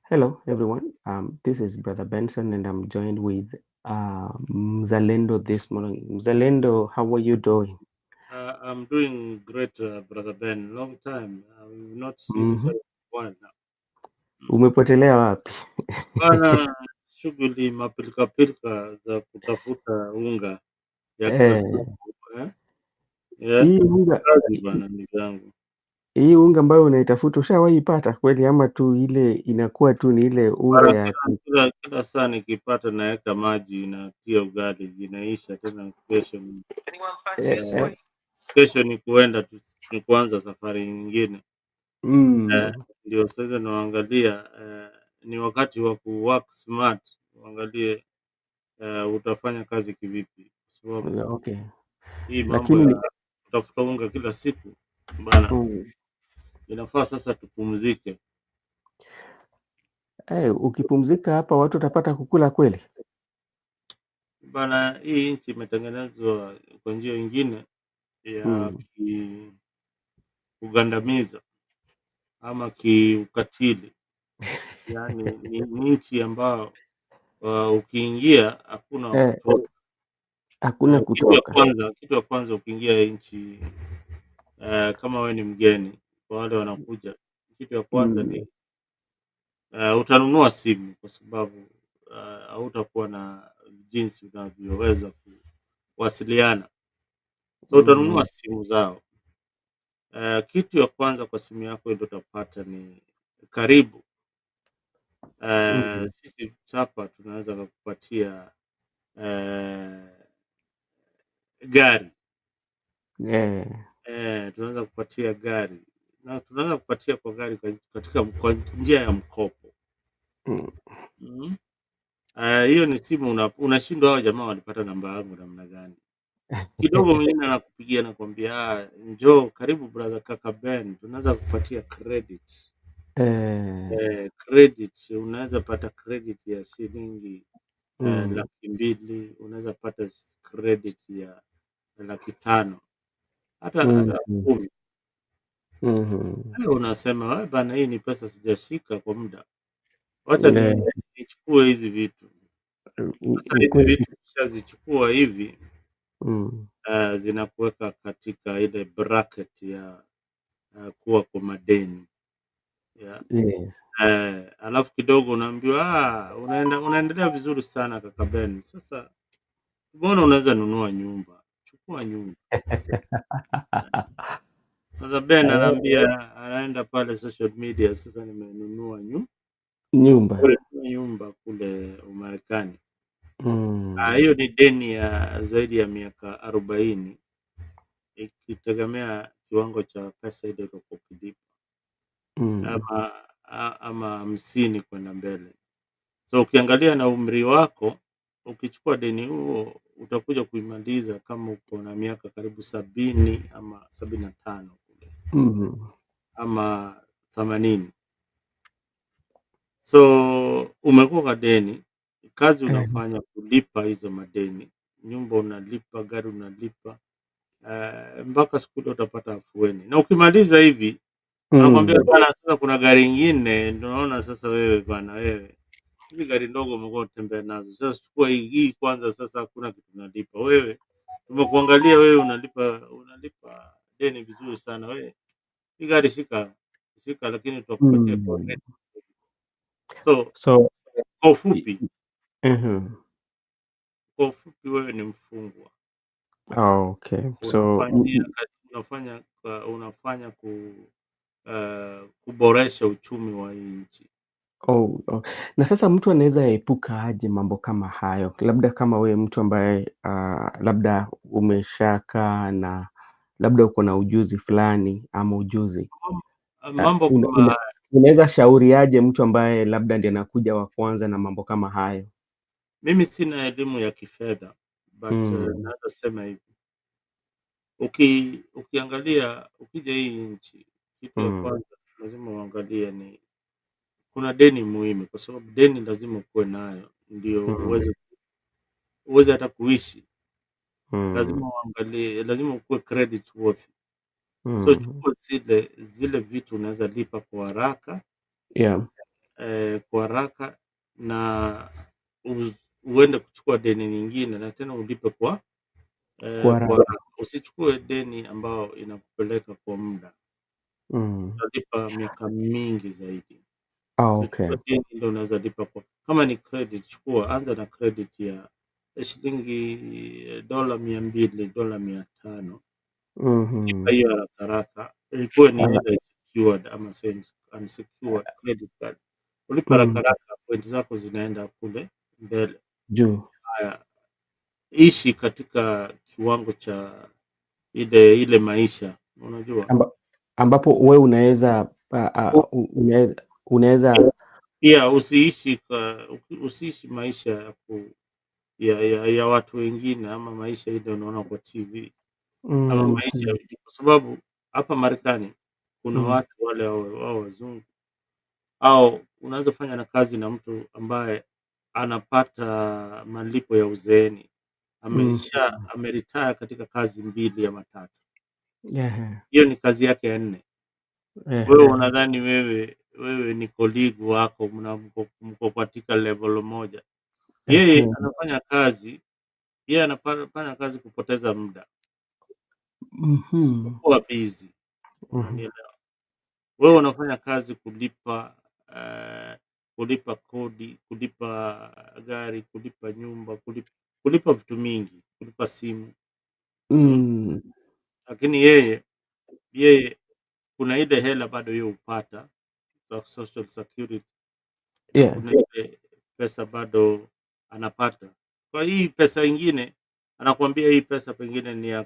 Hello, everyone. This is Brother Benson, and I'm joined with Mzalendo this morning. Mzalendo, how are you doing? I'm doing great, brother Ben. Long time. We've not seen each Mhm. other for a while now. Mm. Umepotelea wapi? Bana, shughuli mapilika pilika za kutafuta unga ya kila siku Eh, eh? Yeah. hii unga Kazi bana, ndugu yangu. hii unga ambayo unaitafuta ushawahi ipata kweli, ama tu ile inakuwa tu ni ile unga Mara ya kila saa nikipata naweka maji natia ugali inaisha tena eh, eh, eh, kesho ni kuenda tu, ni kuanza safari nyingine. Eh, mm, ndio sasa naangalia ni wakati wa ku-work smart, uangalie utafanya kazi kivipi, kwa sababu okay, hii mambo lakini ya kutafuta unga kila siku bana, mm, inafaa sasa tupumzike ukipumzika hapa watu watapata kukula kweli? bana. Hii nchi imetengenezwa kwa njia ingine ya Mm, kugandamiza ama kiukatili, yaani ni nchi ambayo ukiingia hakuna wa eh, kutoka. hakuna kutoka. Kitu ya kwanza ukiingia nchi kama wewe ni mgeni, kwa wale wanakuja, kitu ya kwanza Mm, ni utanunua simu kwa sababu hautakuwa na jinsi unavyoweza kuwasiliana. So mhm, utanunua simu zao. Kitu ya kwanza kwa simu yako ndio utapata ni karibu. mhm, Sisi hapa tunaweza kukupatia eh, gari. eh. Tunaweza kupatia gari na tunaweza kupatia kwa gari katika kwa njia ya mkopo. Mm. Mhm. Hiyo ni simu unashindwa hao jamaa walipata namba yangu namna gani? Kidogo mwingine anakupigia anakuambia, njoo karibu brother kaka Ben, tunaweza kukupatia credit." Eh, Credit unaweza pata credit ya shilingi mm, 200,000, unaweza pata credit ya 500,000, hata mhm, 10,000. mhm. Unasema, bana hii ni pesa sijashika kwa muda. Wacha Eh, nichukue hizi vitu." Sasa ni hizi kweli. vitu ukishazichukua hivi, Mm, zinakuweka katika ile bracket ya kuwa kwa madeni ya yes. alafu kidogo unaambiwa, unaendelea vizuri sana kaka Ben. Sasa mbona unaweza nunua nyumba, chukua nyumba. Sasa Ben Eh, anaambia anaenda pale social media, sasa nimenunua nyumba. nyumba kule Umarekani. Mm, Hiyo ni deni ya zaidi ya miaka 40, ikitegemea kiwango cha pesa ile uliyokuwa ukilipa, mm, ama 50 kwenda mbele. So ukiangalia na umri wako, ukichukua deni huo utakuja kuimaliza kama uko na miaka karibu 70 ama 75 kule, mhm, ama 80. So umekuwa kwa deni, kazi eh, unafanya kulipa hizo madeni, nyumba unalipa, gari unalipa, mpaka siku ile utapata afueni. Na ukimaliza hivi wanakuambia, mm, bwana, sasa kuna gari ingine, ndio naona sasa wewe bwana, wewe hizi gari ndogo umekuwa ukitembea nazo, sasa chukua hii kwanza, sasa hakuna kitu unalipa wewe. Tumekuangalia wewe unalipa deni vizuri sana wewe, hii gari shika, lakini tutakupatia kwa mm. credit. So So, kwa i ufupi mhm. kwa ufupi wewe ni mfungwa, Okay. So, unafanya kuboresha uchumi wa hii nchi. na sasa mtu anaweza epuka aje mambo kama hayo? Labda kama wewe mtu ambaye, labda umeshakaa na labda uko na ujuzi fulani ama ujuzi. Mambo Una kama una unaweza shauriaje mtu ambaye labda ndiye anakuja wa kwanza na mambo kama hayo? mimi sina elimu ya kifedha, but Mm, naweza sema hivi, ukiangalia ukija hii nchi, kitu ya mm, kwanza lazima uangalie ni kuna deni muhimu, kwa sababu deni lazima ukuwe nayo ndio mm, uweze hata kuishi. mm, Lazima ukuwe credit worthy. So mm. chukua zile vitu unaweza lipa kwa haraka, Yeah. kwa haraka na u uende kuchukua deni nyingine na tena ulipe Kwa kwa haraka. haraka. Usichukue deni ambao inakupeleka kwa muda, Mm. utalipa miaka mingi zaidi. Okay. Ukichukua deni ndio unaweza lipa kama ni credit anza na credit ya shilingi dola 200, dola 500. Lipa Mhm. hiyo haraka haraka, ilikuwe ni Ah, either secured ama unsecured credit card. Ulipe haraka mm. haraka, pointi zako zinaenda kule mbele. Juu. Haya, ishi katika kiwango cha ile maisha, unajua? Amba ambapo wewe unaweza unaweza Pia usiishi maisha ya watu wengine ama maisha ile unaona kwa TV ama maisha, mhm. kwa sababu hapa Marekani kuna Mm. watu wale wao wazungu, au unaweza fanya na kazi na mtu ambaye anapata malipo ya uzeeni, Mm. ameretire katika kazi 2 ama 3. Ehe. Hiyo ni kazi yake ya 4. Wewe Ehe. unadhani wewe ni colleague wako, mko katika level moja. Ehe. Yeye anafanya kazi kupoteza muda, Mhm. kukuwa busy, Mhm. unanielewa? Wewe unafanya kazi kulipa kodi, kulipa gari, kulipa nyumba, kulipa vitu mingi, kulipa simu, unaona? Mm. Lakini yeye kuna ile hela bado yeye hupata za Social Security na Yeah. kuna ile pesa bado anapata. Kwa hii pesa ingine anakuambia hii pesa pengine ni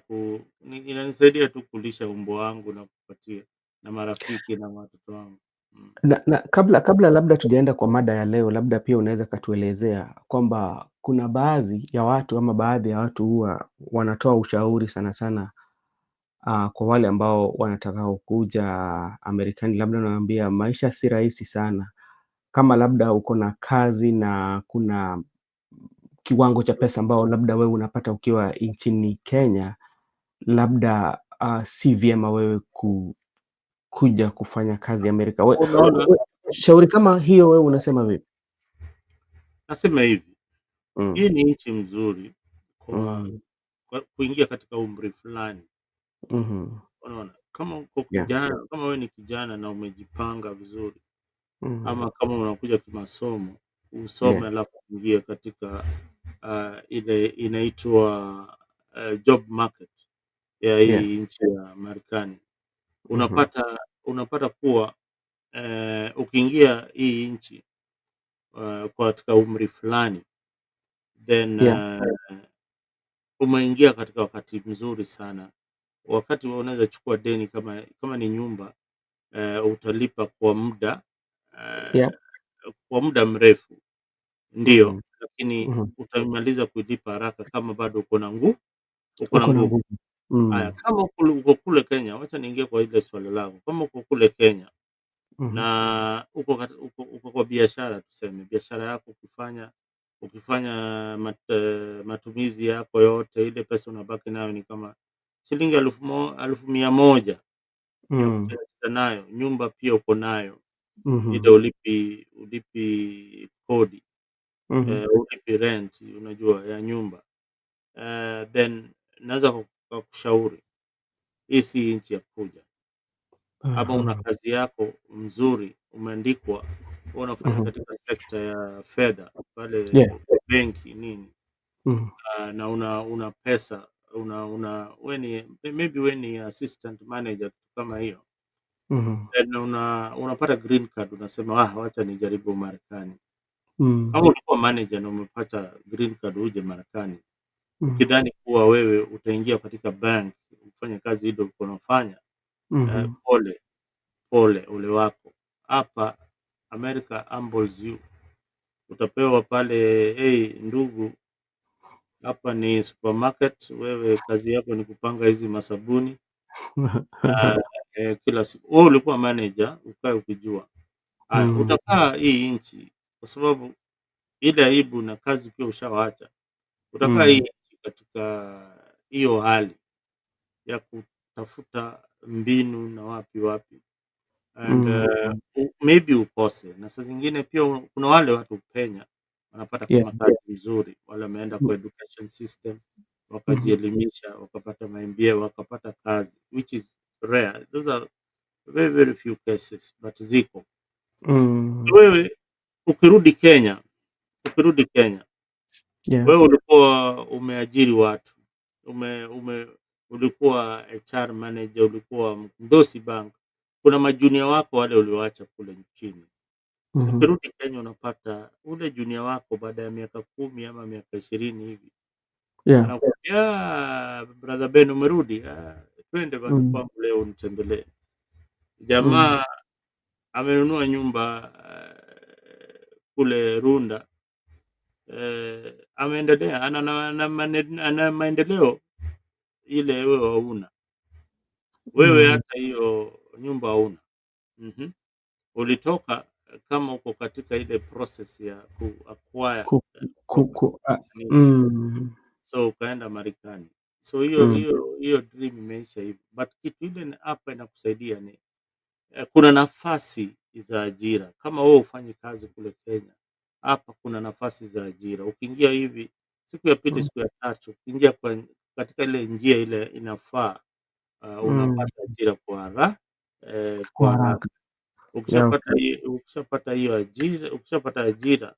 inanisaidia tu kulisha mbwa wangu na kupatia na marafiki na watoto wangu. Mm. Na kabla labda tujaenda kwa mada ya leo, labda pia unaweza katuelezea kwamba kuna baadhi ya watu huwa wanatoa ushauri sana sana, kwa wale ambao wanatakao kuja Marekani, labda wanawaambia maisha si rahisi sana. Kama labda uko na kazi na kuna kiwango cha pesa ambao labda wewe unapata ukiwa nchini Kenya, labda, si vyema wewe kuja kufanya kazi Amerika. Unaona, Shauri kama hiyo wewe unasema vipi? nasema hivi, Mm. hii ni nchi mzuri kwa Mm. kuingia katika umri fulani. Mhm. Unaona, Yeah. kama wewe ni kijana na umejipanga vizuri, Mm. ama kama unakuja kimasomo, usome Yes. alafu uingie katika ile inaitwa job market ya Yes. hii nchi ya Marekani. Mhm. Unapata kuwa ukiingia hii nchi katika umri fulani, then Yeah. umeingia katika wakati mzuri sana. Wakati wewe unaweza chukua deni kama ni nyumba, utalipa Yeah. eh, kwa muda mrefu, ndio, Mhm. lakini Mhm. utamaliza kuilipa haraka kama bado uko na Uko na nguvu. nguvu. Haya, Mm. kama uko kule Kenya, wacha niingie kwa ile swali lako. Kama uko kule Kenya Mhm. na uko kwa biashara, tuseme biashara yako ukifanya matumizi yako yote, ile pesa unabaki nayo ni kama shilingi 1,100 ya Mm. kucheza nayo. Nyumba pia uko nayo, ile Mhm. ulipi kodi, Mhm. ulipi rent, unajua, ya nyumba. Then naweza kukushauri, hii si nchi ya kuja. Ama una Aha. kazi yako mzuri, umeandikwa, wewe unafanya Mhm. katika sekta ya fedha pale Yeah. benki nini, Mhm. na una pesa, wewe ni assistant manager, kitu kama hiyo. Mhm. Then unapata green card, unasema, wacha nijaribu Marekani. Mm. Kama ulikuwa manager na umepata green card uje Marekani, Mhm. ukidhani kuwa wewe utaingia katika bank ufanye kazi ile ulikuwa unafanya, Mhm. pole pole, ole wako. Hapa America humbles you. Utapewa pale, hey, ndugu, hapa ni supermarket, wewe kazi yako ni kupanga hizi masabuni na kila siku. Wewe ulikuwa manager, ukae ukijua. Haya, Mm. utakaa hii nchi kwa sababu ile aibu na kazi pia ushawacha. Utakaa hii Mm. nchi katika hiyo hali ya kutafuta mbinu na wapi wapi. and Mm. maybe ukose, na saa zingine pia kuna wale watu hupenya wanapata Yeah. kama kazi mzuri, wale wameenda Mm. kwa education system Mhm. wakajielimisha, wakapata ma-MBA wakapata kazi, which is rare. Those are very very few cases, but ziko. So Mm. wewe ukirudi Kenya, ukirudi Kenya Yeah. wewe ulikuwa umeajiri watu, ulikuwa HR manager, ulikuwa mdosi bank, kuna majunia wako wale ulioacha kule nchini. Mhm. Ukirudi Kenya unapata ule junior wako baada ya miaka 10 ama miaka 20 hivi Yeah. anakuambia, brother Ben umerudi? Twende bana Mm. kwangu leo unitembelee. Mm. Jamaa amenunua nyumba kule Runda, ameendelea ana maendeleo ile wewe hauna. Wewe Mm. hata hiyo nyumba hauna. Mhm. Ulitoka kama uko katika ile process ya ku-acquire Ku ku ku property nini, mm. so ukaenda Marekani. So hiyo Mm. hiyo hiyo dream imeisha hivyo. But kitu ile hapa inakusaidia ni kuna nafasi za ajira. Kama wewe hufanyi kazi kule Kenya, hapa kuna nafasi za ajira. Ukiingia hivi siku ya pili, Mm. siku ya tatu, ukiingia katika ile njia ile inafaa, Mm. unapata ajira kwa Kwa haraka. haraka. Yeah, okay. Ukishapata ajira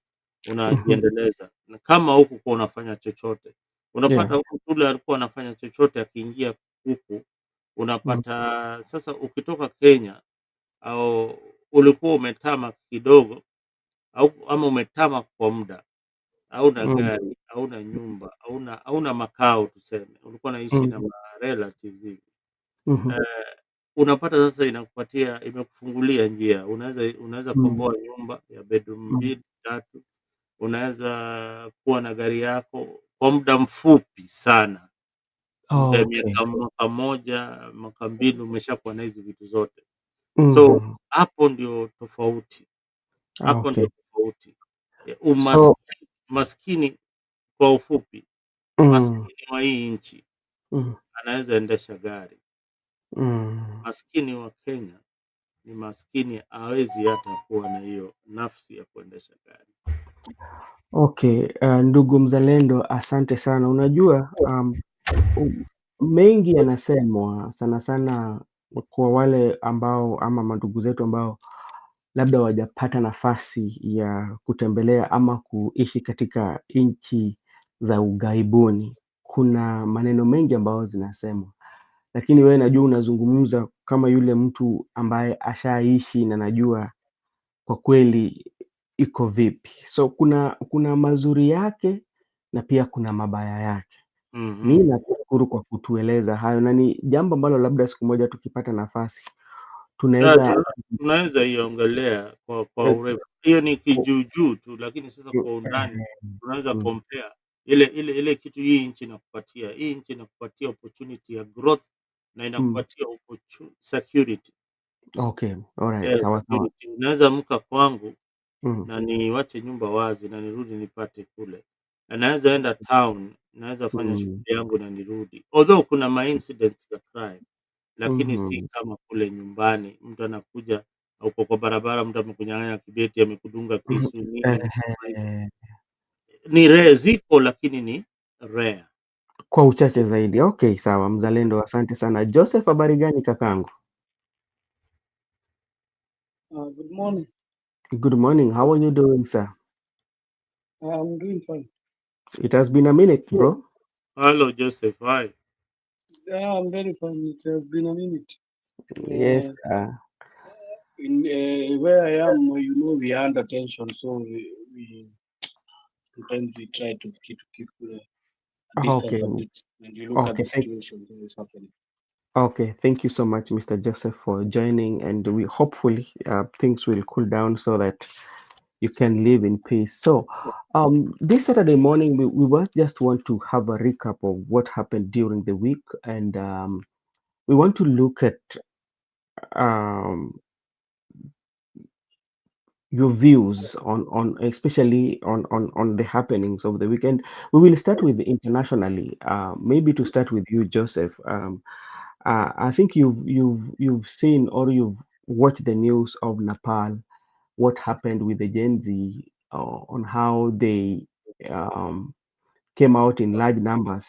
Mhm. unajiendeleza. Na kama hukukuwa unafanya chochote, Yeah. unapata huku yule alikuwa anafanya chochote akiingia huku, Mm. unapata sasa ukitoka Kenya au ulikuwa umetama kidogo ama umetama kwa muda, hauna Mm. gari, hauna nyumba, hauna makao tuseme, ulikuwa unaishi na Mm. ma-relatives hivi. Mhm. Eh, unapata sasa imekufungulia njia. Unaweza Mm. komboa nyumba ya bedroom Mm. 2, 3, unaweza kuwa na gari yako kwa muda mfupi sana, muda ya Okay. mwaka moja, mwaka mbili umeshakuwa na hizi vitu zote. So Mhm. hapo ndio tofauti, hapo ndio Okay. tofauti. So Maskini kwa ufupi, mm. maskini wa hii nchi Mm. anaweza endesha gari. Mm. Maskini wa Kenya ni maskini, hawezi hata kuwa na hiyo nafsi ya kuendesha gari. Okay, ndugu mzalendo, asante sana. Unajua, mengi yanasemwa sana sana kwa wale ambao ama mandugu zetu ambao labda hawajapata nafasi ya kutembelea ama kuishi katika nchi za ughaibuni. Kuna maneno mengi ambayo zinasemwa, lakini wewe najua unazungumza kama yule mtu ambaye ashaishi na najua kwa kweli iko vipi. So kuna mazuri yake na pia kuna mabaya yake. Mimi Mhm. nakushukuru kwa kutueleza hayo na ni jambo ambalo labda siku moja tukipata nafasi Ya, tunaweza tunaweza iongelea kwa eh, urefu. Hiyo ni ku kijuujuu tu, lakini sasa kwa undani ehe, tunaweza mm, compare ile kitu hii nchi inakupatia. Hii nchi inakupatia opportunity ya growth na mm, inakupatia security. okay, alright, sawa sawa. Security. Unaweza amka kwangu Mm, na niwache nyumba wazi na nirudi nipate kule. Na naweza enda town, naweza fanya mm, shughuli yangu na nirudi. Although kuna ma-incidents za crime, lakini si mhm, kama kule nyumbani. Mtu anakuja uko kwa barabara, mtu amekunyang'anya kibeti, amekudunga mhm, kisu nini, vitu kama hizo. ehe, Ni rare, ziko lakini ni rare. kwa uchache zaidi. Okay, sawa mzalendo, asante sana. Joseph, habari gani kakangu? Good morning. Good morning. How are you doing, sir? I'm doing fine. It has been a minute, bro. Hello Joseph, hi. Yeah, I'm very fine. It has been a minute. Yes, In where I am, we are under tension, so we sometimes we try to keep a distance okay, a bit, and you look at okay. the situation that is happening. Okay, thank you so much, Mr. Joseph, for joining, and we hopefully things will cool down so that you can live in peace. So, this Saturday morning, just want to have a recap of what happened during the week, and we want to look at um, your views on especially on the happenings of the weekend. We will start with internationally. Maybe to start with you, Joseph. I think you've seen or watch the news of Nepal, what happened with the Gen Z, on how they um, came out in large numbers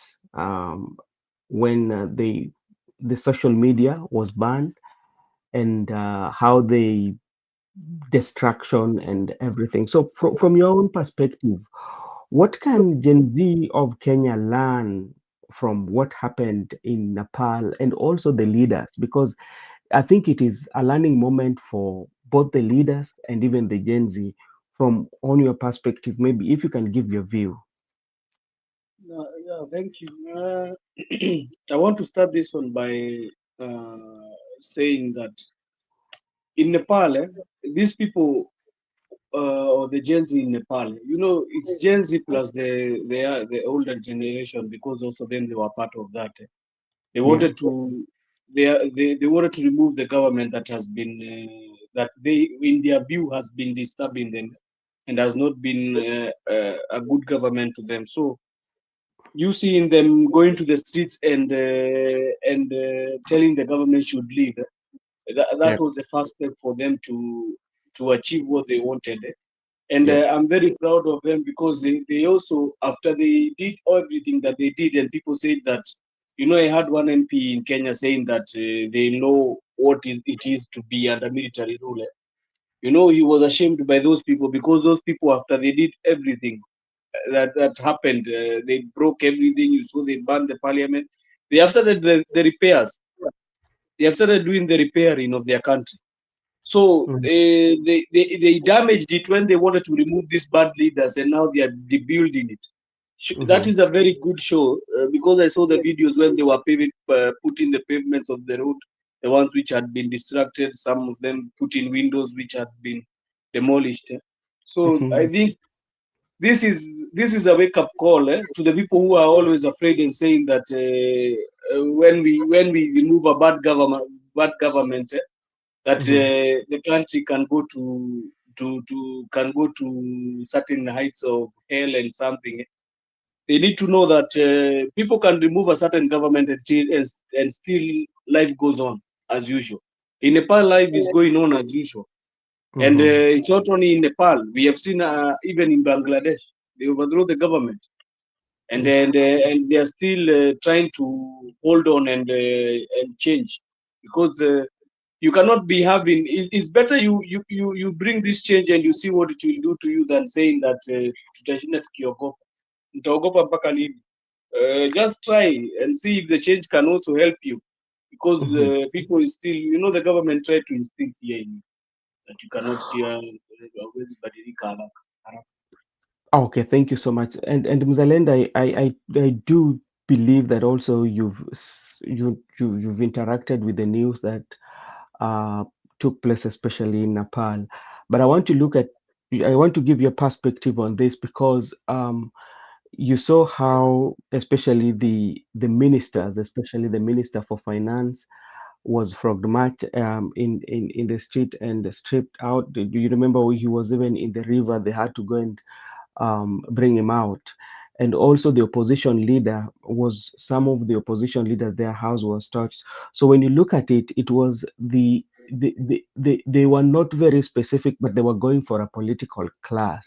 when the social media was banned, and how they destruction and everything. So, from your own perspective, what can Gen Z of Kenya learn from what happened in Nepal and also the leaders? Because I think it is a learning moment for both the leaders and even the Gen Z. From on your perspective, maybe if you can give your view. Yeah, thank you. I want to start this one by saying that in Nepal, these people or the Gen Z in Nepal, it's Gen Z plus the older generation, because also then they were part of that. They Yeah. wanted to they wanted to remove the government that has been that they in their view has been disturbing them and has not been a good government to them. So you seeing them going to the streets and telling the government should leave. That Yeah. was the first step for them to achieve what they wanted. And Yeah. I'm very proud of them because they also, after they did everything that they did, and people said that, I had one MP in Kenya saying that they know what it is to be under military rule. He was ashamed by those people because those people, after they did everything that happened, they broke everything. You saw they burned the parliament. They have started the repairs. They have started doing the repairing of their country. So Mm. they damaged it when they wanted to remove these bad leaders, and now they are rebuilding it. That Mhm. is a very good show because I saw the videos when they were putting the pavements of the road, the ones which had been distracted, some of them put in windows which had been demolished. So I Mhm. think this is this is a wake up call to the people who are always afraid and saying that when we remove a bad government, that Mhm. the country can go to can go to certain heights of hell and something. They need to know that people can remove a certain government and still life goes on as usual. In Nepal, life is going on as usual, and Mhm. it's not only in Nepal. We have seen even in Bangladesh, they overthrow the government, and they are still trying to hold on and change, because you cannot be having. It's better you bring this change and you see what it will do to you than saying that tutashinda tukiogopa. Mtaogopa mpaka lini? Just try and see if the change can also help you, because Mhm. people is still, the government try to instill fear in you that you cannot share hawezi badilika haraka. Okay, thank you so much. And Mzalenda, I do believe that also you've interacted with the news that uh, took place, especially in Nepal. But I want to give your perspective on this because you saw how, especially the ministers, especially the minister for finance, was flogged march in the street and stripped out. Do you remember he was even in the river? They had to go and bring him out. And also the opposition leader was some of the opposition leaders, their house was touched. So when you look at it, it was they were not very specific, but they were going for a political class.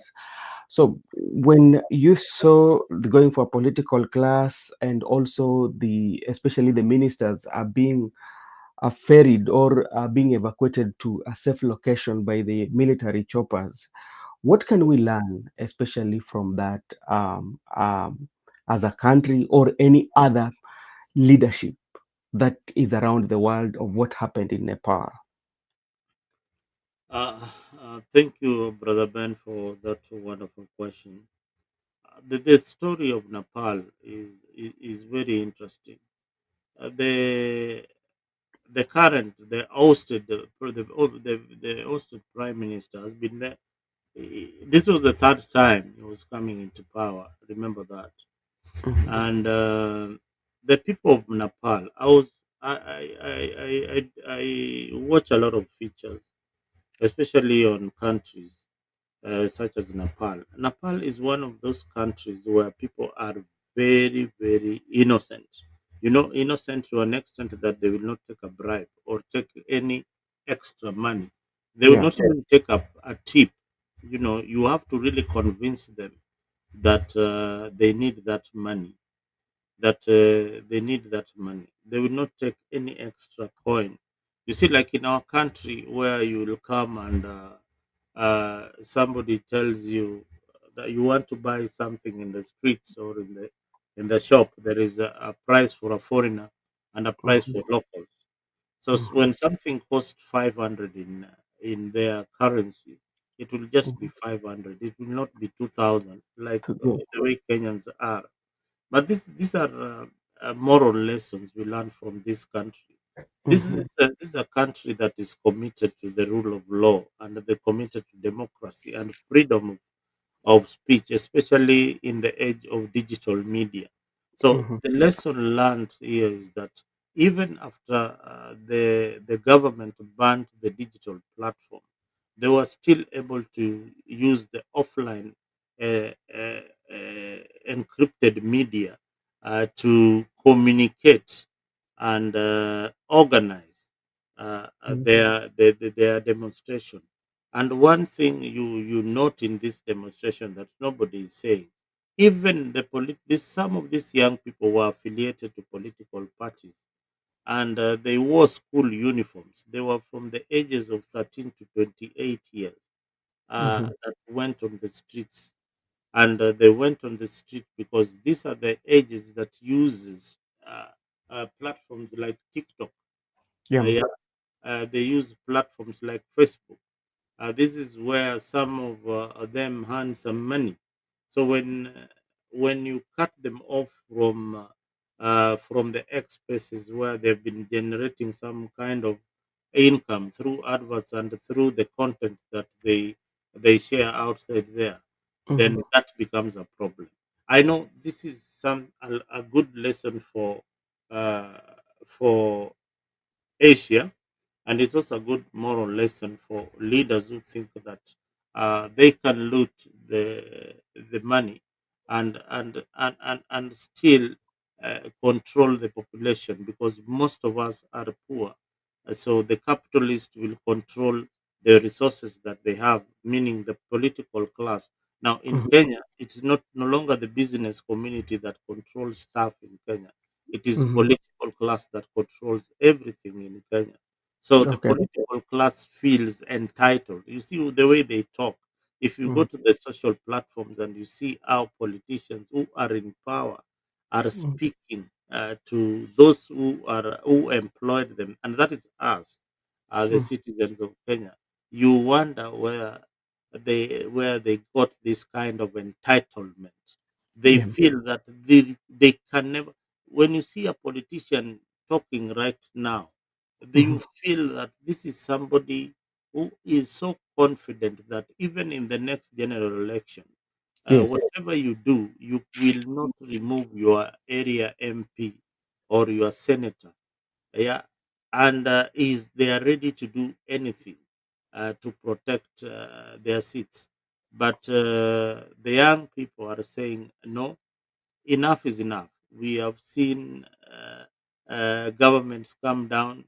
So when you saw going for a political class, and also the especially the ministers are being ferried or are being evacuated to a safe location by the military choppers, what can we learn, especially from that, as a country or any other leadership that is around the world, of what happened in Nepal? Thank you, Brother Ben, for that wonderful question. The story of Nepal is very interesting. The current the ousted prime minister has been there. This was the third time he was coming into power. Remember that. Mhm. And the people of Nepal, I watch a lot of features, especially on countries such as Nepal. Nepal is one of those countries where people are very, very innocent. Innocent to an extent that they will not take a bribe or take any. extra money. They will Yeah. not even take up a tip. You know, you have to really convince them that they need that money, that they need that money. They will not take any extra coin. You see, like in our country, where you will come and somebody tells you that you want to buy something in the streets or in the shop, there is a price for a foreigner and a price Mhm, for locals. So mhm, when something costs 500 in their currency, it will just be mhm. 500. It will not be 2,000 like Yeah. the way Kenyans are. But these are moral lessons we learn from this country. Mhm, This is a country that is committed to the rule of law, and they're committed to democracy and freedom of speech, especially in the age of digital media. So mhm, the lesson learned here is that even after the government banned the digital platform, they were still able to use the offline uh, uh, encrypted media to communicate and organize mhm. their demonstration. And one thing you note in this demonstration that nobody is saying, even some of these young people were affiliated to political parties, and they wore school uniforms. They were from the ages of 13 to 28 years Mhm, that went on the streets, and they went on the street because these are the ages that uses platforms like TikTok. yeah. Yeah, they use platforms like Facebook. This is where some of them earn some money. So when you cut them off from the X spaces where they've been generating some kind of income through adverts and through the content that they share outside there, then Mhm, that becomes a problem. I know this is a good lesson uh, for Asia, and it's also a good moral lesson for leaders who think that they can loot the money and still control the population, because most of us are poor. So the capitalist will control the resources that they have, meaning the political class. Now in mhm, Kenya, it's not no longer the business community that controls stuff in Kenya. It is mhm. political class that controls everything in Kenya. So the Okay. political class feels entitled. You see the way they talk. If you go Mhm, to the social platforms and you see how politicians who are in power are mhm. speaking to those who employed them, and that is us, the Mm, citizens of Kenya, you wonder where they got this kind of entitlement. They yeah. feel that they can never. When you see a politician talking right now, you Mhm. feel that this is somebody who is so confident that even in the next general election, Yes. whatever you do, you will not remove your area MP or your senator. Yeah, and is they are ready to do anything to protect their seats. But the young people are saying no, enough is enough. We have seen governments come down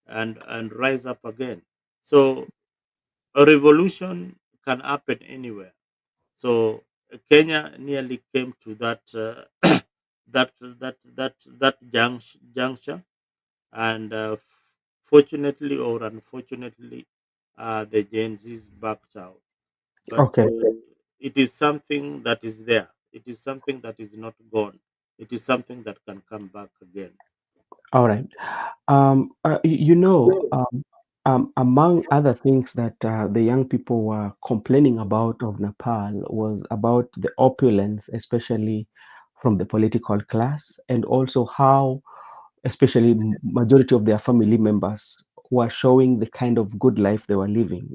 and rise up again. So a revolution can happen anywhere. So Kenya nearly came to that juncture, and fortunately or unfortunately, the Gen Zs backed out. But Okay. it is something that is there. It is something that is not gone. It is something that can come back again. All right. Among other things that the young people were complaining about of Nepal was about the opulence, especially from the political class, and also how, especially majority of their family members were showing the kind of good life they were living.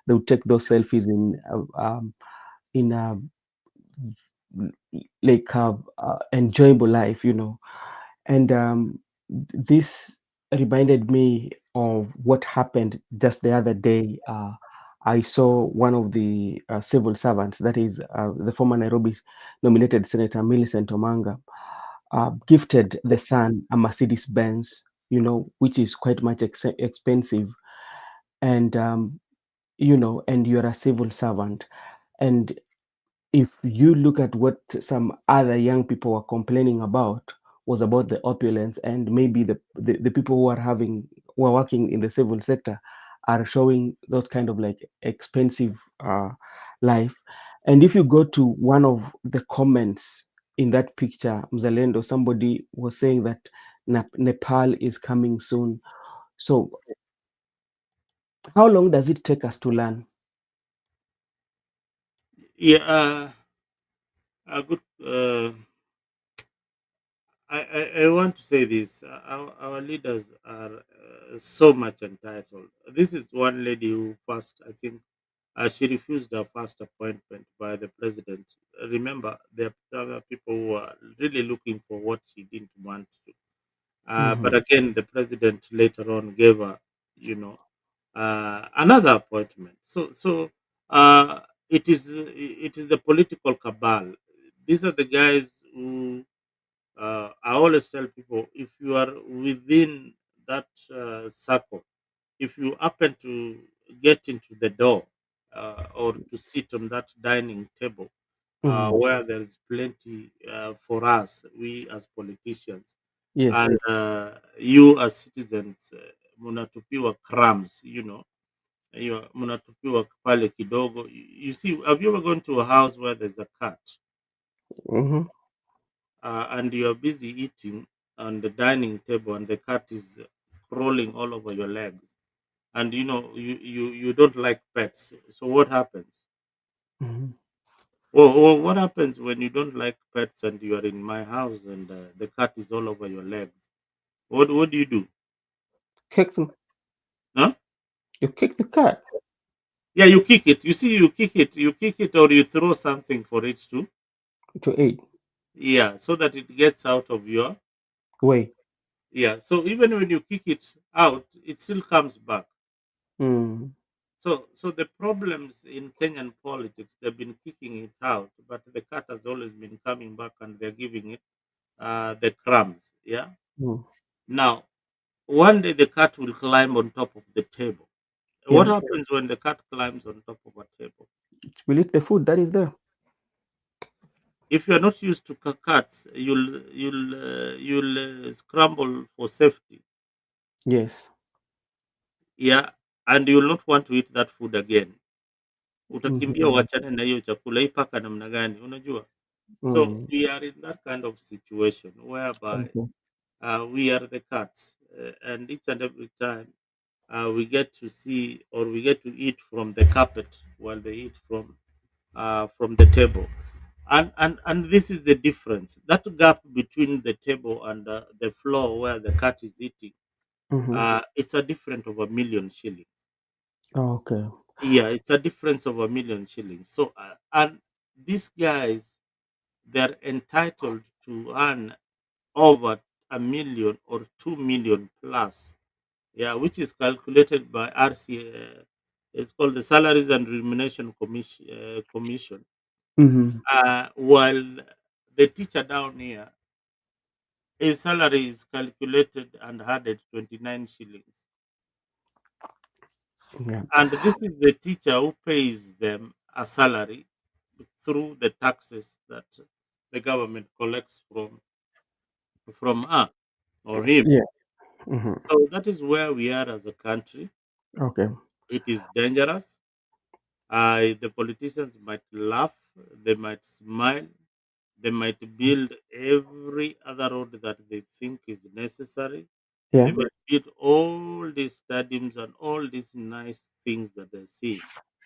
They would take those selfies in a like enjoyable life. And this reminded me of what happened just the other day. I saw one of the civil servants, that is the former Nairobi nominated Senator Millicent Omanga, gifted the son a Mercedes Benz, which is quite much expensive. and and you're a civil servant, and if you look at what some other young people were complaining about, was about the opulence, and maybe the people who are working in the civil sector are showing those kind of like expensive life. And if you go to one of the comments in that picture, Mzalendo, somebody was saying that Nepal is coming soon. So how long does it take us to learn? Yeah, a good. I want to say this. Our leaders are so much entitled. This is one lady who first, I think, she refused her first appointment by the president. Remember, there are other people who are really looking for what she didn't want to. But Hmm. again, the president later on gave her, you know, another appointment. Uh, it is the political cabal. These are the guys who I always tell people, if you are within that circle, if you happen to get into the door or to sit on that dining table Hmm. where there is plenty for us, we as politicians, Yes. and you as citizens, munatupiwa crumbs, you munatupiwa pale kidogo. You see, have you ever gone to a house where there's a cat Hmm. and you are busy eating on the dining table and the cat is crawling all over your legs, and you don't like pets, so what happens? Hmm. Well, what happens when you don't like pets and you are in my house and the cat is all over your legs? What do you do? Kick them. Huh? You kick the cat Yeah, you kick it. You see, you kick it or you throw something for it to, to eat. yeah, so that it gets out of your, Way. yeah. So even when you kick it out, it still comes back. Mm. So the problems in Kenyan politics, they've been kicking it out, but the cat has always been coming back, and they're giving it the crumbs. Yeah. Mm. Now, one day the cat will climb on top of the table. What Yeah. happens when the cat climbs on top of a table? Will eat the food that is there. If you are not used to cats, you'll scramble for safety. Yes. Yeah, and you will not want to eat that food again. Utakimbia Hmm. uachane na hiyo chakula, hii paka namna gani, unajua. So Mm. we are in that kind of situation whereby Okay. we are the cats, and each and every time we get to see or we get to eat from the carpet while they eat from the table. And this is the difference. That gap between the table and the floor where the cat is eating, Hmm. it's a difference of 1,000,000 shillings. Okay. Yeah, it's a difference of 1,000,000 shillings. So and these guys, they're entitled to earn over 1 million or 2 million plus. Yeah, which is calculated by RC. It's called the Salaries and Remuneration Commission. Hmm. While the teacher down here, his salary is calculated and added 29 shillings. Yeah. And this is the teacher who pays them a salary through the taxes that the government collects from her or him. Yeah. Hmm. So that is where we are as a country. Okay. It is dangerous. The politicians might laugh, they might smile, they might build every other road that they think is necessary. They Yeah. might build all these stadiums and all these nice things that they see.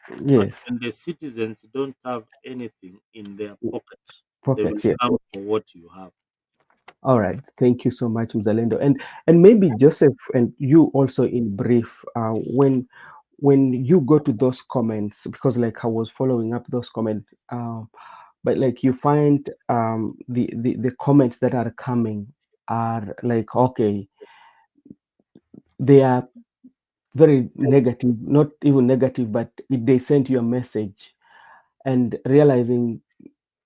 But Yes. when the citizens don't have anything in their pocket, they will Pockets. Yes. come for what you have. All right. Thank you so much, Mzalendo. And maybe Joseph and you also in brief, when you go to those comments, because like I was following up those comments, but like you find the comments that are coming are like, okay, they are very negative, not even negative, but they send you a message, and realizing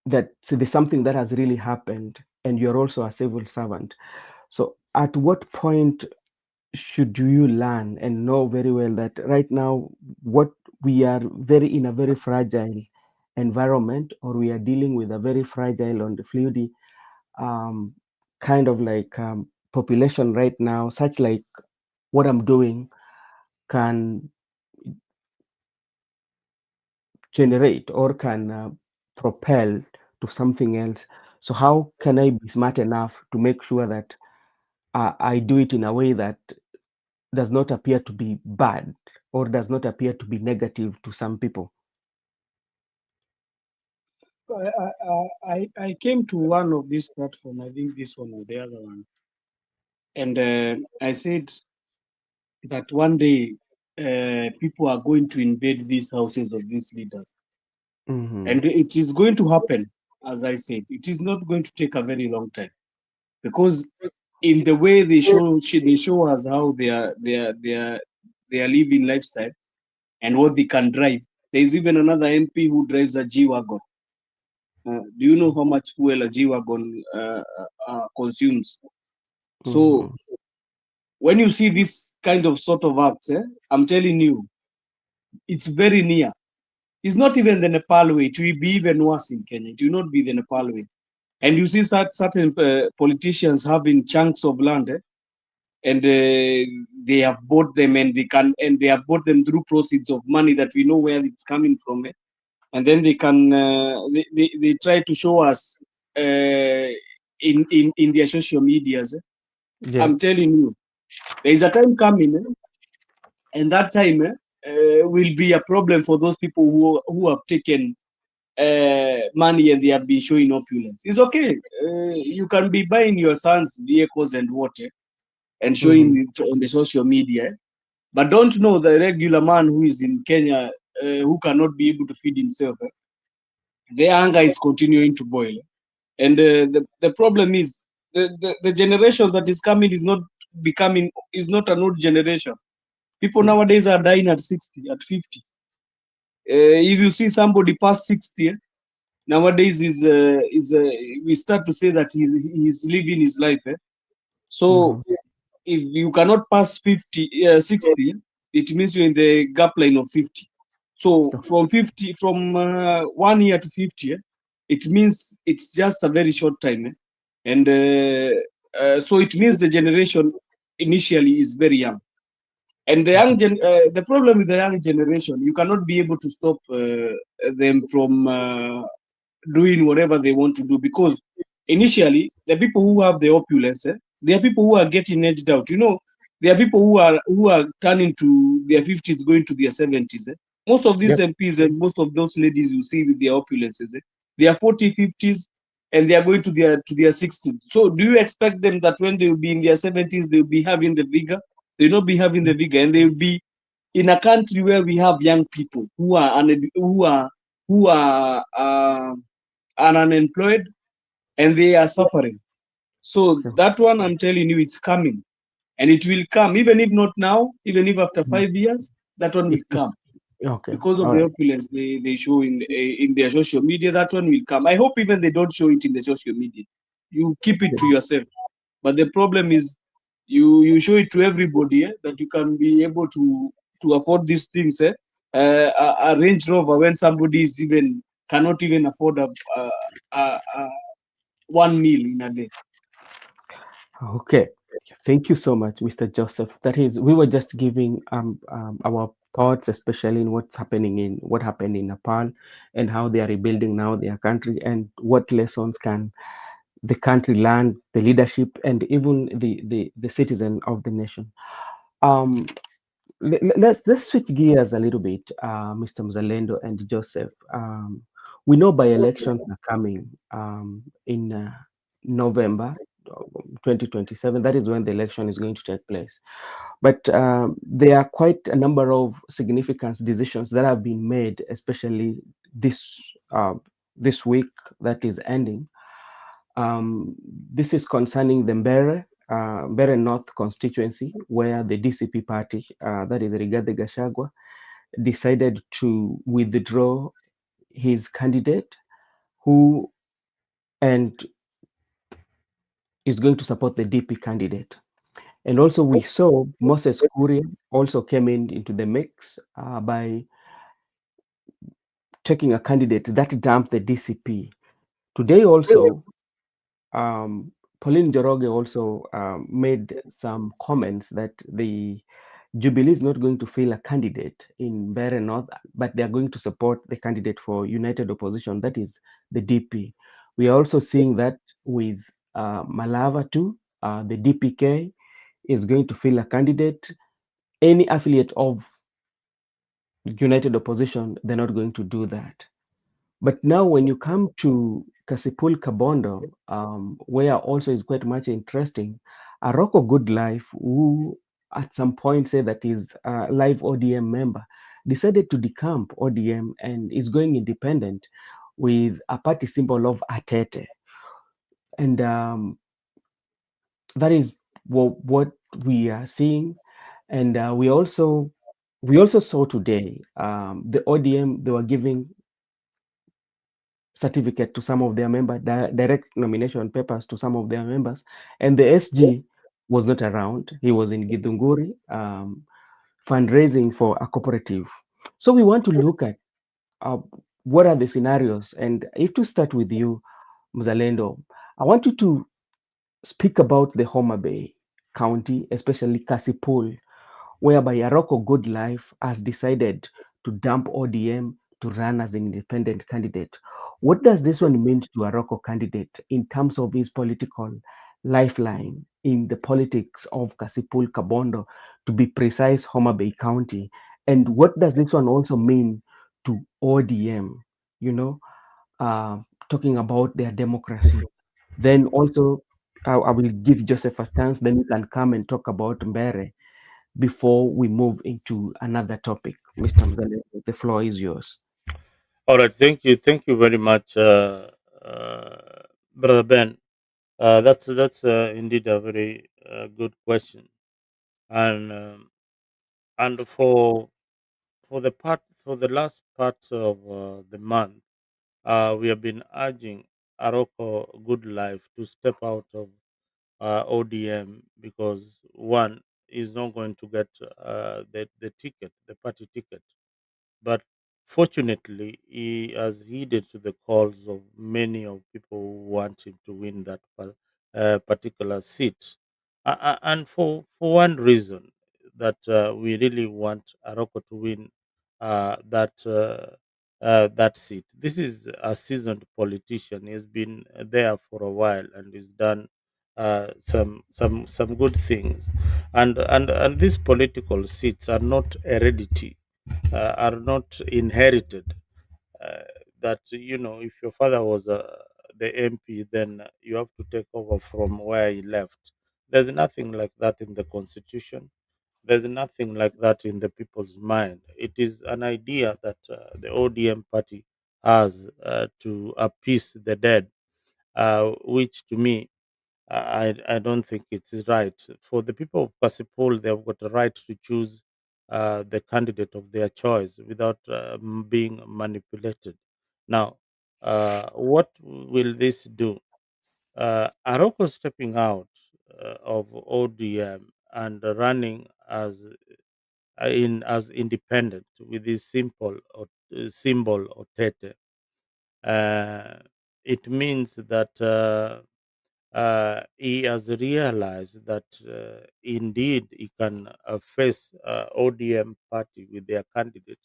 that, so there's something that has really happened, and you're also a civil servant. So at what point should you learn and know very well that right now what we are very in a very fragile environment, or we are dealing with a very fragile and fluid um, kind of like population right now, such like what I'm doing can generate or can propel to something else. So how can I be smart enough to make sure that I do it in a way that does not appear to be bad or does not appear to be negative to some people? I came to one of this platform, I think this one or the other one, and I said that one day people are going to invade these houses of these leaders, Mm-hmm. and it is going to happen. As I said, it is not going to take a very long time, because in the way they show us how they are living lifestyle and what they can drive. There is even another MP who drives a G wagon. Do you know how much fuel a G wagon consumes? So Mm-hmm. when you see this kind of sort of acts, I'm telling you, it's very near. It's not even the Nepal way. It will be even worse in Kenya. It will not be the Nepal way. And you see certain politicians having chunks of land, and they have bought them, and they have bought them through proceeds of money that we know where it's coming from. And then they try to show us in their social medias. Yeah. I'm telling you, there is a time coming, and that time will be a problem for those people who have taken money and they have been showing opulence. It's okay. You can be buying your sons vehicles and water and showing Mm-hmm. it on the social media, but don't know the regular man who is in Kenya, who cannot be able to feed himself. The anger is continuing to boil. And the problem is the generation that is coming is not an old generation. People nowadays are dying at 60, at 50. If you see somebody past 60, nowadays we start to say that he's living his life. So Mm-hmm. if you cannot pass 60, it means you're in the gap line of 50. So from 50, from 1 year to 50, it means it's just a very short time. And so it means the generation initially is very young. And the problem with the young generation, you cannot be able to stop them from doing whatever they want to do, because initially the people who have the opulence, they are people who are getting edged out. There are people who are turning to their 50s, going to their 70s. Most of these Yep. MPs and most of those ladies you see with their opulences, they are 40, 50s, and they are going to their 60s. So do you expect them that when they will be in their 70s, they will be having the vigor? They will not be having the vigor, and they will be in a country where we have young people who are unemployed, and they are suffering. So Okay. that one, I'm telling you, it's coming, and it will come, even if not now, even if after Mhm. 5 years, that one will It come okay. because of All the right. opulence they show in their social media. That one will come. I hope even they don't show it in the social media. You keep it to yourself. But the problem is, you show it to everybody, that you can be able to afford these things. A Range Rover, when somebody is even cannot even afford a one meal in a day. Okay. Thank you so much, Mr. Joseph. That is, we were just giving our thoughts, especially in what happened in Nepal and how they are rebuilding now their country, and what lessons can the country learn, the leadership, and even the citizen of the nation. Um, let's switch gears a little bit, Mr. Mzalendo and Joseph. We know by-elections are coming in November 2027. That is when the election is going to take place. But there are quite a number of significant decisions that have been made, especially this uh, this week that is ending. This is concerning the Mbere North constituency, where the DCP party, that is Rigathi Gachagua, decided to withdraw his candidate, who and is going to support the DP candidate. And also we saw Moses Kuria also came into the mix by taking a candidate that dumped the DCP. Today also, um, Pauline Joroge also made some comments that the Jubilee is not going to fill a candidate in Mbeere North, but they are going to support the candidate for United Opposition, that is the DP. We are also seeing that with Malava too. The DPK is going to fill a candidate. Any affiliate of United Opposition, they're not going to do that. But now, when you come to Kasipul Kabondo, where also is quite much interesting, Aroko Goodlife, who at some point said that he's a live ODM member, decided to decamp ODM and is going independent with a party symbol of Atete. And that is what we are seeing. And we also saw today the ODM, they were giving certificate to some of their members, direct nomination papers to some of their members, and the SG was not around. He was in Githunguri fundraising for a cooperative. So we want to look at uh, what are the scenarios. And if to start with you, Mzalendo, I want you to speak about the Homa Bay County, especially Kasipul, whereby Yaroko Goodlife has decided to dump ODM to run as an independent candidate. What does this one mean to Yaroko candidate in terms of his political lifeline in the politics of Kasipul Kabondo, to be precise, Homa Bay County? And what does this one also mean to ODM? You know, uh, talking about their democracy. Then also, I will give Joseph a chance, then you can come and talk about Mbere before we move into another topic. Mr. Mzale, the floor is yours. All right, thank you very much, brother Ben. That's indeed a very good question, and for the last part of the month, we have been urging Aroko Good Life to step out of ODM because one is not going to get the ticket, the party ticket. But fortunately, he has heeded to the calls of many of people who want him to win that particular seat. And for one reason, that we really want Aroko to win that seat. This is a seasoned politician. He has been there for a while and he's done some good things. And these political seats are not heredity, are not inherited. Uh, that if your father was the MP, then you have to take over from where he left. There's nothing like that in the constitution. There's nothing like that in the people's mind. It is an idea that the ODM party has to appease the dead, which to me I don't think it is right. For the people of Kasipul, they've got the right to choose the candidate of their choice without being manipulated. Now, what will this do? Aroko stepping out of ODM and running as independent with his simple or symbol or tete. Uh, it means that. He has realized that indeed he can face ODM party with their candidate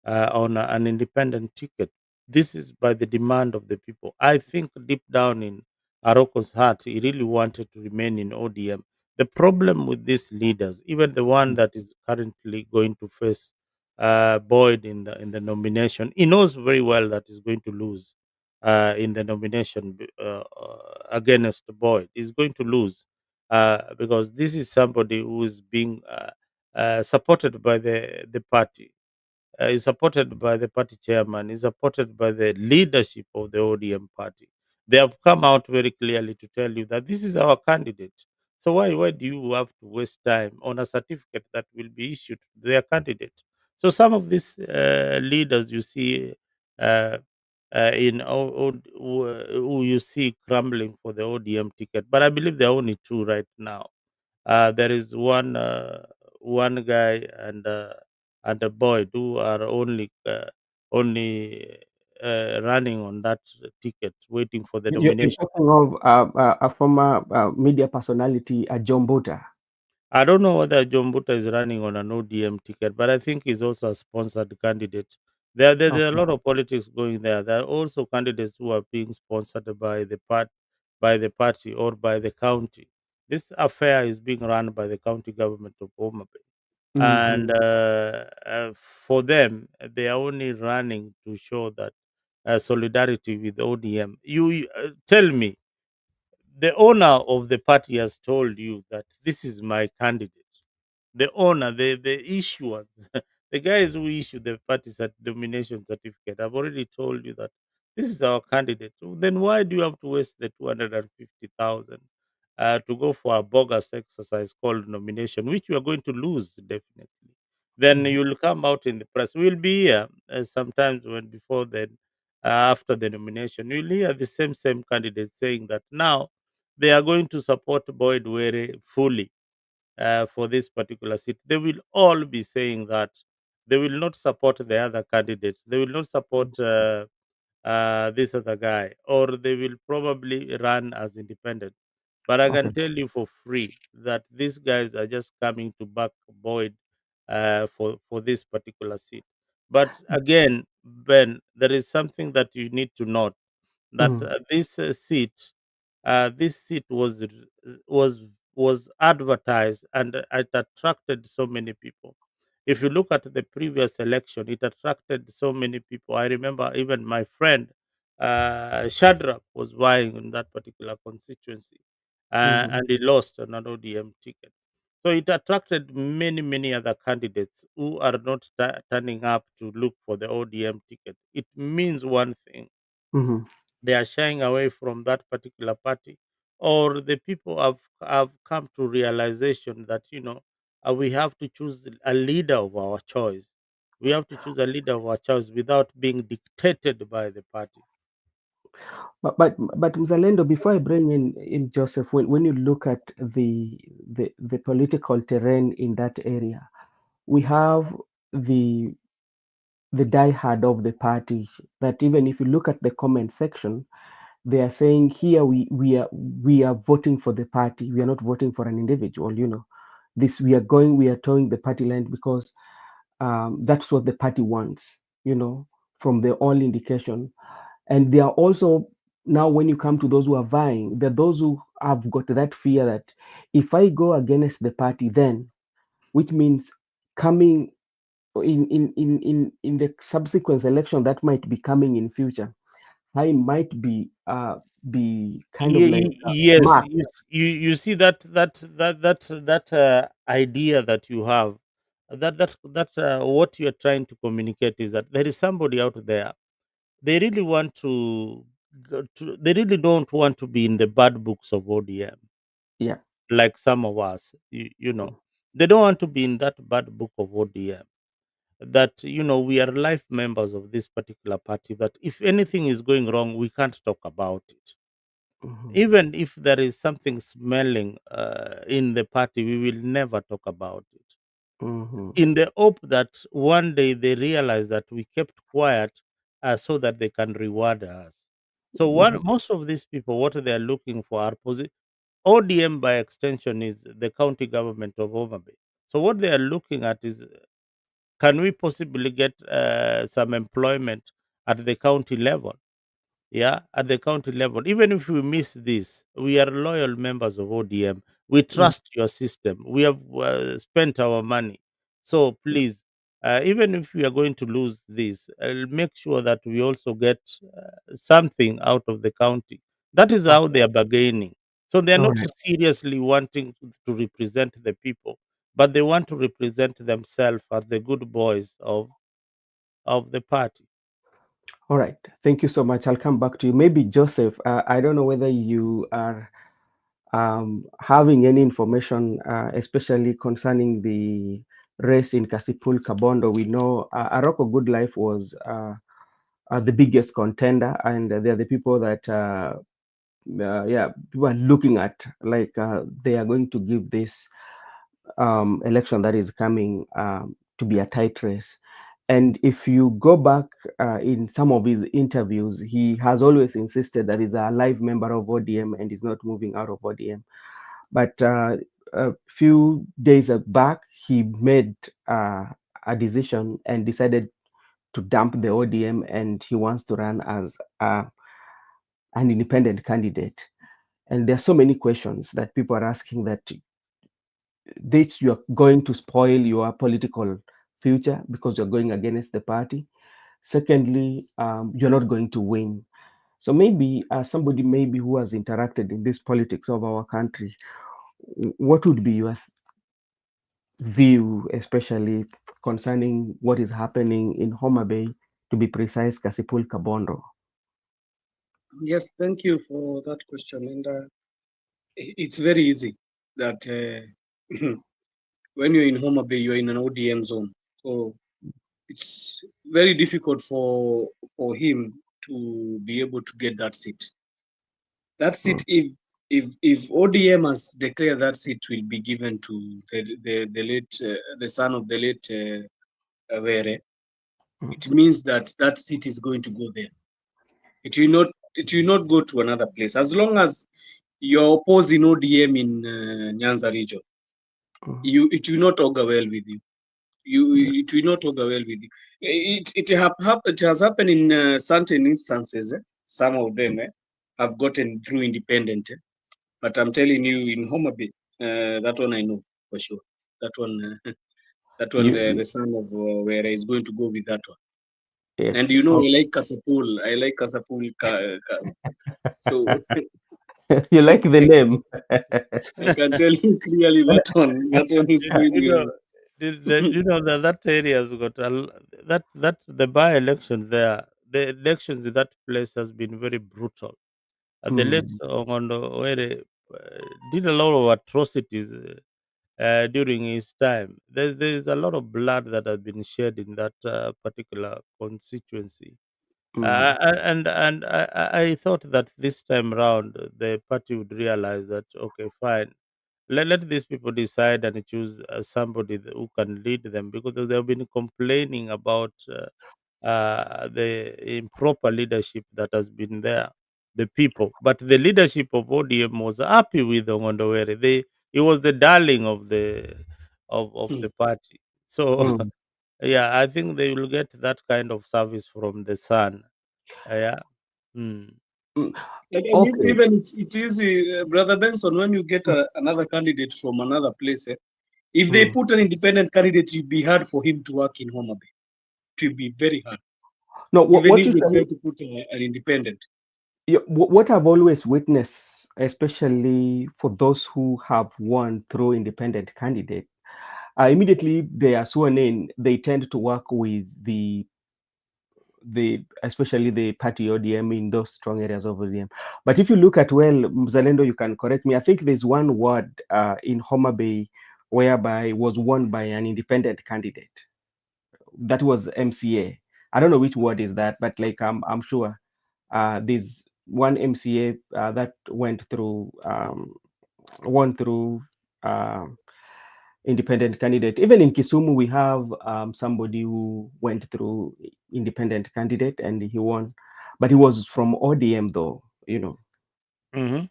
on an independent ticket. This is by the demand of the people. I think deep down in Aroko's heart, he really wanted to remain in ODM. The problem with these leaders, even the one that is currently going to face Boyd in the nomination, he knows very well that he's going to lose in the nomination against Boyd. He's going to lose because this is somebody who is being supported by the party, is supported by the party chairman, is supported by the leadership of the ODM party. They have come out very clearly to tell you that this is our candidate. So why do you have to waste time on a certificate that will be issued to their candidate? So some of these leaders you see uh, who you see crumbling for the ODM ticket, but I believe there are only two right now. There is one guy and a boy who are only running on that ticket, waiting for the You're nomination. talking of a former media personality, John Bota. I don't know whether John Butta is running on an ODM ticket, but I think he's also a sponsored candidate. There are a Okay. lot of politics going there. There are also candidates who are being sponsored by the party or by the county. This affair is being run by the county government of Homa Bay, and Mm-hmm. for them, they are only running to show that solidarity with ODM. You tell me, the owner of the party has told you that this is my candidate. The owner, the issuer, the guys who issue the nomination certificate have already told you that this is our candidate. So then why do you have to waste the 250,000 to go for a bogus exercise called nomination, which you are going to lose definitely? Then Mm-hmm. you'll come out in the press. We'll be here sometimes when before then, after the nomination, you'll hear the same candidate saying that now they are going to support Boyd Were fully for this particular seat. They will all be saying that they will not support the other candidates. They will not support this other guy, or they will probably run as independent. But I Okay. can tell you for free that these guys are just coming to back Boyd for this particular seat. But again, Ben, there is something that you need to note that Mm-hmm. this seat was was advertised, and it attracted so many people. If you look at the previous election, it attracted so many people. I remember even my friend Shadrach was vying in that particular constituency, Mm-hmm. and he lost an ODM ticket. So it attracted many other candidates who are not turning up to look for the ODM ticket. It means one thing: Mm-hmm. they are shying away from that particular party, or the people have come to realization that we have to choose a leader of our choice. We have to choose a leader of our choice without being dictated by the party. But Mzalendo, before I bring in Joseph, when you look at the political terrain in that area, we have the the diehard of the party that even if you look at the comment section, they are saying here we are voting for the party. We are not voting for an individual. This we are towing the party line because that's what the party wants. From the all indication, and they are also now when you come to those who are vying, there are those who have got that fear that if I go against the party, then which means coming in the subsequent election that might be coming in future, I might be kind of like Yes, marked. you see that idea that you have, that what you are trying to communicate is that there is somebody out there. They really want they really don't want to be in the bad books of ODM, Yeah. like some of us. They don't want to be in that bad book of ODM. That we are life members of this particular party. That if anything is going wrong, we can't talk about it. Hmm. Even if there is something smelling in the party, we will never talk about it, Hmm. in the hope that one day they realize that we kept quiet, so that they can reward us. So Hmm. most of these people, what they are looking for are ODM by extension is the county government of Homa Bay. So what they are looking at is, can we possibly get some employment at the county level? Yeah, at the county level. Even if we miss this, we are loyal members of ODM. We trust your system. We have spent our money. So please, even if we are going to lose this, make sure that we also get something out of the county. That is how Okay. they are bargaining. So they are All not right. seriously wanting to represent the people, but they want to represent themselves as the good boys of the party. All right. Thank you so much. I'll come back to you. Maybe Joseph, I don't know whether you are having any information, especially concerning the race in Kasipul Kabondo. We know Aroko Good Life was the biggest contender, and they're the people that yeah, people are looking at, like they are going to give this election that is coming to be a tight race. And if you go back in some of his interviews, he has always insisted that he's a live member of ODM and is not moving out of ODM. But a few days back, he made a decision and decided to dump the ODM, and he wants to run as an independent candidate. And there are so many questions that people are asking, that this, you're going to spoil your political future because you're going against the party. Secondly, you're not going to win. So maybe somebody maybe who has interacted in this politics of our country, what would be your view, especially concerning what is happening in Homa Bay, to be precise, Kasipul Kabondo? Yes, thank you for that question. And it's very easy that when you're in Homa Bay, you're in an ODM zone. So it's very difficult for him to be able to get that seat. That seat, if ODM has declared that seat will be given to the late the son of the late Were, it means that that seat is going to go there. It will not go to another place as long as you're opposing ODM in Nyanza region. It will not augur well with you. It will not augur well with you. It has happened in certain instances. Some of them have gotten through independent. But I'm telling you, in Homa Bay, that one I know for sure. That one, that one, You, the son of where is going to go with that one. yeah. And you know, Oh, I like Kasapul. I like Kasapul. So you like the name. I can tell you clearly that one. That one is You, you know, going. you know that that area has got that the by election there. The elections in that place has been very brutal. The late Mm, Ongondo Were did a lot of atrocities during his time. There's a lot of blood that has been shed in that particular constituency. mm, I thought that this time round the party would realize that okay, fine, let these people decide and choose who can lead them, because they've been complaining about the improper leadership that has been there, the people. But the leadership of ODM was happy with Ongondowere. He was the darling of the party. So mm, yeah, I think they will get that kind of service from the sun. Yeah. Mm. mm. And Okay. even it's easy, Brother Benson, when you get another candidate from another place, if they Mm. put an independent candidate, it'll be hard for him to work in Homa Bay. It will be very hard, No, even what if they try usually, to put an independent. what I've always witnessed, especially for those who have won through independent candidate, immediately they are sworn in, they tend to work with the especially the party ODM in those strong areas of ODM. But if you look at, well, Mzalendo, you can correct me. I think there's one ward in Homa Bay whereby was won by an independent candidate. That was MCA. I don't know which word is that, but like I'm sure there's one MCA that won through um, independent candidate. Even in Kisumu, we have somebody who went through independent candidate and he won, but he was from ODM though, you know. Mm-hmm.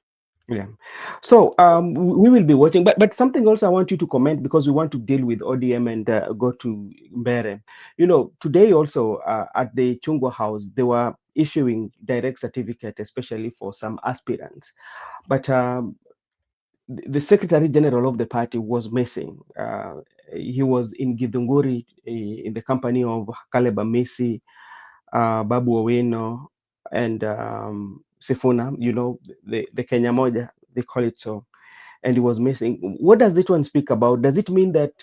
Yeah. So we will be watching, but something also I want you to comment, because we want to deal with ODM and go to Mbere. You know, today also at the Chungwa House, they were issuing direct certificate, especially for some aspirants. But the Secretary General of the party was missing. He was in Githunguri in the company of Caleb Amisi, Babu Owino, and Sifuna, you know, the Kenya Moja, they call it so. And he was missing. What does this one speak about? Does it mean that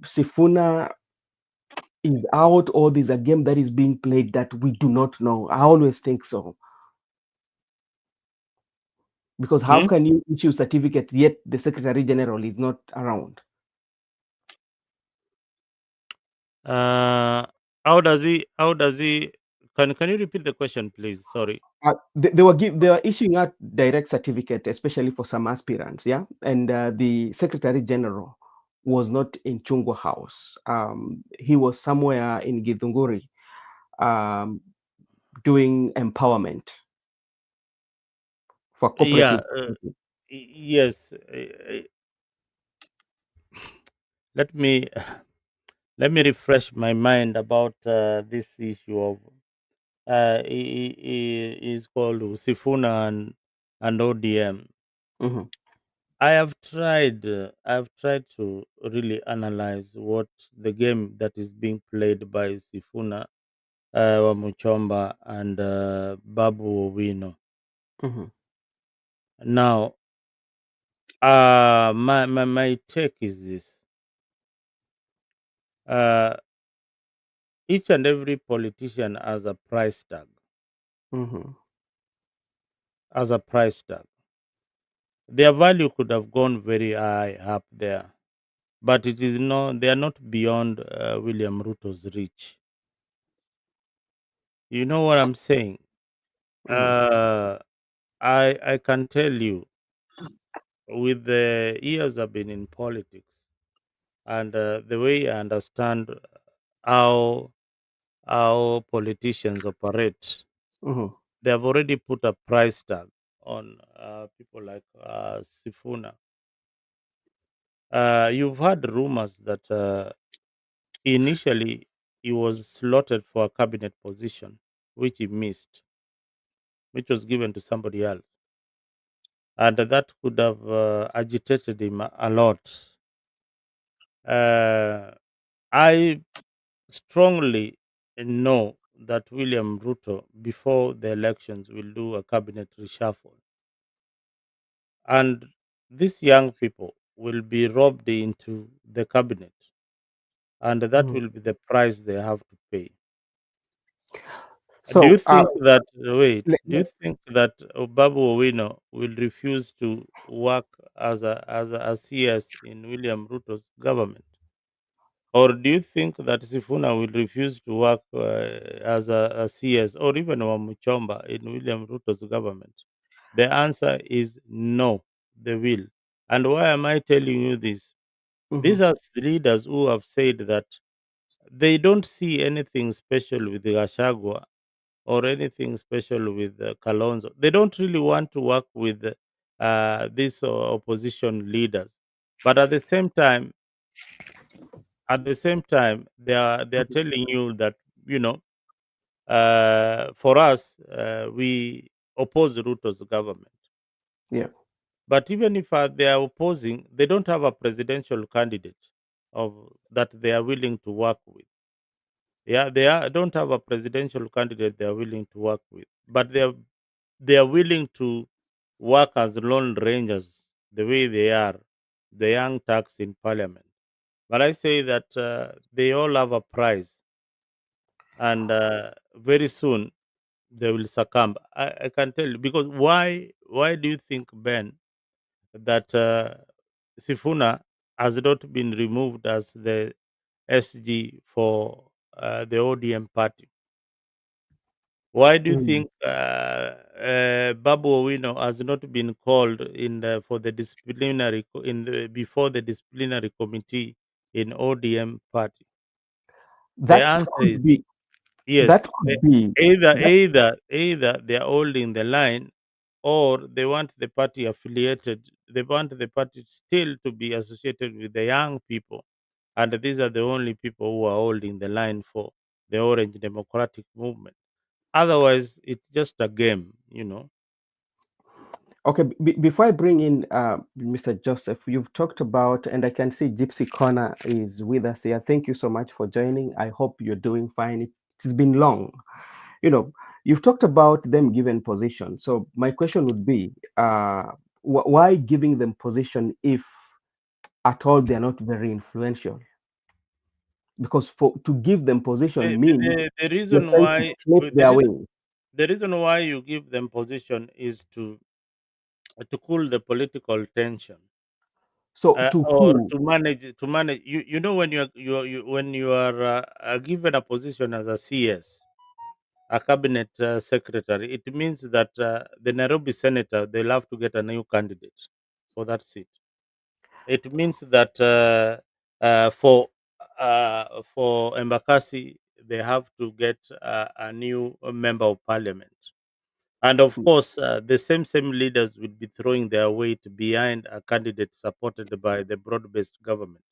Sifuna is out, or there's a game that is being played that we do not know? I always think so. Because how Hmm? can you issue certificate yet the Secretary General is not around? Uh, how does he Can you repeat the question, please? Sorry. They were issuing out direct certificate, especially for some aspirants, yeah. And the Secretary General was not in Chungwa House. He was somewhere in Githunguri, um, doing empowerment for Yeah. cooperative. Yes. Let me let me refresh my mind about this issue of is called Sifuna and ODM. Mhm, I've tried to really analyze what the game that is being played by Sifuna Wamuchomba and Babu Owino. mhm, Now, my take is this: uh, each and every politician has a price tag. mhm, As a price tag, their value could have gone very high up there, but it is not. They are not beyond William Ruto's reach. You know what I'm saying? mhm, Uh, I can tell you, with the years I've been in politics and the way I understand how politicians operate, mhm, they have already put a price tag on people like Sifuna. You've heard rumors that initially he was slotted for a cabinet position, which he missed, which was given to somebody else, and that could have agitated him a lot. I strongly know that William Ruto, before the elections, will do a cabinet reshuffle. And these young people will be robbed into the cabinet, and that mhm. will be the price they have to pay. Do you So, think that, wait, le- do you le- think that Babu Owino will refuse to work as a CS in William Ruto's government? Or do you think that Sifuna will refuse to work as a CS or even Wamuchomba in William Ruto's government? The answer is no, they will. And why am I telling you this? These mhm, are leaders who have said that they don't see anything special with Gashagwa or anything special with Kalonzo. They don't really want to work with these opposition leaders. But at the same time, they are mhm. telling you that, you know, for us, we oppose Ruto's government. Yeah. But even if they are opposing, they don't have a presidential candidate of that they are willing to work with. Yeah, don't have a presidential candidate they are willing to work with, but they are willing to work as lone rangers the way they are, the young turks in parliament. But I say that they all have a price, and very soon they will succumb. I can tell you because why do you think, Ben, that Sifuna has not been removed as the SG for the ODM party? Why do you Mm. think Babu Owino has not been called in for the before the disciplinary committee in ODM party? The That answer is could be. That yes. could be. That. Either they are holding the line, or they want the party affiliated. They want the party still to be associated with the young people, and these are the only people who are holding the line for the Orange Democratic Movement. Otherwise, it's just a game. Okay, before I bring in Mr. Joseph, you've talked about, and I can see Gypsy Corner is with us here. Thank you so much for joining. I hope you're doing fine. It's been long. You know, you've talked about them given position. So my question would be, why giving them position if at all they're not very influential? Because for to give them The, position the, means the, the you're reason trying to why flip the their reason, wings. the reason why you give them position is to cool the political tension, So to or who? to manage. You know, when you are given a position as a CS, a cabinet secretary, it means that the Nairobi senator, they'll have to get a new candidate for that seat. It means that for Embakasi, they have to get a new member of parliament. And of Mm. course, the same leaders will be throwing their weight behind a candidate supported by the broad-based government.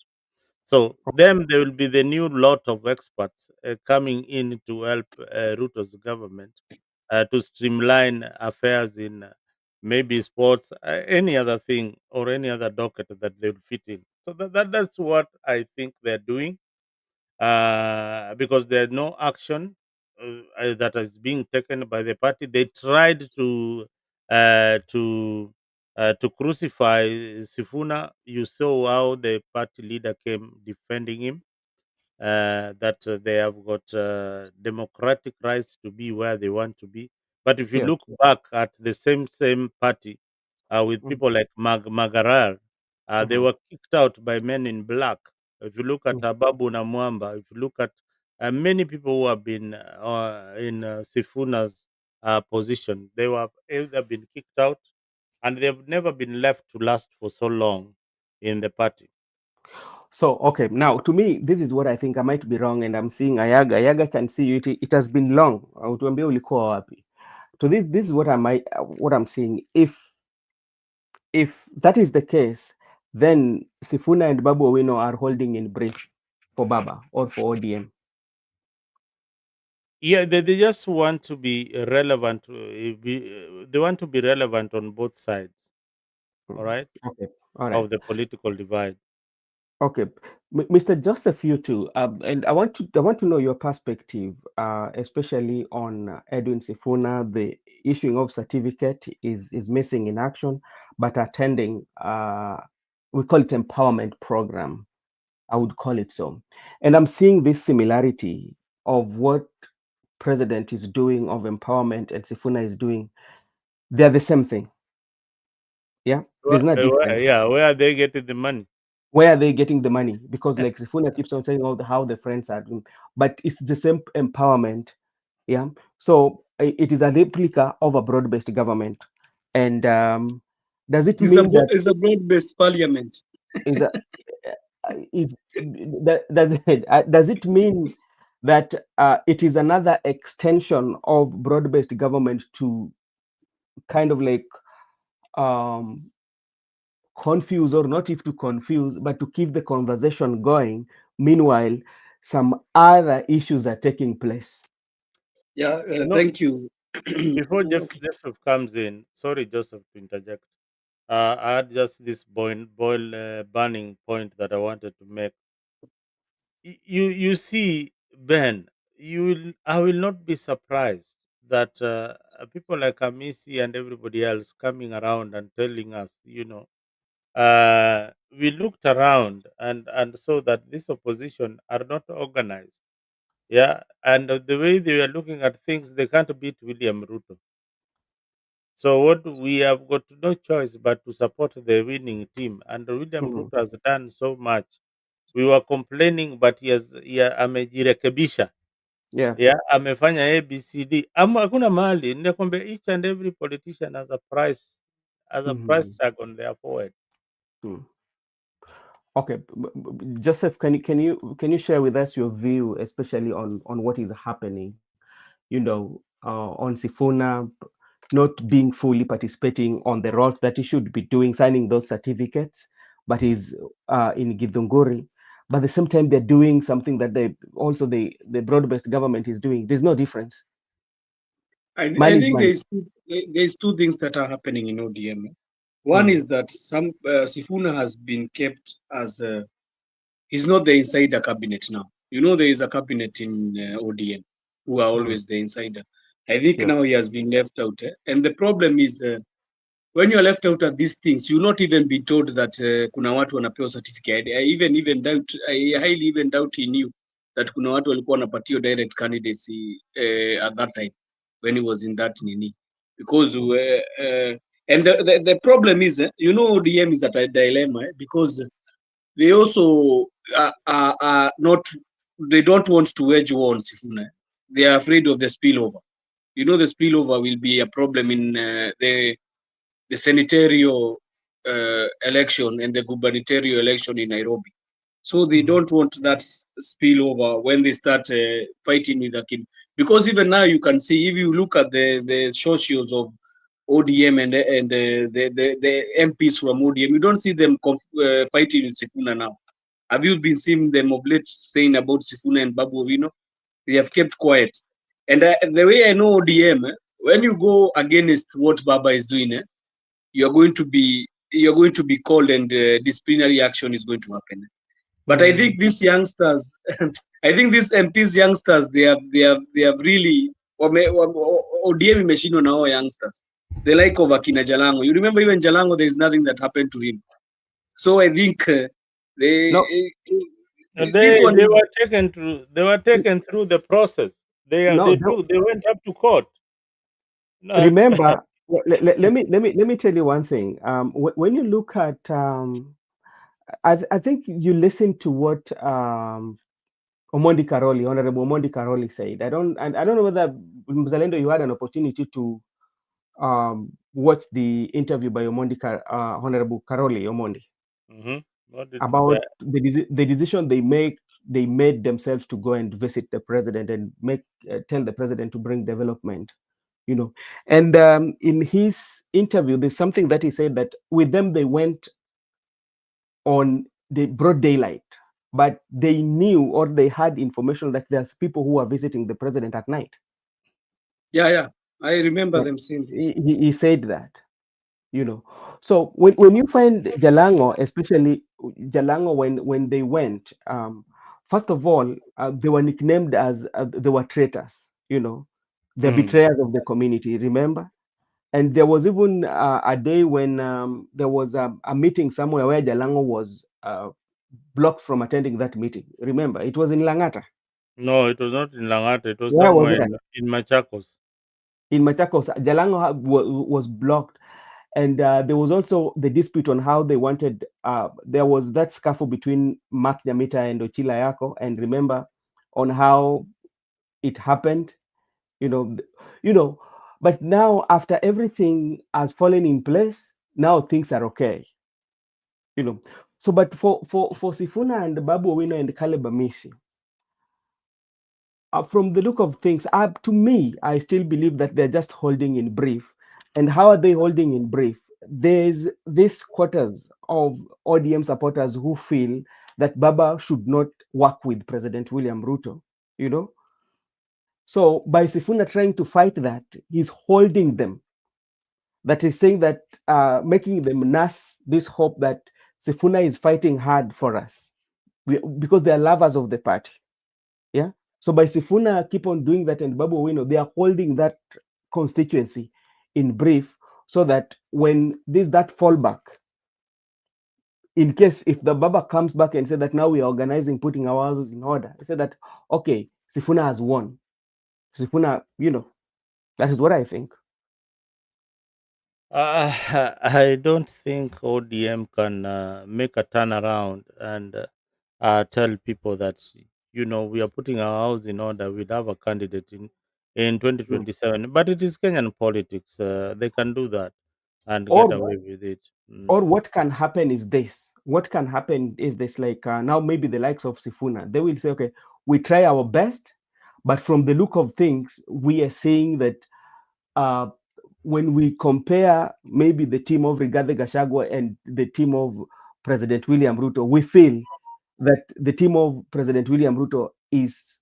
So them, there will be the new lot of experts coming in to help Ruto's government to streamline affairs in maybe sports, any other thing or any other docket that they would fit in. So that's what I think they're doing, because there's no action that is being taken by the party. They tried to crucify Sifuna. You saw how the party leader came defending him, that they have got democratic rights to be where they want to be. But if you Yes. look back at the same party with Mm. people like Magarar, they Mhm. were kicked out by men in black. If you look at Mm. Ababu Namwamba, if you look at many people who have been in Sifuna's position, they were either been kicked out and they've never been left to last for so long in the party. So, okay, now to me, this is what I think. I might be wrong, and I'm seeing Ayaga. Ayaga can see you. It has been long. Utuambie ulikuwa wapi. So this is what what I'm seeing. If that is the case, then Sifuna and Babu Owino are holding in brief for Baba or for ODM. Yeah, they just want to be relevant. They want to be relevant on both sides, all Mhm. right, Okay, all right. of the political divide. Okay, Mr. Joseph, you too, and I want to know your perspective, especially on Edwin Sifuna. The issuing of certificate is missing in action, but attending, we call it empowerment program. I would call it so, and I'm seeing this similarity of what president is doing of empowerment and Sifuna is doing. They're the same thing. Yeah, there's no difference. Yeah, where are they getting the money? Where are they getting the money? Because like Sifuna keeps on saying how the friends are doing, but it's the same empowerment. Yeah. So it is a replica of a broad-based government. And does it mean that It's a broad-based parliament. is a is does it mean that it is another extension of broad-based government to kind of like um, confuse, or not if to confuse, but to keep the conversation going. Meanwhile, some other issues are taking place. Yeah, You know, thank you. before Okay. Joseph comes in, sorry, Joseph, to interject. I had just this burning point that I wanted to make. You see, Ben, I will not be surprised that people like Amisi and everybody else coming around and telling us, we looked around and saw that this opposition are not organized. Yeah, and the way they are looking at things, they can't beat William Ruto. So what we have got no choice but to support the winning team. And William Mhm. Ruto has done so much. We were complaining, but amejirekebisha. Yeah. Yeah, amefanya ABCD. Ama hakuna mahali ninakwambia, each and every politician has a price Mhm. tag on their forehead. Mm. Okay, Joseph, can you share with us your view, especially on what is happening? On Sifuna not being fully participating on the roles that he should be doing, signing those certificates, but he's in Githunguri. But at the same time, they're doing something that the broad-based government is doing. There's no difference. I Money is think money. there's two things that are happening in ODM. One Mm, is that some Sifuna has been kept as he's not the insider cabinet now. You know, there is a cabinet in ODM who are mm, always the insider. I think yeah. now he has been left out. And the problem is when you are left out of these things, you'll not even be told that kuna watu wanapewa certificate. I highly even doubt he knew that kuna watu walikuwa wanapatiwa direct candidacy at that time when he was in that nini. Because and the problem is, ODM is at a dilemma because they also are not, they don't want to wage war on Sifuna. they are afraid of the spillover. You know, the spillover will be a problem in the senatorial election and the gubernatorial election in Nairobi. So they don't want that spillover when they start fighting with Akin. Because even now you can see, if you look at the socials of ODM and the MPs from ODM, you don't see them fighting with Sifuna now. Have you been seeing them of late saying about Sifuna and Babu Ovino? They have kept quiet. And the way I know ODM, when you go against what Baba is doing, you're going to be called, and disciplinary action is going to happen. But I think these youngsters, I think these MPs youngsters, they have really ODM imeshindwa na hao youngsters. The like of Akina Jalango. You remember even Jalango, there is nothing that happened to him. So I think they No, this one They is were taken through the process. no, They went up to court. No, remember, let me tell you one thing. When you look at, I think you listen to what Omondi Karoli, Honorable Omondi Karoli said. I don't know whether Mzalendo you had an opportunity to watch the interview by Honorable Karoli Omondi what did he say? about the decision they made themselves to go and visit the president and tell the president to bring development, you know. And in his interview, there's something that he said that with them they went on the broad daylight, but they knew or they had information that there's people who are visiting the president at night. yeah. I remember Yeah. them saying this. He said that, you know. So when you find Jalango, especially Jalango, when they went, first of all, they were nicknamed as they were traitors, you know, the betrayers of the community. Remember? And there was even a day when there was a meeting somewhere where Jalango was blocked from attending that meeting. Remember, it was in Langata. No, it was not in Langata. It was Where was somewhere it? in Machakos. In Machakos, Jalango was blocked. And there was also the dispute on how they wanted. There was that scuffle between Mark Nyamita and Ochila Yako, and remember on how it happened. You know. But now, after everything has fallen in place, now things are okay. You know. So, but for Sifuna and Babu Owino and Caleb Amisi, from the look of things, to me, I still believe that they're just holding in brief. And how are they holding in brief? There's this quarters of ODM supporters who feel that Baba should not work with President William Ruto, you know. So by Sifuna trying to fight that, he's holding them. That is saying that, making them nurse this hope that Sifuna is fighting hard for us because they are lovers of the party. Yeah. So by Sifuna keep on doing that and Babu Owino, they are holding that constituency in brief so that when there's that fallback, in case if the Baba comes back and say that now we are organizing, putting our houses in order, I say that, okay, Sifuna has won. Sifuna, that is what I think. I don't think ODM can make a turnaround and tell people that we are putting our house in order. We'd have a candidate in 2027, but it is Kenyan politics. They can do that and get Or away with it. or what can happen is this. What can happen is this, like now maybe the likes of Sifuna, they will say, okay, we try our best, but from the look of things, we are saying that when we compare maybe the team of Rigathi Gachagua and the team of President William Ruto, we feel that the team of President William Ruto is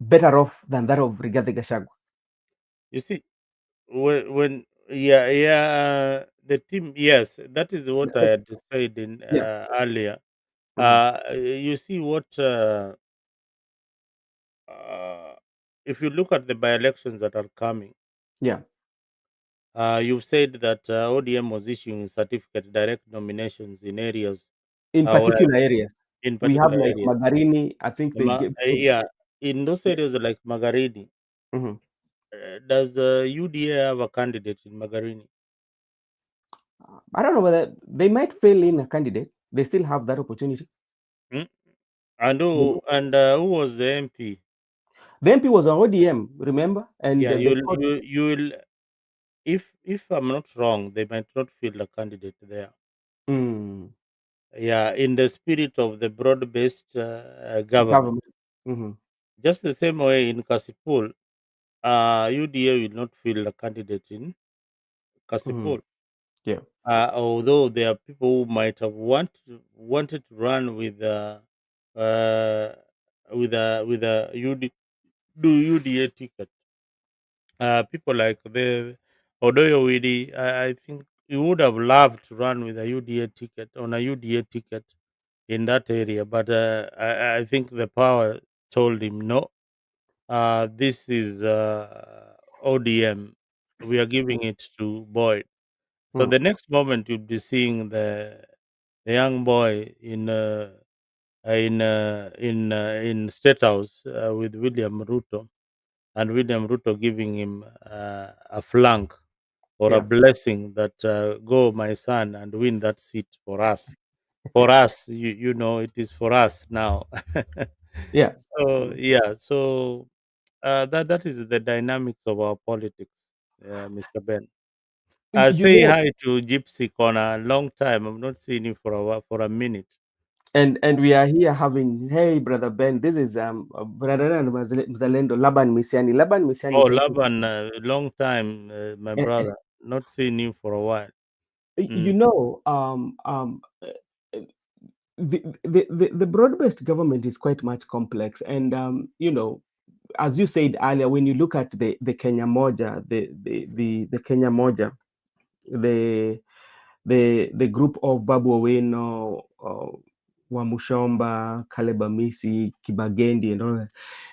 better off than that of Rigathi Gachagua. You see, when the team, yes, that is what I had said in Yeah. earlier. Mhm. You see what uh, if you look at the by-elections that are coming, Yeah. you've said that ODM was issuing certificate direct nominations in areas In where particular areas, in we have particular like areas. Magarini. I think they give. Yeah, in those Yeah. areas like Magarini, Mhm. does the UDA have a candidate in Magarini? I don't know whether they might fail in a candidate. They still have that opportunity. Hmm? And They do. who was the MP? The MP was on ODM, remember? And Yeah, they fought. you will. If I'm not wrong, they might not field a candidate there. Mm, Yeah, in the spirit of the broad-based government, government. Hmm. just the same way in Kasipul, UDA will not field a candidate in Hmm. Kasipul. Yeah. Although there are people who might have wanted to run uh, with a UDA ticket. People like the Odoyo Widi, I think he would have loved to run with a UDA ticket on a UDA ticket in that area, but I think the power told him no. This is ODM. We are giving it to Boyd. So Mm, the next moment you'll be seeing the young boy in State House with William Ruto, and William Ruto giving him a flank or a yeah. blessing that go my son and win that seat for us. For us, you know, it is for us now. Yeah. So yeah, so that is the dynamics of our politics, Mr. Ben. You Say know, hi to Gypsy Corner. Long time I've not seen you for a for a minute. and we are here having, hey, brother Ben, this is brother and Mzalendo Laban Misiani. Laban Misiani, Oh, thank you. Laban, long time, my Eh, eh, brother. Not seen you for a while. you Mm. know, the broad-based government is quite much complex, and you know, as you said earlier, when you look at the Kenya Moja, the Kenya Moja, the the group of Babu Owino, Wamushomba, Caleb Amisi, Kibagendi, and all that,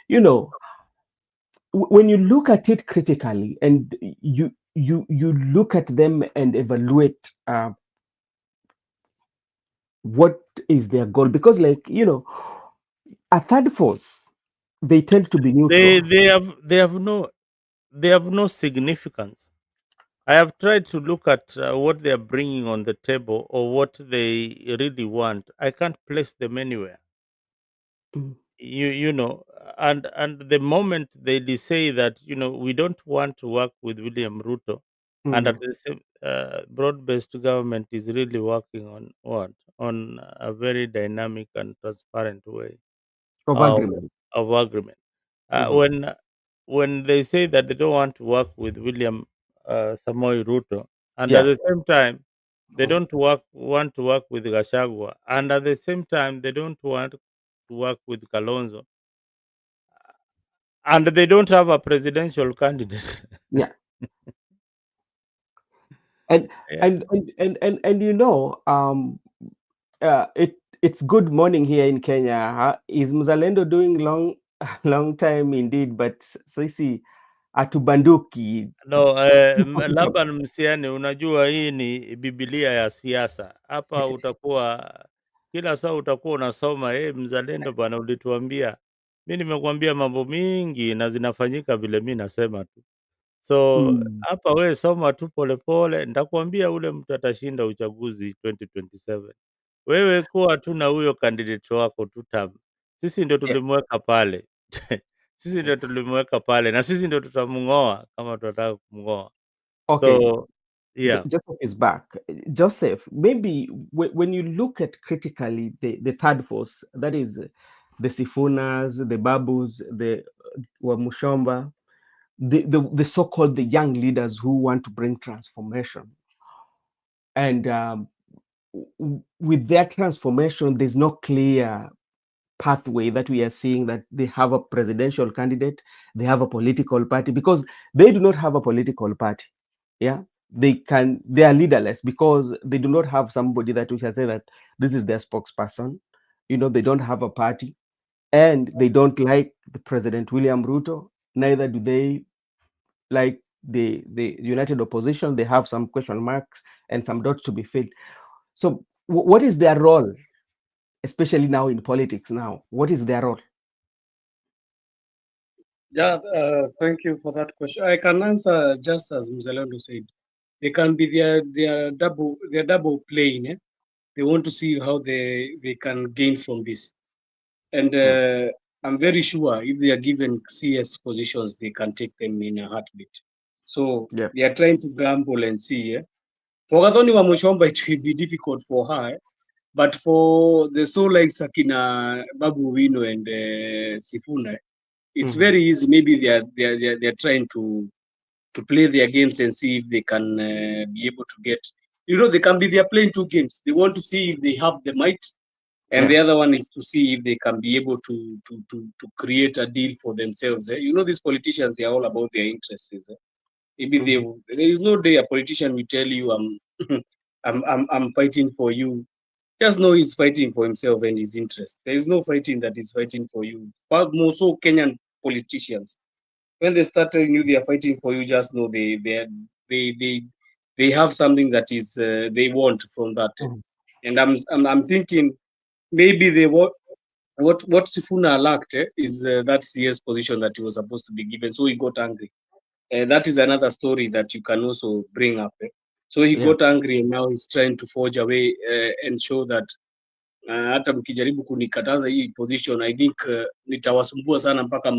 you know, when you look at it critically and you look at them and evaluate what is their goal, because, like, you know, a third force, they tend to be They neutral. they have no significance. I have tried to look at what they are bringing on the table or what they really want. I can't place them anywhere. Mm, You know, and the moment they say that, you know, we don't want to work with William Ruto, and at mm, the same broad-based government is really working on what, on a very dynamic and transparent way of of, agreement. of agreement. uh, Mhm, when when they say that they don't want to work with William Samoei Ruto, and at yeah. the same time they Mhm. don't want to work with Gashagwa, and at the same time they don't want to work with Kalonzo, and they don't have a presidential candidate. Yeah. and Yeah. and you know, it's good morning here in Kenya. Is Mzalendo doing long long time indeed, but sisi atubanduki. No, Laban Msiani, unajua hii ni Biblia ya siasa. Hapa utakuwa kila saa utakuwa unasoma mzalendo bwana, ulituambia. Mi nimekuambia mambo mingi na zinafanyika vile mi nasema tu. So Mm. hapa we soma tu polepole, nitakwambia ule mtu atashinda uchaguzi 2027. Wewe kuwa tu na huyo candidate wako tu tam. Sisi ndio Yeah. tulimweka pale. Sisi ndio tulimweka pale na sisi ndio tutamng'oa kama tunataka kumng'oa. Okay. So yeah. Joseph is back. Joseph, maybe when you look at critically the third force, that is the Sifunas, the Babus, the Wamushomba, the so-called the young leaders who want to bring transformation, and with their transformation, there's no clear pathway that we are seeing that they have a presidential candidate, they have a political party, because they do not have a political party. Yeah, they are leaderless because they do not have somebody that we can say that this is their spokesperson. You know, they don't have a party, and they don't like the President William Ruto. Neither do they like the united opposition. They have some question marks and some dots to be filled. So what is their role, especially now in politics? Now, what is their role? Yeah, thank you for that question. I can answer just as Mzalendo said. They can be they're double playing. They want to see how they can gain from this. And Mm, I'm very sure if they are given CS positions, they can take them in a heartbeat. So Yep. they are trying to gamble and see. For Gathoni wa Mushomba, it will be difficult for her. But for the so like Sakina, Babu Wino, and Sifuna, it's Mhm. very easy. Maybe they are trying to play their games and see if they can be able to get. They can be. They are playing two games. They want to see if they have the might, and Yeah. the other one is to see if they can be able to create a deal for themselves. These politicians, they are all about their interests. Maybe Mhm. there is no day a politician will tell you, I'm fighting for you. Just know he's fighting for himself and his interest. There is no fighting that is fighting for you. But more so Kenyan politicians, when they start telling you they are fighting for you, just know they they they have something that is they want from that. Mhm. And I'm thinking maybe they what Sifuna lacked is that CS position that he was supposed to be given, so he got angry. That is another story that you can also bring up. So he Yeah. got angry and now he's trying to forge away and show that hata mkijaribu kunikataza hii position, I think nitawasumbua sana mpaka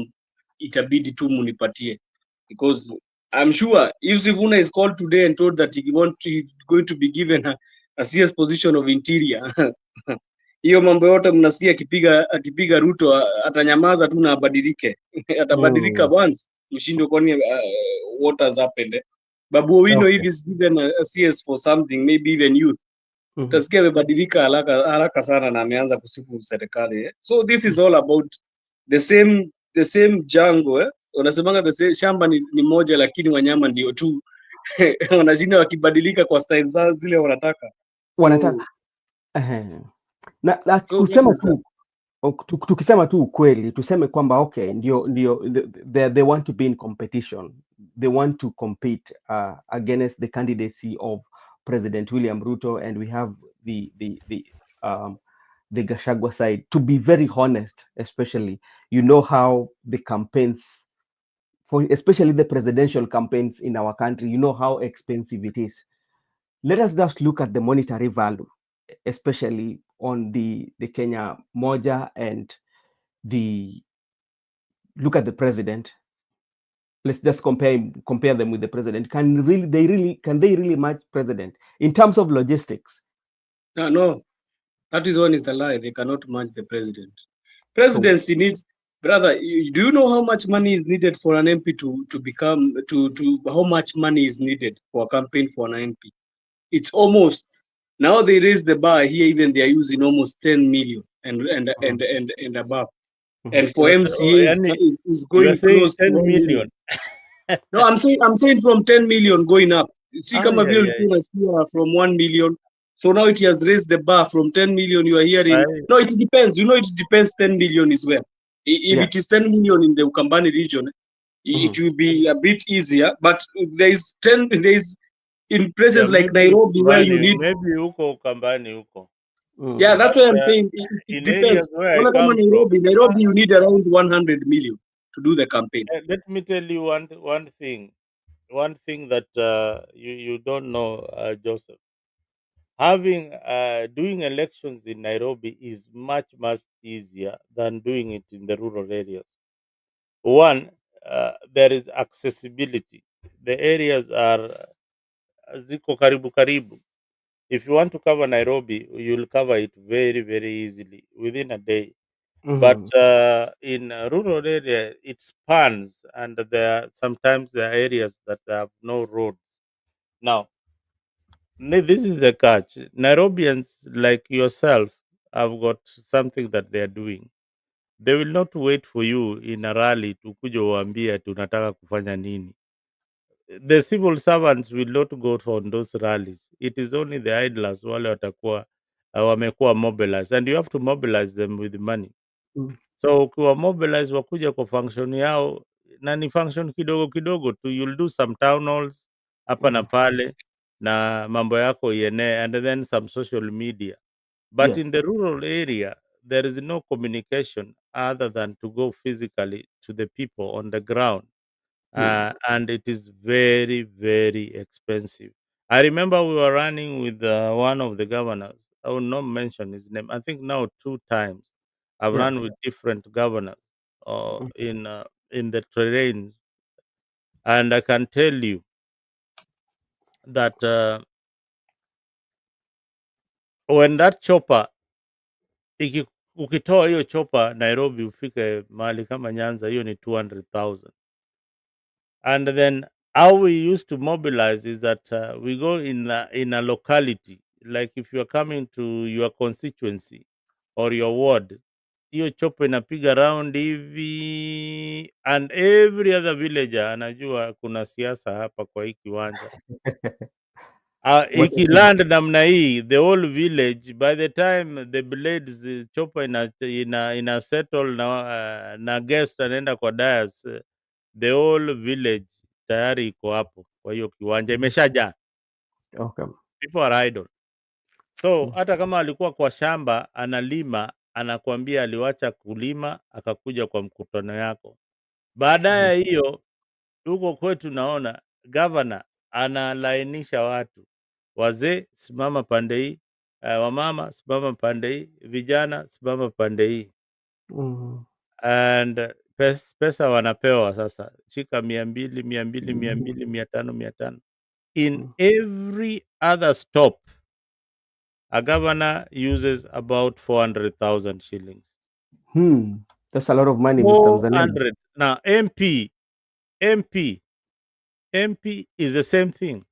itabidi tu munipatie, because I'm sure if Sifuna is called today and told that he's going to be given a CS position of interior hiyo mambo yote mnasikia akipiga Ruto atanyamaza tu na abadilike atabadilika Mm. once mshindwe, kwani what has happened. Babu Owino if Okay. is given a CS for something, maybe even youth, Mhm. utasikia amebadilika haraka sana na ameanza kusifu serikali. So this is Mm. all about the same jungle. Unasemanga shamba ni moja, lakini wanyama ndio tu wanashinda wakibadilika kwa style zao zile wanataka. Wanataka So na that kusema is that. tu tukisema tu ukweli tuseme kwamba okay, ndio they want to be in competition, they want to compete against the candidacy of President William Ruto, and we have um, the Gachagua side. To be very honest, especially, how the campaigns, for especially the presidential campaigns in our country, how expensive it is. Let us just look at the monetary value, especially on the Kenya Moja, and the look at the president. Let's just compare them with the president. Can they really match president in terms of logistics? No, that is one is a lie. They cannot match the president. So Presidency needs, brother. Do you know how much money is needed for an MP to become to how much money is needed for a campaign for an MP? It's almost, now they raise the bar here. Even they are using almost 10 million mhm, and above. mhm. And for MCA Yani, is you are going saying close to 10 1 million. million. No, I'm saying from 10 million going up. See, Ah, kama yeah, vile yeah. ulikuwa unasikia from 1 million. So now it has raised the bar from 10 million. You are hearing. I, No, it depends. It depends 10 million as well. If Yeah. it is 10 million in the Ukambani region, it Mhm, will be a bit easier. But there is in yeah, places like maybe Nairobi where you Ukambani, need. maybe huko Ukambani huko. Yeah, mhm. that's But why I'm saying it in areas depends. where I Ona kama come from, Nairobi, you need around 100 million to do the campaign. let me tell you one thing. One thing that you don't know, Joseph. Having doing elections in Nairobi is much easier than doing it in the rural areas. One, there is accessibility. The areas are ziko karibu. If you want to cover Nairobi, you'll cover it very easily within a day. But Mhm. in a rural area, it spans, and sometimes there are areas that have no roads. Now, this is the catch. Nairobians like yourself have got something that they are doing. They will not wait for you in a rally to kuja uambie tunataka kufanya nini. The civil servants will not go on those rallies. It is only the idlers wale watakuwa wamekuwa mobilized, and you have to mobilize them with money. Mm. So ukiwa mobilize wakuja kwa function yao, na ni function kidogo tu, you'll do some town halls hapa na Mhm. pale, na mambo yako ienee, and then some social media. But Yes. in the rural area, there is no communication other than to go physically to the people on the ground, Mm. and it is very expensive. I remember we were running with one of the governors. I will not mention his name. I think now two times I've Yeah. run with different governors. in the terrain, and I can tell you that when that chopper ukitoa hiyo chopper Nairobi ufike mahali kama Nyanza, hiyo ni 200,000. And then how we used to mobilize is that we go in a locality, like if you are coming to your constituency or your ward, hiyo chopper inapiga round hivi, and every other villager anajua kuna siasa hapa kwa hii kiwanja. What a Ikiland namna hii, the whole village, by the time the blades chopper ina settle na guest anaenda kwa dais, the whole village tayari iko hapo kwa hiyo kiwanja, imeshajaa, okay. people are idle. So Mm. hata kama alikuwa kwa shamba analima, anakuambia aliwacha kulima akakuja kwa mkutano yako. Baadaye hiyo huko kwetu naona governor analainisha watu, wazee simama pande hii, wamama simama pande hii, vijana simama pande hii, Mm. and pesa wanapewa sasa, shika 200, 200, 200, 500, 500. In every other stop, a governor uses about 400,000 shillings. That's a lot of money, Mr. Mzalendo. 400. Now MP is the same thing.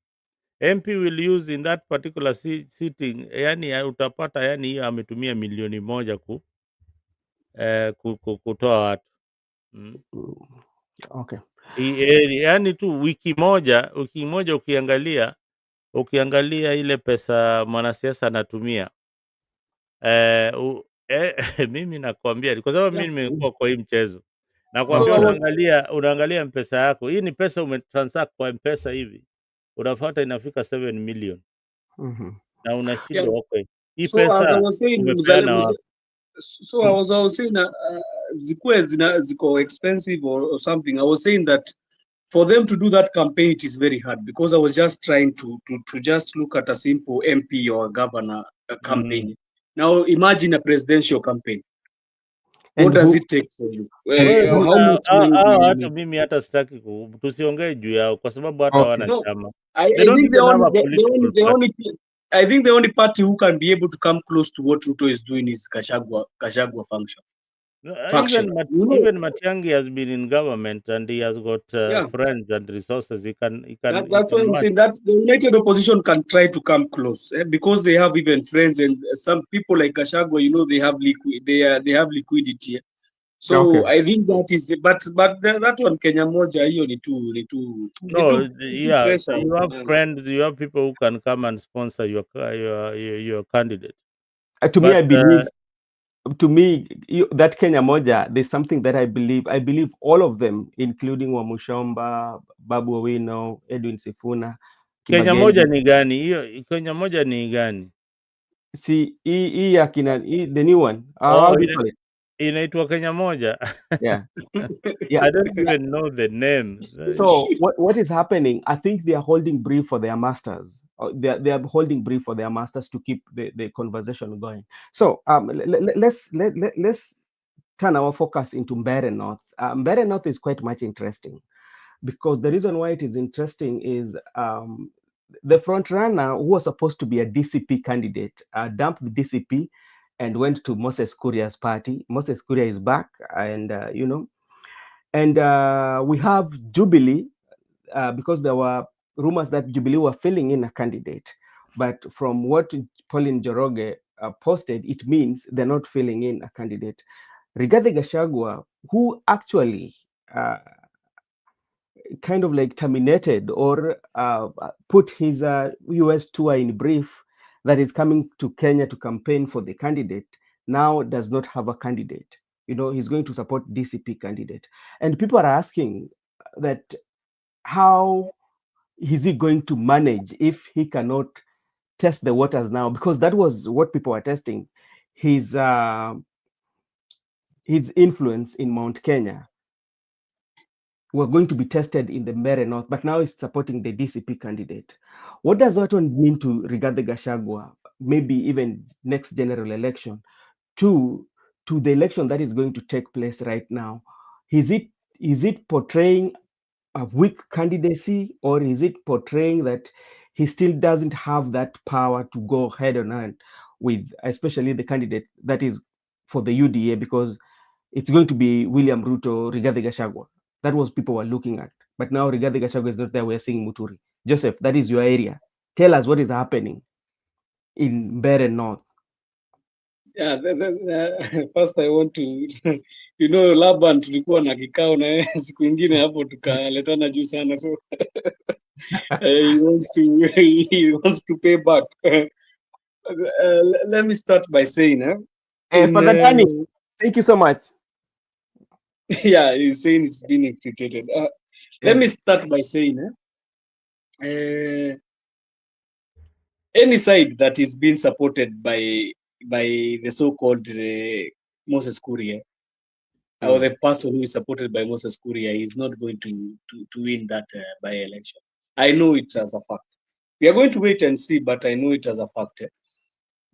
MP will use in that particular sitting, yani utapata yani hiyo ametumia milioni moja kutoa watu. Okay. Yani tu wiki moja ukiangalia ile pesa mwanasiasa anatumia, mimi nakwambia kwa sababu mimi nimekuwa kwa hii mchezo, nakwambia unaangalia mpesa yako, hii ni pesa umetransact kwa mpesa hivi, unafuata inafika 7 million na unashindwa okay, hii So as I pesa was saying, umepeana wapi? so I was saying zikuwe ziko expensive or something. I was saying that for them to do that campaign, it is very hard because I was just trying to just look at a simple MP or a governor campaign. Now imagine a presidential campaign. What does it take for you? How much money? Watu mimi hata sitaki tusiongee juu yao kwa sababu hata Okay. wana No, chama. I They don't think even have a political party. I think the only party who can be able to come close to what Ruto is doing is Kashagwa faction. Even You know, even Matiang'i has been in government and he has got yeah. friends and resources. He can That's why I'm match. saying that the united opposition can try to come close because they have even friends and some people like Kashagwa, they have they have liquidity. So Okay. I think that is but that one Kenya moja hiyo ni too No, pressure. you have friends, you have people who can come and sponsor your candidate. To me, But I believe that Kenya moja, there's something that I believe all of them, including Wamushomba, Babu Owino, Edwin Sifuna, Kenya Kibagenge. moja ni gani? Hiyo Kenya moja ni gani? See, the new one. How do you call it? Inaitwa Kenya moja. Yeah. Yeah. I don't even know the name. So what is happening? I think they are holding brief for their masters. They are holding brief for their masters to keep the conversation going. So let's turn our focus into Mbeere North. Mbeere North is quite much interesting because the reason why it is interesting is the front runner who was supposed to be a DCP candidate dumped the DCP and went to Moses Kuria's party. Moses Kuria is back, and and we have Jubilee because there were rumors that Jubilee were filling in a candidate, but from what Pauline Njoroge posted, it means they're not filling in a candidate. Rigathi Gachagua, who actually kind of like terminated or put his US tour in brief that is coming to Kenya to campaign for the candidate, now does not have a candidate. He's going to support DCP candidate. And people are asking that how is he going to manage if he cannot test the waters now? Because that was what people were testing, his influence in Mount Kenya were going to be tested in the Mbeere North, but now he's supporting the DCP candidate. What does that one mean to Rigathi Gachagua, maybe even next general election, to the election that is going to take place right now? is it portraying a weak candidacy, or is it portraying that he still doesn't have that power to go head on hand with, especially the candidate that is for the UDA, because it's going to be William Ruto, Rigathi Gachagua. That was people were looking at. But now Rigathi Gachagua is not there. We're seeing Muturi. Joseph, that is your area. Tell us what is happening in Mbeere North. Yeah, first I want to you know, Laban tulikuwa na kikao na yeye siku ingine hapo tukaletana juu sana, so he wants to he wants to pay back. Let me start by saying, Father Danny, thank you so much. yeah, he's saying it's been infiltrated. Let me start by saying, any side that is being supported by the so-called Moses Kuria, or the person who is supported by Moses Kuria, is not going to win that by-election. I know it as a fact. We are going to wait and see, but I know it as a fact.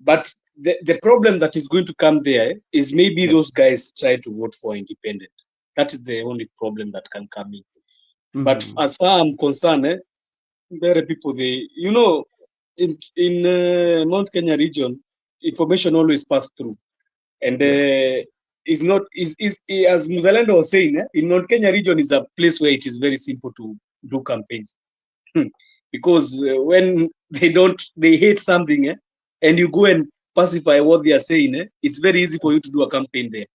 But the problem that is going to come there is maybe those guys try to vote for independent. That is the only problem that can come in. But as far as I'm concerned, there are people, you know, in Mount Kenya region, information always pass through. And is not is as Muzalendo was saying, in Mount Kenya region is a place where it is very simple to do campaigns. Because when they hate something, and you go and pacify what they are saying, it's very easy for you to do a campaign there.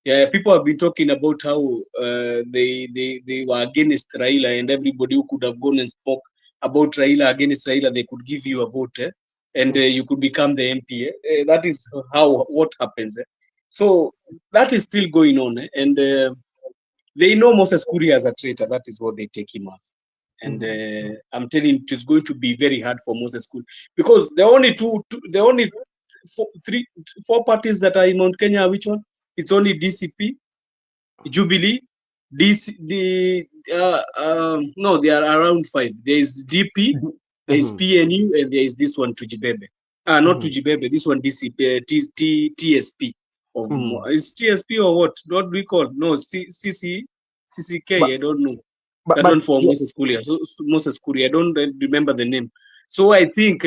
Yeah, people have been talking about how they were against Raila, and everybody who could have gone and spoke about Raila, against Raila, they could give you a vote, and you could become the MP. That is what happens. So that is still going on, and they know Moses Kuria as a traitor. That is what they take him as. And I'm telling you, it is going to be very hard for Moses Kuria, because the only four parties that are in Mount Kenya. Which one? It's only DCP, Jubilee, no, they are around 5. There is DP, there is PNU, and there is this one, Tujibebe. Not Tujibebe, this one, DCP, TSP. Is TSP or what? What do we call? No, CCK, I don't know. That one for Moses Kuria. So Moses Kuria, I don't remember the name. So I think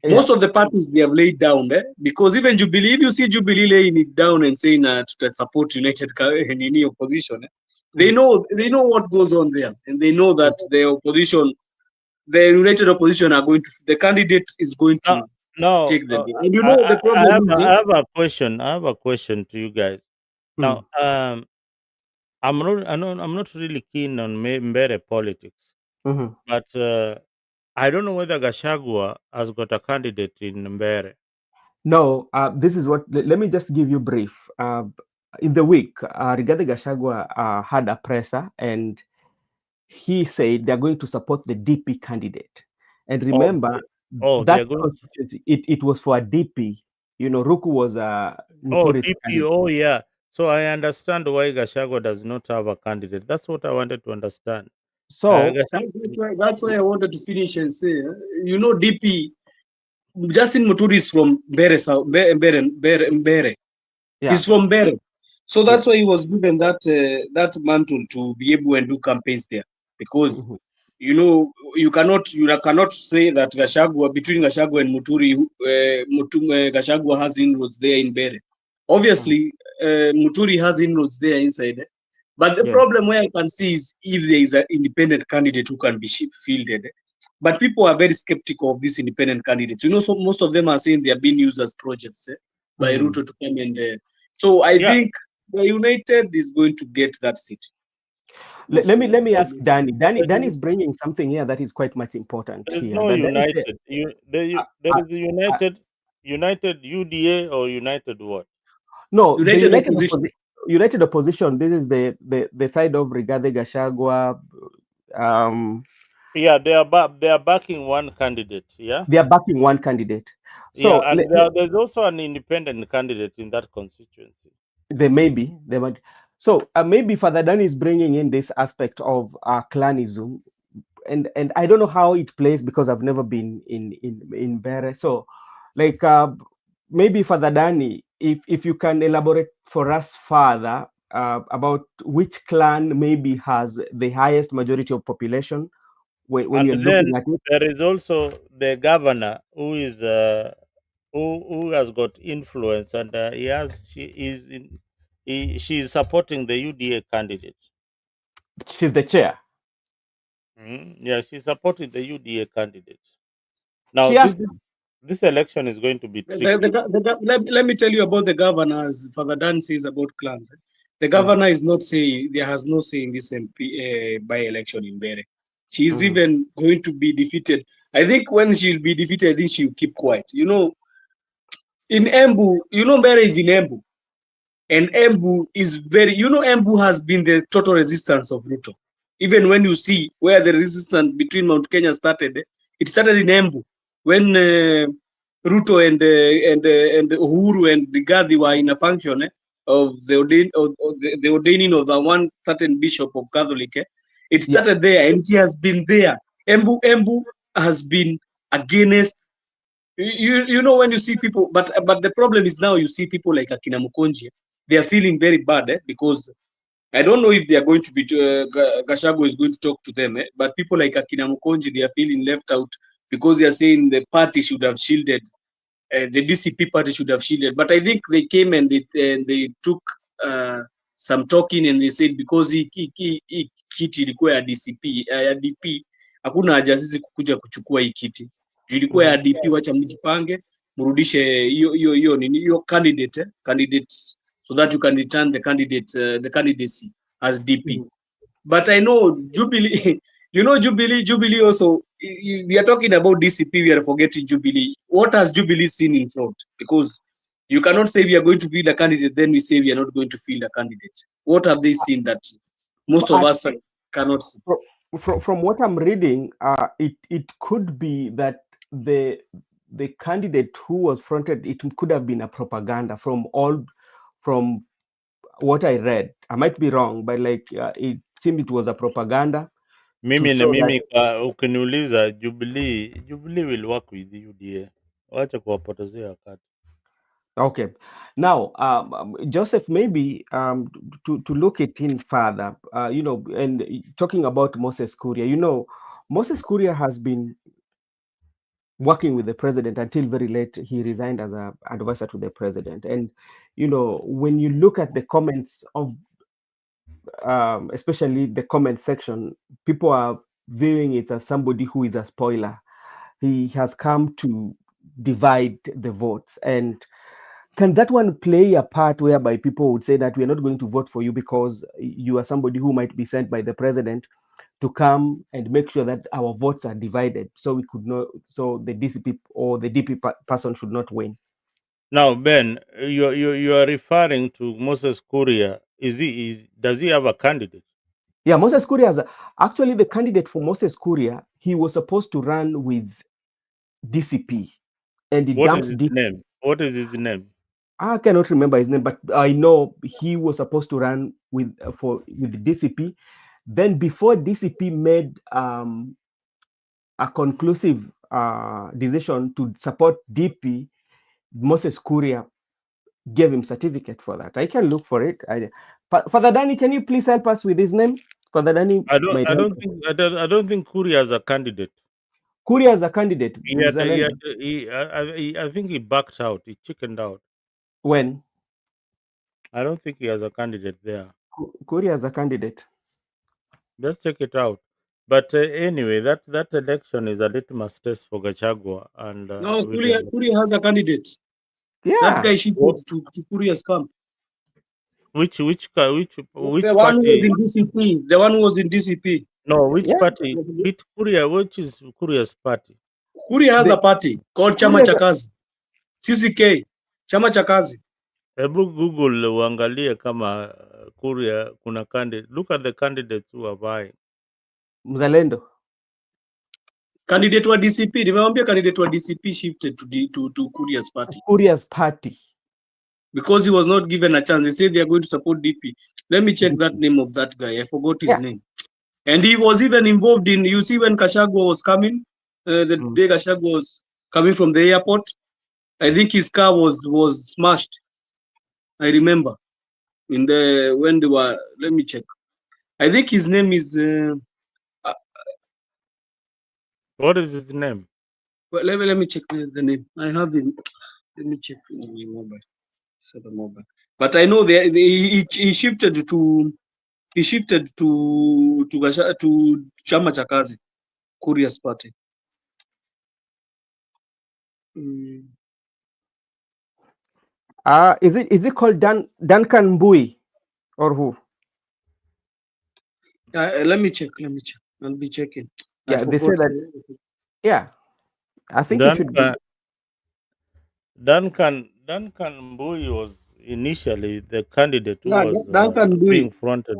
most of the parties they have laid down, because even Jubilee, if you see Jubilee laying it down and saying to support United in any opposition, they know what goes on there, and they know that the opposition, the United opposition, are going to, the candidate is going to take them. And you know the problem is, I have a question. I have a question to you guys. Now, I'm not really keen on Mbeere politics, but I don't know whether Gachagua has got a candidate in Mbeere. No, this is what, let me just give you brief. In the week, Rigathi Gachagua had a presser, and he said they're going to support the DP candidate. And remember, that constituency, it was for a DP. You know, Ruku was a notorious DP. candidate. Oh, yeah. So I understand why Gachagua does not have a candidate. That's what I wanted to understand. So that's why I wanted to finish and say, you know, DP, Justin Muturi is from Mbeere. He's from Mbeere. So that's why he was given that mantle to be able and do campaigns there. Because you know, you cannot say that between Gachagua and Muturi, Gachagua has inroads there in Mbeere. Obviously, Muturi has inroads there inside. But the problem where I can see is if there is an independent candidate who can be fielded. But people are very skeptical of these independent candidates. You know, so most of them are saying they are being used as projects by Ruto to come and. So I think the United is going to get that seat. Let me ask Danny. Danny is bringing something here that is quite much important There's here. no United. There is United UDA or United what? No, the United opposition. This is the side of Rigathi Gachagua. Yeah, they are backing one candidate. Yeah, they are backing one candidate. So and there's also an independent candidate in that constituency. There might. So maybe Father Dan is bringing in this aspect of clanism, and I don't know how it plays because I've never been in Mbeere. So, like maybe Father Danny, if you can elaborate for us further, about which clan maybe has the highest majority of population when And you're then looking at it. there is also the governor who is who has got influence, and she is supporting the UDA candidate. She's the chair. Yeah, she's supporting the UDA candidate. Now She has. this election is going to be tricky. Let me tell you about the governor, as Father Dan says about clans. The Mm, governor is not saying, there has no say in this MP by-election in Bere. She is mm, even going to be defeated. I think when she'll be defeated, I think she'll keep quiet. You know, in Embu, you know, Bere is in Embu. And Embu is very, you know, Embu has been the total resistance of Ruto. Even when you see where the resistance between Mount Kenya started, it started in Embu when Ruto and Uhuru and Rigathi were in a function of the ordaining of the one certain bishop of Catholic. It yeah. started there, and he has been there. Embu has been against you know when you see people, but the problem is now you see people like Akina Mukonji, they are feeling very bad because I don't know if they are going to be Gashago is going to talk to them, but people like Akina Mukonji, they are feeling left out because they are saying the party should have shielded, the DCP party should have shielded. But I think they came and they took some talking, and they said because hii kiti ilikuwa ya DCP ya DP, hakuna haja sisi kukuja kuchukua hii kiti. Ilikuwa ya Mhm, DP, wacha mjipange mrudishe hiyo nini hiyo candidates so that you can return the candidacy as DP. mhm. But I know Jubilee, you know, Jubilee also, we are talking about DCP, we are forgetting Jubilee. What has Jubilee seen in front? Because you cannot say we are going to field a candidate, then we say we are not going to field a candidate. What have they seen that most of But us cannot see? from what I'm reading, it could be that the candidate who was fronted, it could have been a propaganda from what I read. I might be wrong, but like it seemed it was a propaganda to Mimi na show that. mimi ukiniuliza Jubilee will work with the UDA. Wacha kuwapotezea wakati. Okay, now Joseph, maybe to look it in further, and talking about Moses Kuria, Moses Kuria has been working with the president until very late. He resigned as an advisor to the president, and when you look at the comments of especially the comment section, people are viewing it as somebody who is a spoiler. He has come to divide the votes. And can that one play a part whereby people would say that we're not going to vote for you because you are somebody who might be sent by the president to come and make sure that our votes are divided, so we could not, so the DCP or the DP person should not win? Now, Ben, you are referring to Moses Kuria. Does he have a candidate? Yeah, Moses Kuria is actually the candidate for Moses Kuria. He was supposed to run with DCP, and it What is dumps his DCP. name? What is his name? I cannot remember his name, but I know he was supposed to run with DCP. Then before DCP made a conclusive decision to support DP, Moses Kuria gave him certificate for that. I can look for it. Father Danny, can you please help us with his name? Father Danny might help us. I don't think Kuria is a candidate. Kuria is a candidate, He had, he Mzalendo. had, I think he backed out. He chickened out. When? I don't think he has a candidate there. Kuria is a candidate. Just check it out. But anyway, that election is a litmus test for Gachagua and No, William. Kuria has a candidate. That Yeah. guy shifted What, to Kuria's camp. The which one who was party? in DCP. The one who was in DCP. No, which Yeah. party? Which Kuria? Which is Kuria's party? Kuria has The a party called Chama Kuria is cha Kazi. CCK. Chama cha Kazi. Hebu Google uangalie kama Kuria kuna candidate. Look at the candidates who are vying. Mzalendo. Candidate wa DCP. Nimewambia candidate wa DCP shifted to Kuria's party Kuria's party. because he was not given a chance. They said they are going to support DP. Let me check that name of that guy. I forgot his Yeah. name. And he was even involved in, you see, when Kashagwa was coming, the Mm. day Kashagwa was coming from the airport, I think his car was smashed. I remember. in the when they were. Let me check. I think his name is. What is his name? Well, let me check the name. I have him. Let me check in my mobile. Set the mobile. But I know he shifted to to Chama cha Kazi, Curious Party. Is it called Duncan Mbui or who? Let me check. I'll be checking. I Yeah, they say forgot. that. Yeah, I think you should. Duncan Mbui was initially the candidate who Yeah, was Duncan being Dewey. fronted.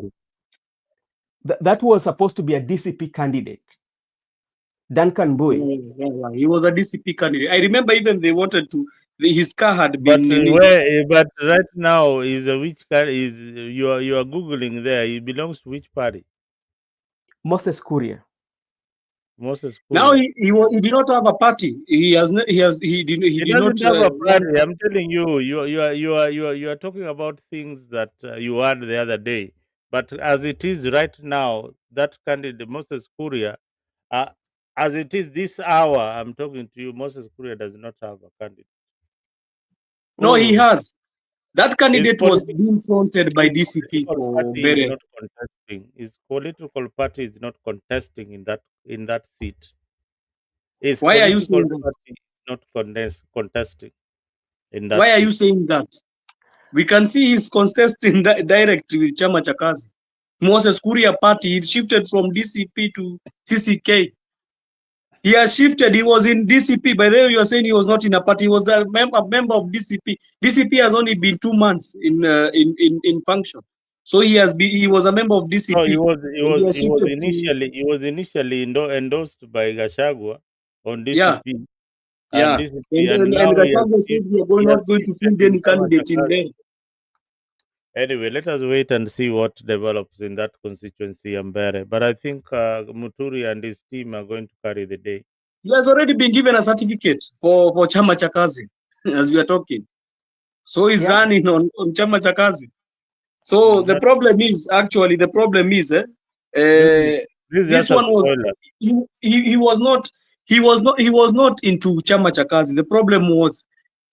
That was supposed to be a DCP candidate. Duncan Mbui. Yeah. He was a DCP candidate. I remember even they wanted to. His car had But been. but right now is which is you are googling there. He belongs to which party? Moses Kuria. Moses Now Kuria. he did not have a party. He He did not doesn't have a run. party. I'm telling you, you are talking about things that you had the other day. But as it is right now, that candidate Moses Kuria, uh, as it is this hour, I'm talking to you. Moses Kuria does not have a candidate. No, he has. That His candidate was political being fronted by his DCP political for party is Bere. not contesting. His political party is not contesting in that seat. His Why are you political saying that? party is not contesting in that Why are you seat. saying that? We can see he's contesting direct with Chama cha Kazi. Moses Kuria party, it shifted from DCP to CCK. He has shifted. He was in DCP. By the way, you are saying he was not in a party. He was a member of DCP. DCP has only been 2 months in function. So he was a member of No, DCP. And he has shifted to he was initially endorsed by Gachagua on yeah, DCP and yeah. DCP, and And now Gachagua said we are he has not going to shifted field to any Chama cha candidate in Kazi. there. Anyway, let us wait and see what develops in that constituency, Ambere. But I think Muturi and his team are going to carry the day. He has already been given a certificate for Chama cha Kazi as we are talking. So he's running on Chama cha Kazi. So the But problem is this is this just a one was spoiler. he was not into Chama cha Kazi. The problem was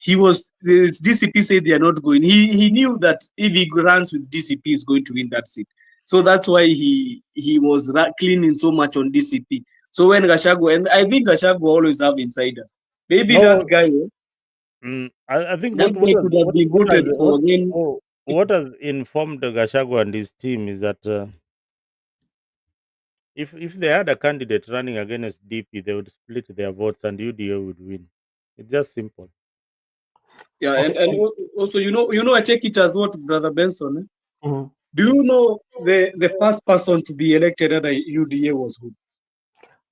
the DCP said they are not going. He knew that if he runs with DCP, he's going to win that seat. So that's why he was cleaning so much on DCP. So when Gachagua, and I think Gachagua always have insiders. Maybe No, that guy I think could have been voted for. Then what has informed Gachagua and his team is that if they had a candidate running against DP, they would split their votes and UDA would win. It's just simple. yeah, Okay. and also I take it as what Brother Benson. Mm-hmm. Do you know the first person to be elected at the UDA was who?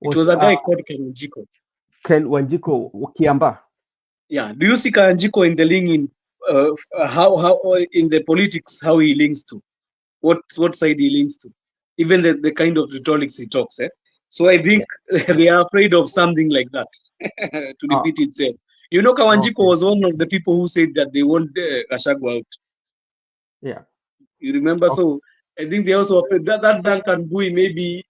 It was a guy called Ken Wanjiko. Ken Wanjiko Kiamba. Yeah. Do you see Kanjiko in the link in how in the politics how he links to what side he links to, even the kind of rhetorics he talks. So I think they are afraid of something like that to repeat itself. Kawanjiko was one of the people who said that they want Gachagua out. Yeah. You remember? So I think they also afraid that Duncan Bui maybe.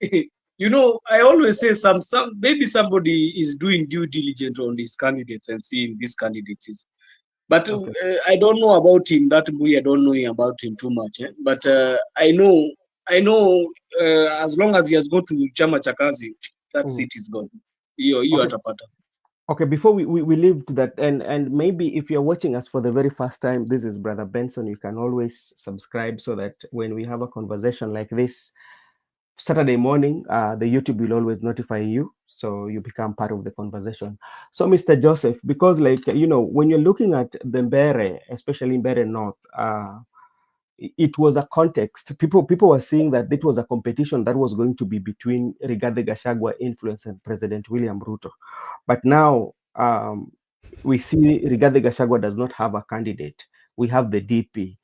I always say some maybe somebody is doing due diligence on these candidates and seeing these candidates is. But I don't know about him. That Bui, I don't know about him too much. But I know as long as he has gone to Chama cha Kazi, that seat is gone. You atapata. Okay, before we leave to that, and maybe if you're watching us for the very first time, this is Brother Benson. You can always subscribe so that when we have a conversation like this Saturday morning, the YouTube will always notify you, so you become part of the conversation. So, Mr. Joseph, because when you're looking at the Mbere, especially Mbere North, it was a context. People were seeing that it was a competition that was going to be between Rigathi Gachagua influence and President William Ruto. But now we see Rigathi Gachagua does not have a candidate. We have the DP.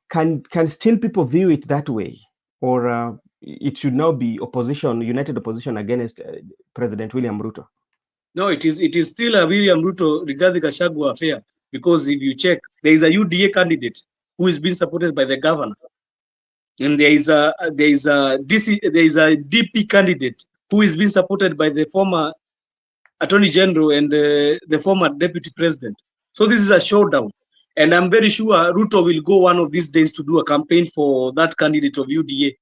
Can still people view it that way, or it should now be united opposition against President William Ruto? No, it is still a William Ruto Rigathi Gachagua affair, because if you check, there is a UDA candidate who is being supported by the governor, and there is a DP candidate who is being supported by the former Attorney General and the former Deputy President. So this is a showdown. And I'm very sure Ruto will go one of these days to do a campaign for that candidate of UDA.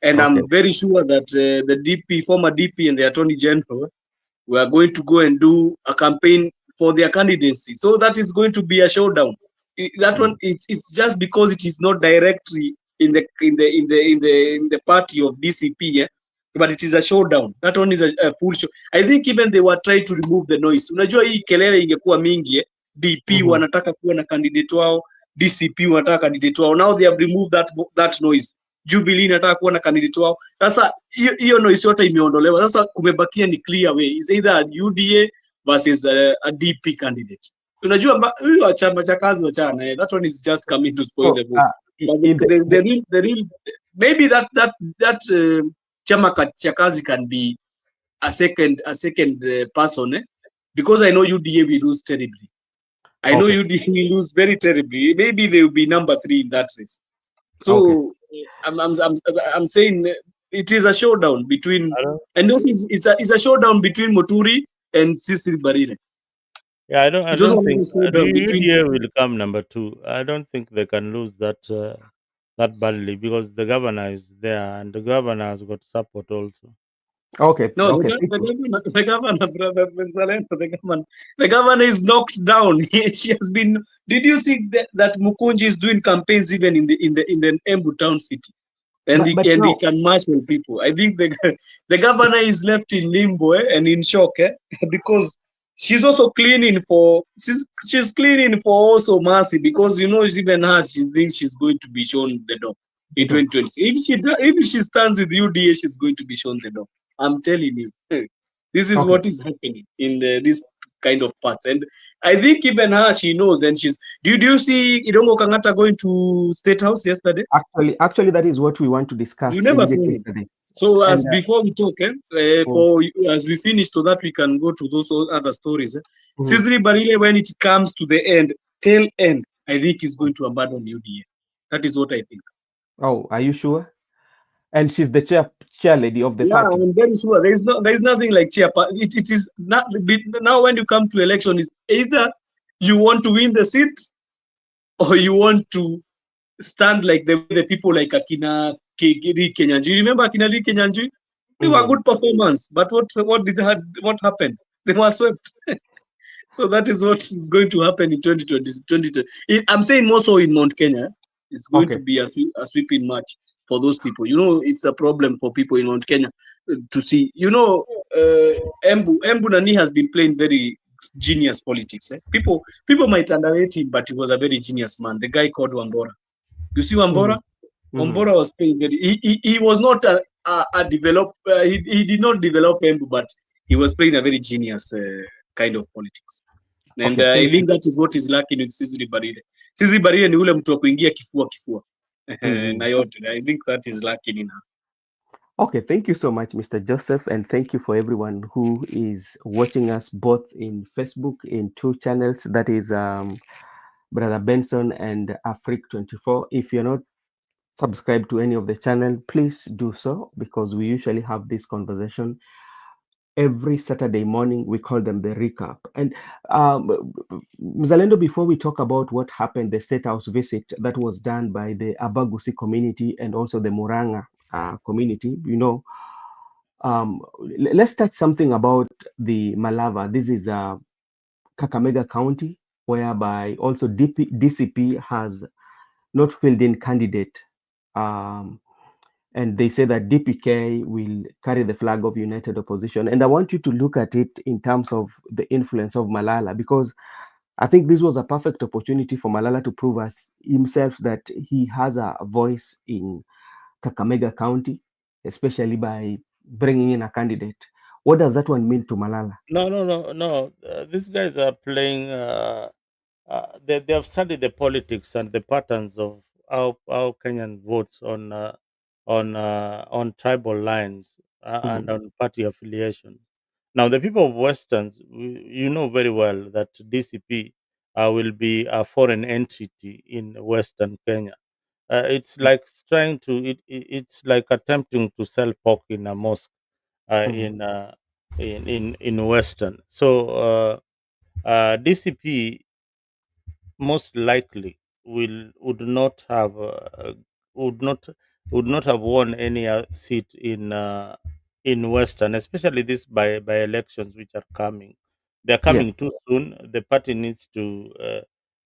And Okay. I'm very sure that the DP, former DP and the Attorney General, we are going to go and do a campaign for their candidacy. So that is going to be a showdown. That one, it's just because it is not directly in the party of DCP, yeah, but it is a showdown. That one is a full show. I think even they were trying to remove the noise. Unajua hii kelele ingekuwa mingi, DP wanataka kuwa na candidate wao, DCP wanataka candidate wao. Now they have removed that noise. Jubilee inataka kuwa na candidate wao. Sasa hiyo noise yote imeondolewa. Sasa kumebakia ni clear way. Is either a UDA versus a DP candidate. Unajua huyo chama cha kazi wachana, that one is just coming to spoil the vote. But the real maybe that chama cha kazi can be a second person, because I know UDA will lose terribly. I know UDA will lose very terribly. Maybe they will be number 3 in that race. So I'm saying it is a showdown between, and also it's a showdown between Muturi and Cecil Barire. Yeah, I don't think UDA will come number 2. I don't think they can lose that badly, because the governor is there and the governor has got support also. Okay. No, Okay. the governor, brother, the governor is knocked down. She has been. Did you see that Mukunji is doing campaigns even in the Embu town city? And he can marshal people. I think the governor is left in limbo and in shock, because she's also cleaning for also Mercy, because even her, she thinks she's going to be shown the door in 2020. If she stands with UDA, she's going to be shown the door. I'm telling you, this is what is happening in this kind of parts. And I think even her, she knows. And she's. Do you see Idongo Kangata going to Statehouse yesterday? Actually, that is what we want to discuss. You never saw it. So before we talk, as we finish, so that we can go to those other stories. Cecily Barile, when it comes to the tail end, I think is going to abandon UDA. That is what I think. Oh, are you sure? And she's the chair lady of the party. Yeah, I'm very sure. There is nothing like chair. It is not now. When you come to election, is either you want to win the seat or you want to stand like the people like Akina Ri Kenyanji. You remember Akina Ri Kenyanji? They were good performance, but what happened? They were swept. So that is what is going to happen in 2020. I'm saying more so in Mount Kenya. It's going to be a sweeping match for those people. It's a problem for people in Mount Kenya to see. Embu Nani has been playing very genius politics. People might underrate him, but he was a very genius man. The guy called Wambora. You see Wambora? Wambora was playing very. He was not a developer. He did not develop Embu, but he was playing a very genius kind of politics. And I think that is what is lacking with Cecily Barire. Cecily Barire ni ule mtu wa kuingia kifua. Na yote. I think that is lacking in her. Okay, thank you so much, Mr. Joseph, and thank you for everyone who is watching us both in Facebook in 2 channels. That is Brother Benson and Afrique24. If you're not subscribed to any of the channel, please do so, because we usually have this conversation every Saturday morning. We call them the recap. And Mzalendo, before we talk about what happened, the State House visit that was done by the Abagusi community and also the Murangá community, let's touch something about the Malava. This is Kakamega County, whereby also DCP has not filled in candidate. And they say that DPK will carry the flag of united opposition. And I want you to look at it in terms of the influence of Malala, because I think this was a perfect opportunity for Malala to prove himself that he has a voice in Kakamega County, especially by bringing in a candidate. What does that one mean to Malala? No. These guys are playing. They have studied the politics and the patterns of how Kenyan votes on tribal lines and on party affiliation. Now, the people of Westerns, you know very well that DCP will be a foreign entity in Western Kenya. It's like trying to it's like attempting to sell pork in a mosque Mm, in Western. So DCP most likely would not have would not would not have won any seat in Western, especially this by elections which are coming. They're yeah. coming too soon. The party needs to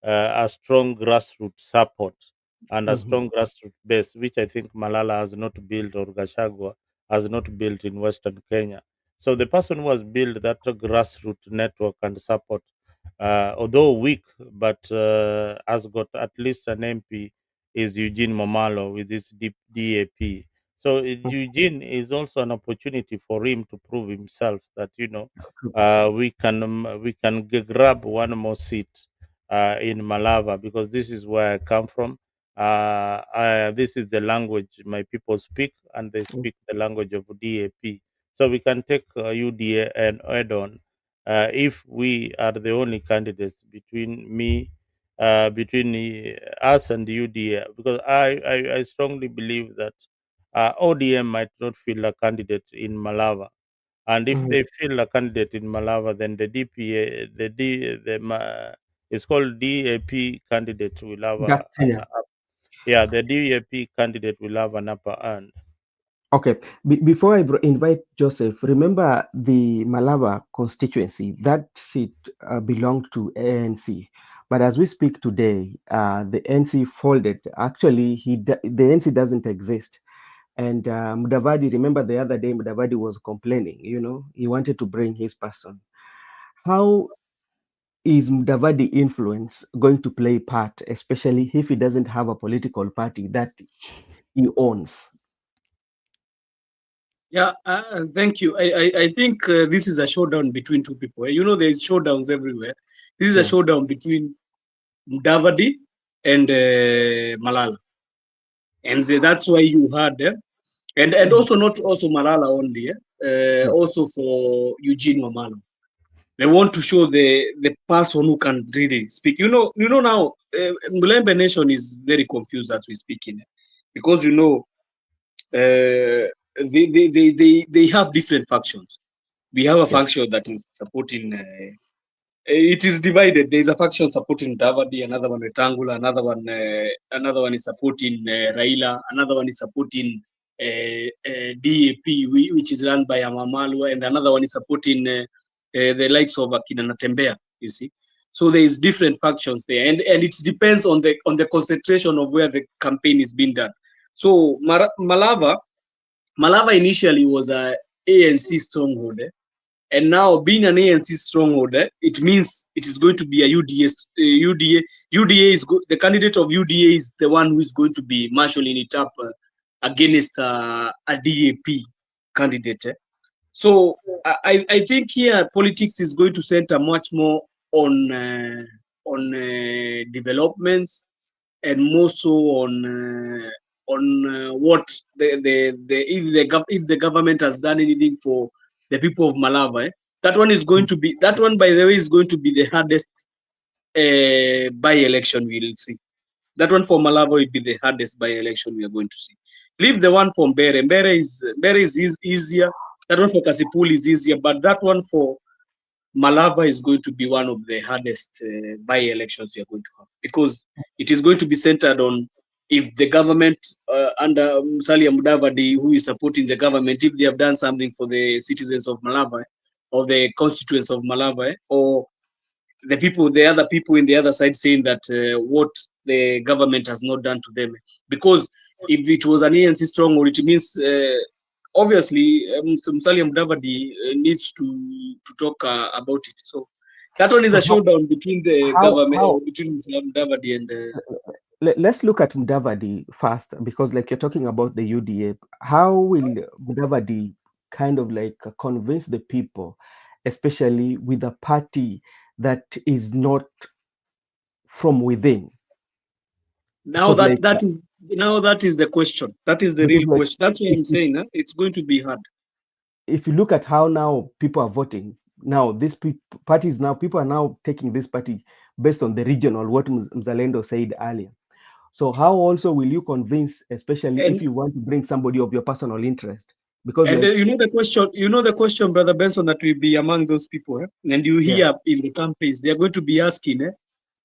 a strong grassroots support and a Mhm. strong grassroots base, which I think Malala has not built or Gachagua has not built in Western Kenya. So the person who has built that grassroots network and support, although weak, but has got at least an MP, is Eugene Momalo with his DAP. So Eugene is also an opportunity for him to prove himself that we can grab one more seat in Malava, because this is where I come from. This is the language my people speak, and they Mm, speak the language of DAP. So we can take UDA and add on if we are the only candidates between us and UDA, because I strongly believe that ODM might not feel a candidate in Malava, and if mhm. they feel a candidate in Malava, then the DPA, it's called DAP candidate will have That Kenya. yeah, the DAP candidate will have an upper hand. Okay. Before I invite Joseph, remember the Malava constituency, that seat belonged to ANC. But as we speak today, the NC folded. Actually, the NC doesn't exist. And Mudavadi, remember the other day, Mudavadi was complaining, he wanted to bring his person. How is Mudavadi influence going to play part, especially if he doesn't have a political party that he owns? Yeah, thank you. I think this is a showdown between two people. You know, there's showdowns everywhere. This is a Yeah. showdown between Mudavadi and Malala, and that's why you had and Mhm. also not also Malala only, Yeah. also for Eugene Wamala. They want to show the person who can really speak. You know now, Mulembe Nation is very confused as we speak in, because they have different factions. We have a Yeah. faction that is supporting. It is divided. There is a faction supporting Davadi, another one Wetangula, another one is supporting Raila, another one is supporting DAP, which is run by Amamalwa, and another one is supporting the likes of Akina Natembea. You see, so there is different factions there, and it depends on the concentration of where the campaign is being done. So Malava initially was a ANC stronghold. And now, being an ANC stronghold, it means it is going to be a UDA the candidate of UDA is the one who is going to be marshalling it up against a DAP candidate. So I think here politics is going to center much more on developments, and more so on what if the government has done anything for the people of Malawi. That one is going to be that one, by the way, is going to be the hardest by-election we will see. That one for Malawi will be the hardest by-election we are going to see. Leave the one from Bere. Bere is easier. That one for Kasipul is easier, but that one for Malava is going to be one of the hardest by-elections you're going to have, because it is going to be centered on if the government under Musalia Mudavadi, who is supporting the government, if they have done something for the citizens of Malava or the constituents of Malava, or the other people in the other side saying that what the government has not done to them. Because if it was an ANC stronghold, it means obviously Musalia Mudavadi needs to talk about it. So that one is So a showdown between the government, how between Musalia Mudavadi and let's look at Mudavadi first, because like you're talking about the UDA. How will Mudavadi kind of like convince the people, especially with a party that is not from within? now Because like that is the question. That is the because real like question. That's why if, I'm saying it's going to be hard. if you look at how now people are voting, now this parties, now people are now taking this party based on the regional, what Mzalendo said earlier. So how also will you convince, especially if And you want to bring somebody of your personal interest? Because and like, the question, Brother Benson, that will be among those people, and you yeah, hear in the campaigns, they are going to be asking,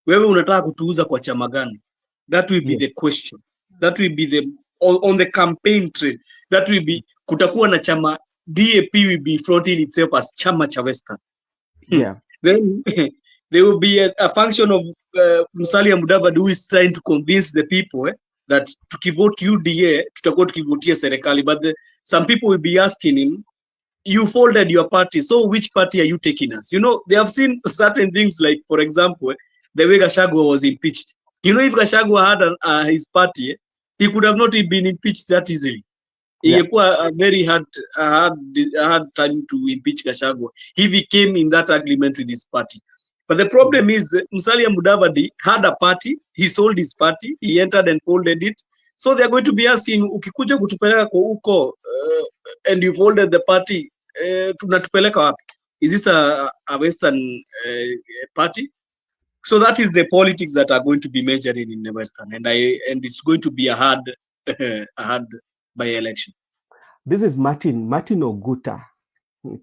wewe unataka kutuuza kwa chama gani? That will be yeah, the question. That will be the on the campaign trail. That will be kutakuwa na chama. DAP will be fronting itself as chama cha Western. yeah, Then there will be a function of Musalia Mudavadi who is trying to convince the people that tukivote UDA tutakuwa tukivotia serikali, but some people will be asking him, you folded your party, so which party are you taking us? They have seen certain things, like for example, the way Gachagua was impeached. If Gachagua had his party, he could have not been impeached that easily. yeah. Ingekuwa a very hard time to impeach Gachagua if he came in that agreement with his party. But the Mm. problem is Musalia Mudavadi had a party, he sold his party, he entered and folded it. So they're going to be asking, ukikuja kutupeleka kwa huko and you folded the party, tunatupeleka wapi? Is this a Western party? So that is the politics that are going to be majoring in the Western, and it's going to be a hard a hard by election. This is Martin Oguta.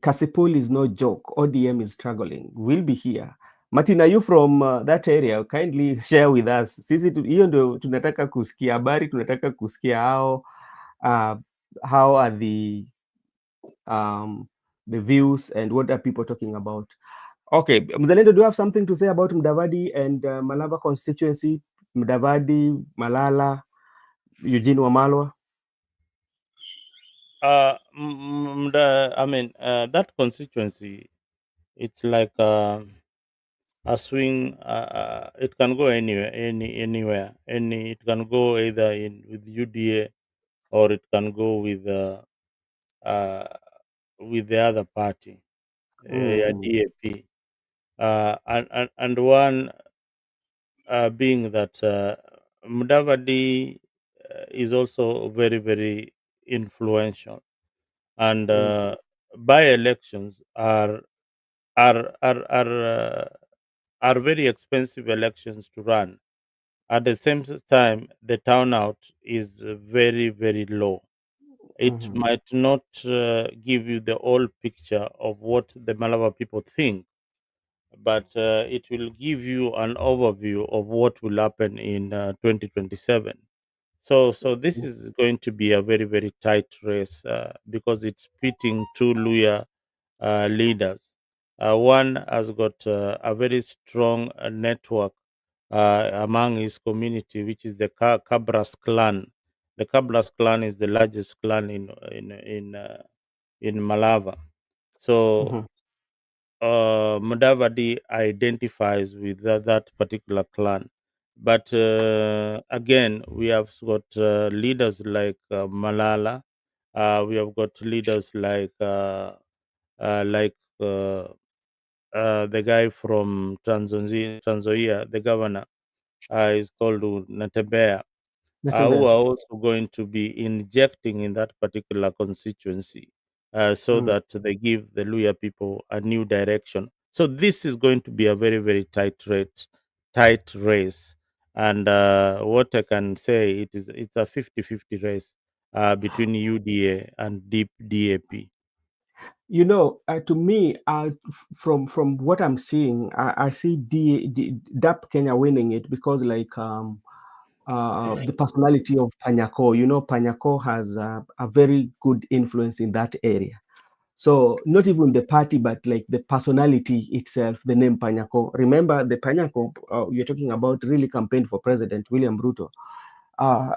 Kasipul is no joke. ODM is struggling. We'll be here. Martin, are you from that area? Kindly share with us. Sisi hiyo ndio tunataka kusikia habari, tunataka kusikia how are the views and what are people talking about. Okay, Mzalendo, do you have something to say about Mudavadi and Malava constituency? Mudavadi, Malala, Eugene Wamalwa? That constituency, it's like a swing. It can go anywhere, anywhere. It can go either in with UDA, or it can go uh, with the other party, Mm. DAP. And one being that Mudavadi is also very, very influential, and Mm. by elections are are very expensive elections to run. At the same time, the turnout is very, very low. It Mhm. might not give you the whole picture of what the Malabar people think, but it will give you an overview of what will happen in 2027. So this is going to be a very, very tight race because it's pitting two Luya leaders. One has got a very strong network among his community, which is the Cabras clan. The Cabras clan is the largest clan in Malava. So Mhm. Mudavadi identifies with that particular clan. But again, we have got leaders like Malala. We have got leaders like the guy from Tanzania, the governor, is called Natembea, who Natembea. are also going to be injecting in that particular constituency so Mm. that they give the Luya people a new direction. So this is going to be a very, very tight race. And what I can say, it's a 50-50 race between UDA and Deep DAP. To me, from what I'm seeing, I see DAP Kenya winning it because, like, the personality of Panyako. Panyako has a very good influence in that area. So not even the party, but like the personality itself, the name Panyako. Remember, the Panyako you're talking about really campaigned for President William Ruto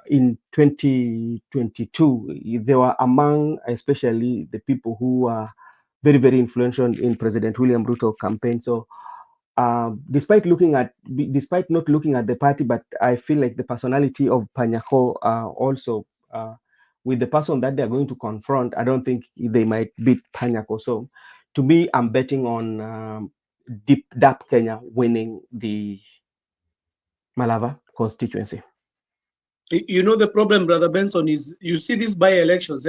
in 2022. They were among, especially the people who are very, very influential in President William Ruto campaign. So despite not looking at the party, but I feel like the personality of Panyako also with the person that they're going to confront, I don't think they might beat Panyako. So to me, I'm betting on Deep Dap Kenya winning the Malava constituency. The problem, Brother Benson, is you see these by-elections.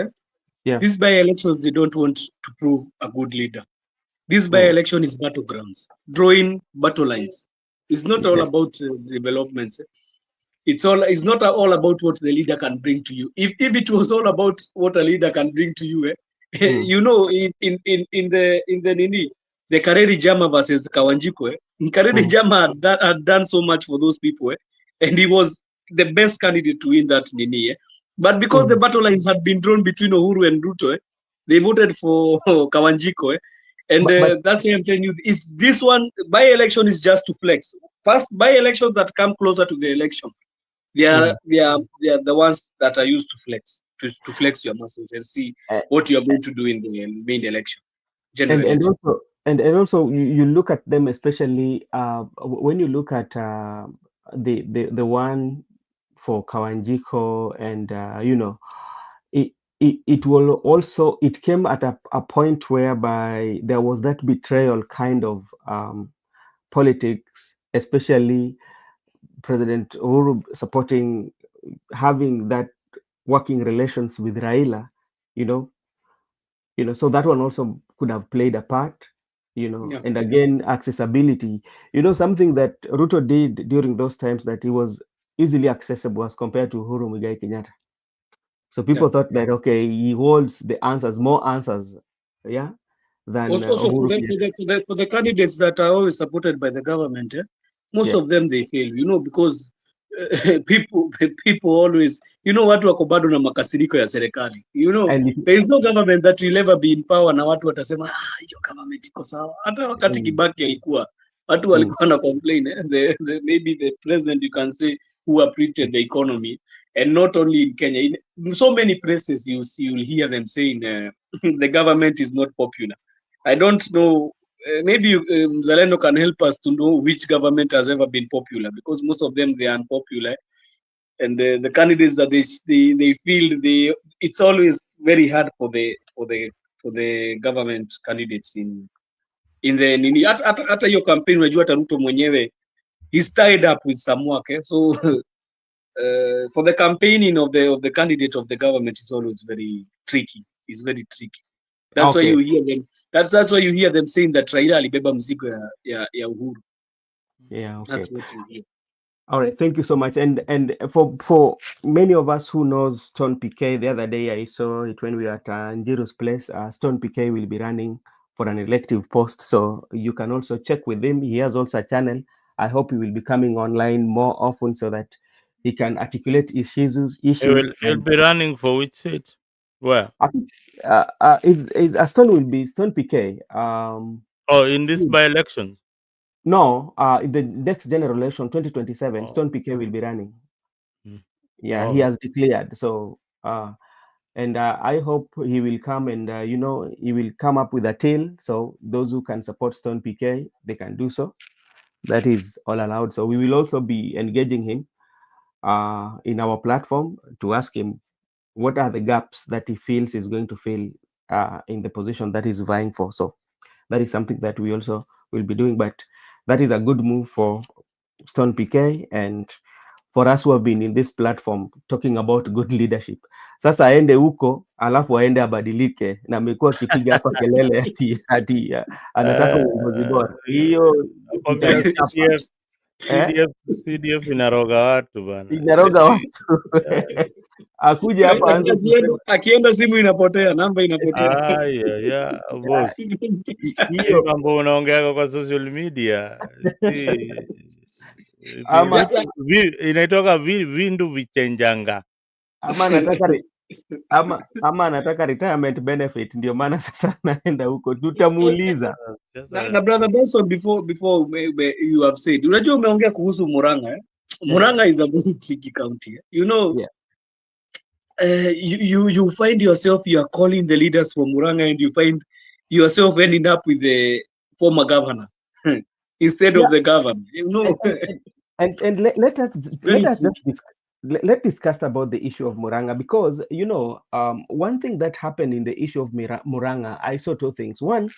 Yeah. These by-elections, they don't want to prove a good leader. This Mm. by-election is battlegrounds, drawing battle lines. It's not all about developments. It's not all about what the leader can bring to you. If it was all about what a leader can bring to you, you know, in the Nini, the Kareri Jama versus Kawanjiko, Kareri Jama had done so much for those people, and he was the best candidate to win that Nini. But because the battle lines had been drawn between Uhuru and Ruto, they voted for Kawanjiko. And But that's why I'm telling you, is this one by-election is just to flex. First, by-elections that come closer to the election, they are the ones that are used to flex, to flex your muscles and see uh, what you are going to do in the main election, general and election. also and also you look at them, especially when you look at the one for Kawanjiko, and it will also, it came at a point whereby there was that betrayal kind of politics, especially President Uhuru supporting, having that working relations with Raila, you know, so that one also could have played a part, Yeah, and again, accessibility, something that Ruto did during those times, that he was easily accessible as compared to Uhuru Muigai Kenyatta. So yeah. people thought that, okay, he holds the answers, more answers, yeah, than Also for Uhuru the, for Kenyatta. the for the for the candidates that are always supported by the government, most Yeah. of them they fail, because people people always, watu wako bado na makasiriko ya serikali. And There is no government that will ever be in power na watu watasema hiyo government iko sawa. Hata wakati mm, Kibaki alikuwa, watu mm, walikuwa na complain, maybe the president, you can say, who uplifted the economy, and not only in Kenya, in so many places you'll hear them saying the government is not popular. I don't know. Maybe Mzalendo can help us to know which government has ever been popular, because most of them, they are unpopular, and the candidates that they feel, it's always very hard for the government candidates in the nini. Hata hiyo campaign, unajua hata Ruto mwenyewe, he's tied up with some work, so for the campaigning of the candidate of the government is always very tricky. It's very tricky. That's why okay, you hear them. That's why you hear them saying that Raila alibeba mzigo ya Uhuru. yeah, okay. That's what you hear. All right, thank you so much. And for many of us who knows Stone PK, the other day I saw it when we were at Njiru's place. Stone PK will be running for an elective post, so you can also check with him. He has also a channel. I hope he will be coming online more often so that he can articulate issues. He'll And be running for which seat? Where? I think is Stone will be Stone PK. Oh, in this by-election. No, in the next general election, 2027, Oh. Stone PK will be running. Mm. Yeah, he Oh. has declared. So, and I hope he will come, and he will come up with a tail. So those who can support Stone PK, they can do so. That is all allowed. So we will also be engaging him in our platform to ask him what are the gaps that he feels is going to fill in the position that he's vying for. So that is something that we also will be doing. But that is a good move for Stone PK and for us who have been in this platform talking about good leadership. Sasa aende huko alafu aende abadilike, na amekuwa akipiga hapa kelele ati anataka uongozi bora. Hiyo Nakwambia itamchapa eh? CDF inaroga watu bana. Inaroga watu akuja hapa aanze kusema Akienda simu inapotea, namba inapotea. Ya boss. Hii hiyo, mambo unaongeaga kwa social media si ama inaitoka vindu vichenjanga. ama anataka ama anataka retirement benefit, ndio maana sasa anaenda huko, tutamuuliza. Na brother Benson, before you have said, unajua umeongea kuhusu Murang'a. Murang'a is a very tricky county. Yeah. You find yourself, you are calling the leaders for Murang'a, and you find yourself ending up with the former governor instead of the governor. And let us It's very just tricky. let's discuss about the issue of Murang'a, because one thing that happened in the issue of Murang'a, I saw two things. One,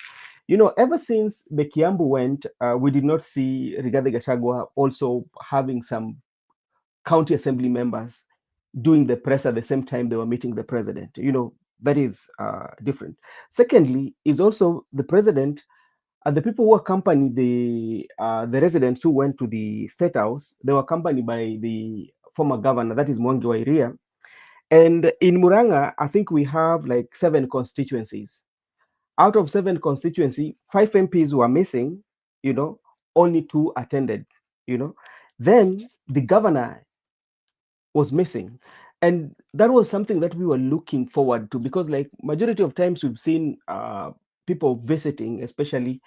ever since the Kiambu went, we did not see Rigathi Gachagua also having some county assembly members doing the press at the same time they were meeting the president. That is different. Secondly, is also the president the people who accompanied the residents who went to the State House, they were accompanied by the former governor, that is Mwangi wa Iria. And in Murangá, I think we have like 7 constituencies. Out of 7 constituencies, 5 MPs were missing, only 2 attended, Then the governor was missing. And that was something that we were looking forward to, because like majority of times we've seen people visiting, especially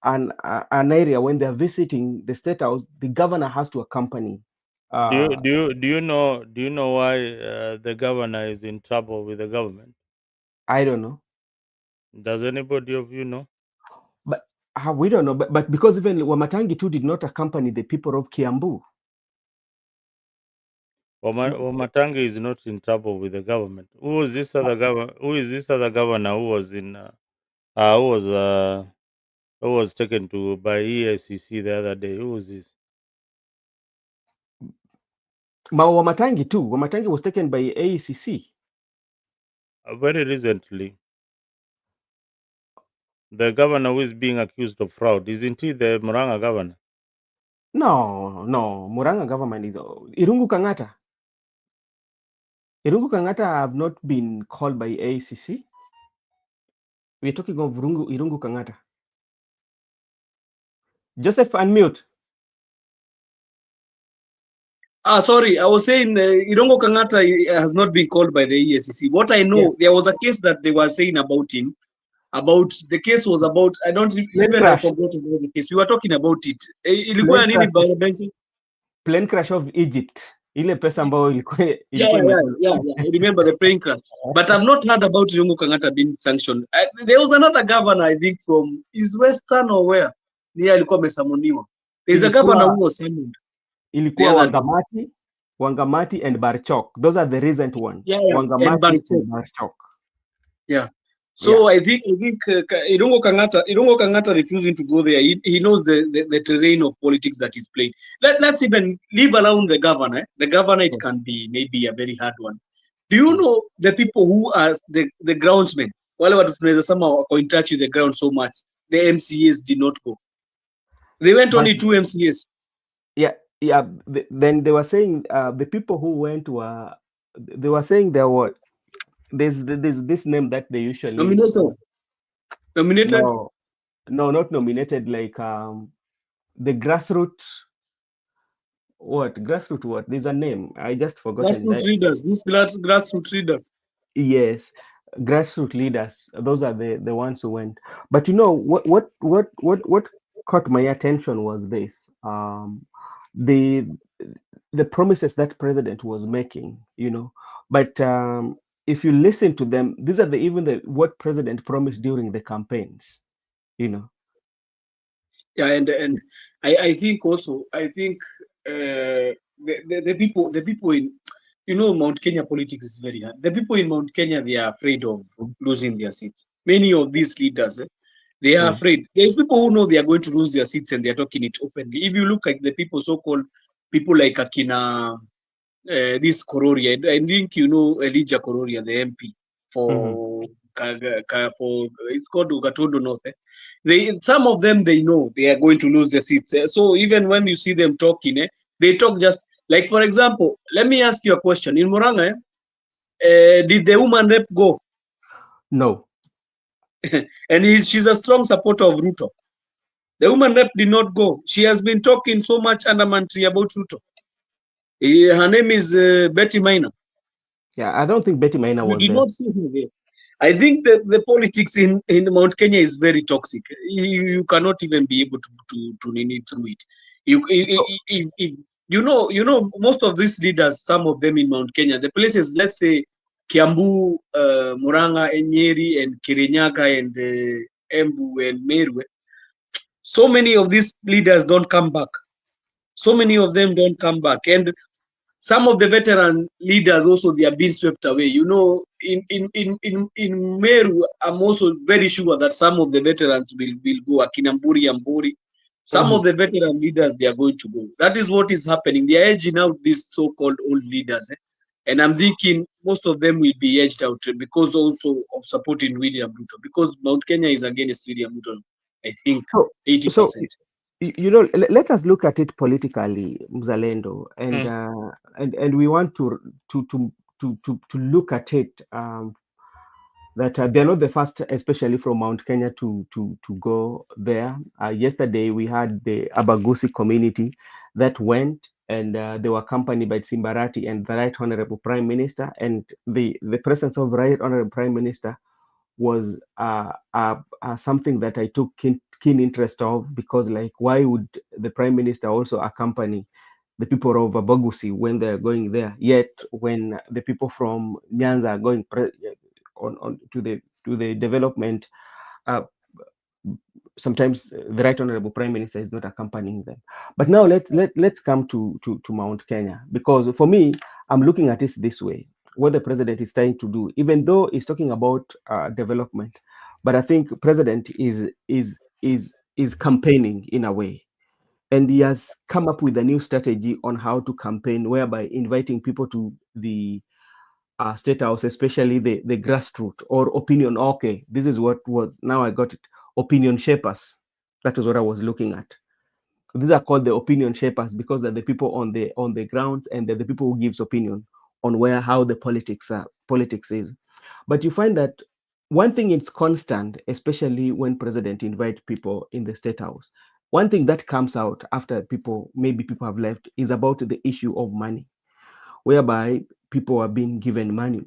an area when they're visiting the State House, the governor has to accompany. Do you know why the governor is in trouble with the government? I don't know. Does anybody of you know? But we don't know. But because even Wamatangi too did not accompany the people of Kiambu. Wamatangi is not in trouble with the government. Who is this other governor? Who is this other governor who was in? Who was taken to by EACC the other day? Who was this? Wamatangi too. Wamatangi was taken by AECC. Very recently. The governor who is being accused of fraud, isn't he the Murangá governor? No. Murangá government is Irungu Kangata. Irungu Kangata have not been called by AECC. We're talking of Irungu Kangata. Joseph, unmute. Sorry, I was saying Irongo Kangata has not been called by the EACC. What I know, there was a case that they were saying about him. The case was about, I don't even, I forgot about the case. We were talking about it. Ilikuwa nini barabenchi? Plane crash of Egypt. Ile pesa ambayo ilikuwa yeah. I remember the plane crash. But I've not heard about Irongo Kangata being sanctioned. There was another governor, I think, from is Western or where? Niye alikuwa amesamoniwa. There's a governor who was summoned. Ilikuwa Wangamati and Barchok. Those are the recent ones. Wangamati and Barchok. Yeah. So I think Irungo Kangata refusing to go there. He knows the terrain of politics that is played. Let's even leave around the governor. The governor, it can be maybe a very hard one. Do you know the people who are the groundsmen? Wale watu tunaweza sema wako in touch with the ground so much. The MCAs did not go. They went only 2 MCAs. Yeah. Then they were saying the people who went were. They were saying there were. There's this name that they usually nominated. No, not nominated. Like the grassroots. What? There's a name. I just forgot. Grassroots leaders. These grassroots leaders. Yes, grassroots leaders. Those are the ones who went. But what caught my attention was this. The promises that president was making. But if you listen to them, these are what president promised during the campaigns. Yeah, and I think also the people in Mount Kenya politics is very hard. The people in Mount Kenya, they are afraid of losing their seats. Many of these leaders, they are afraid. There's people who know they are going to lose their seats and they're talking it openly. If you look at the people, so-called people like Akina, this Kororia, I think Elijah Kororia, the MP for it's called Ugatondo North. Some of them, they know they are going to lose their seats. So even when you see them talking, they talk just like, for example, let me ask you a question. In Murangá, did the woman rep go? No. And she's a strong supporter of Ruto. The woman rep did not go. She has been talking so much adamantly about Ruto. Her name is Betty Maina. Yeah, I don't think Betty Maina was there. You did not see her there. I think that the politics in Mount Kenya is very toxic. You cannot even be able to nini through it. Most of these leaders, some of them in Mount Kenya, the places, let's say Kiambu, Murangá, Nyeri, and Kirinyaga, and Embu, and Meru. So many of these leaders don't come back. So many of them don't come back. And some of the veteran leaders also, they are being swept away. In Meru, I'm also very sure that some of the veterans will go. Akinamburi, Amburi. Some of the veteran leaders, they are going to go. That is what is happening. They are edging out these so-called old leaders. And I'm thinking most of them will be edged out because also of supporting William Ruto. Because Mount Kenya is against William Ruto. I think So, so 80%. let us look at it politically, Mzalendo, and Mm. and we want to to to look at it, that they're not the first, especially from Mount Kenya, to go there. Yesterday, we had the Abagusi community that went, and they were accompanied by Simbarati and the Right Honorable Prime Minister. And the presence of Right Honorable Prime Minister was something that I took keen interest of, because, like, why would the Prime Minister also accompany the people of Abagusi when they're going there? Yet, when the people from Nyanza are going on to the development, uh, sometimes the Right Honorable Prime Minister is not accompanying them. But now let's come to Mount Kenya, because for me, I'm looking at it this way: what the president is trying to do, even though he's talking about development, but I think president is campaigning in a way, and he has come up with a new strategy on how to campaign, whereby inviting people to the State House, especially the grassroots or opinion. Okay, this is what was, now I got it. Opinion shapers. That was what I was looking at. These are called the opinion shapers, because they're the people on the ground, and they're the people who gives opinion on where, how the politics is. But you find that one thing is constant, especially when president invite people in the State House. One thing that comes out after maybe people have left, is about the issue of money, whereby people are being given money.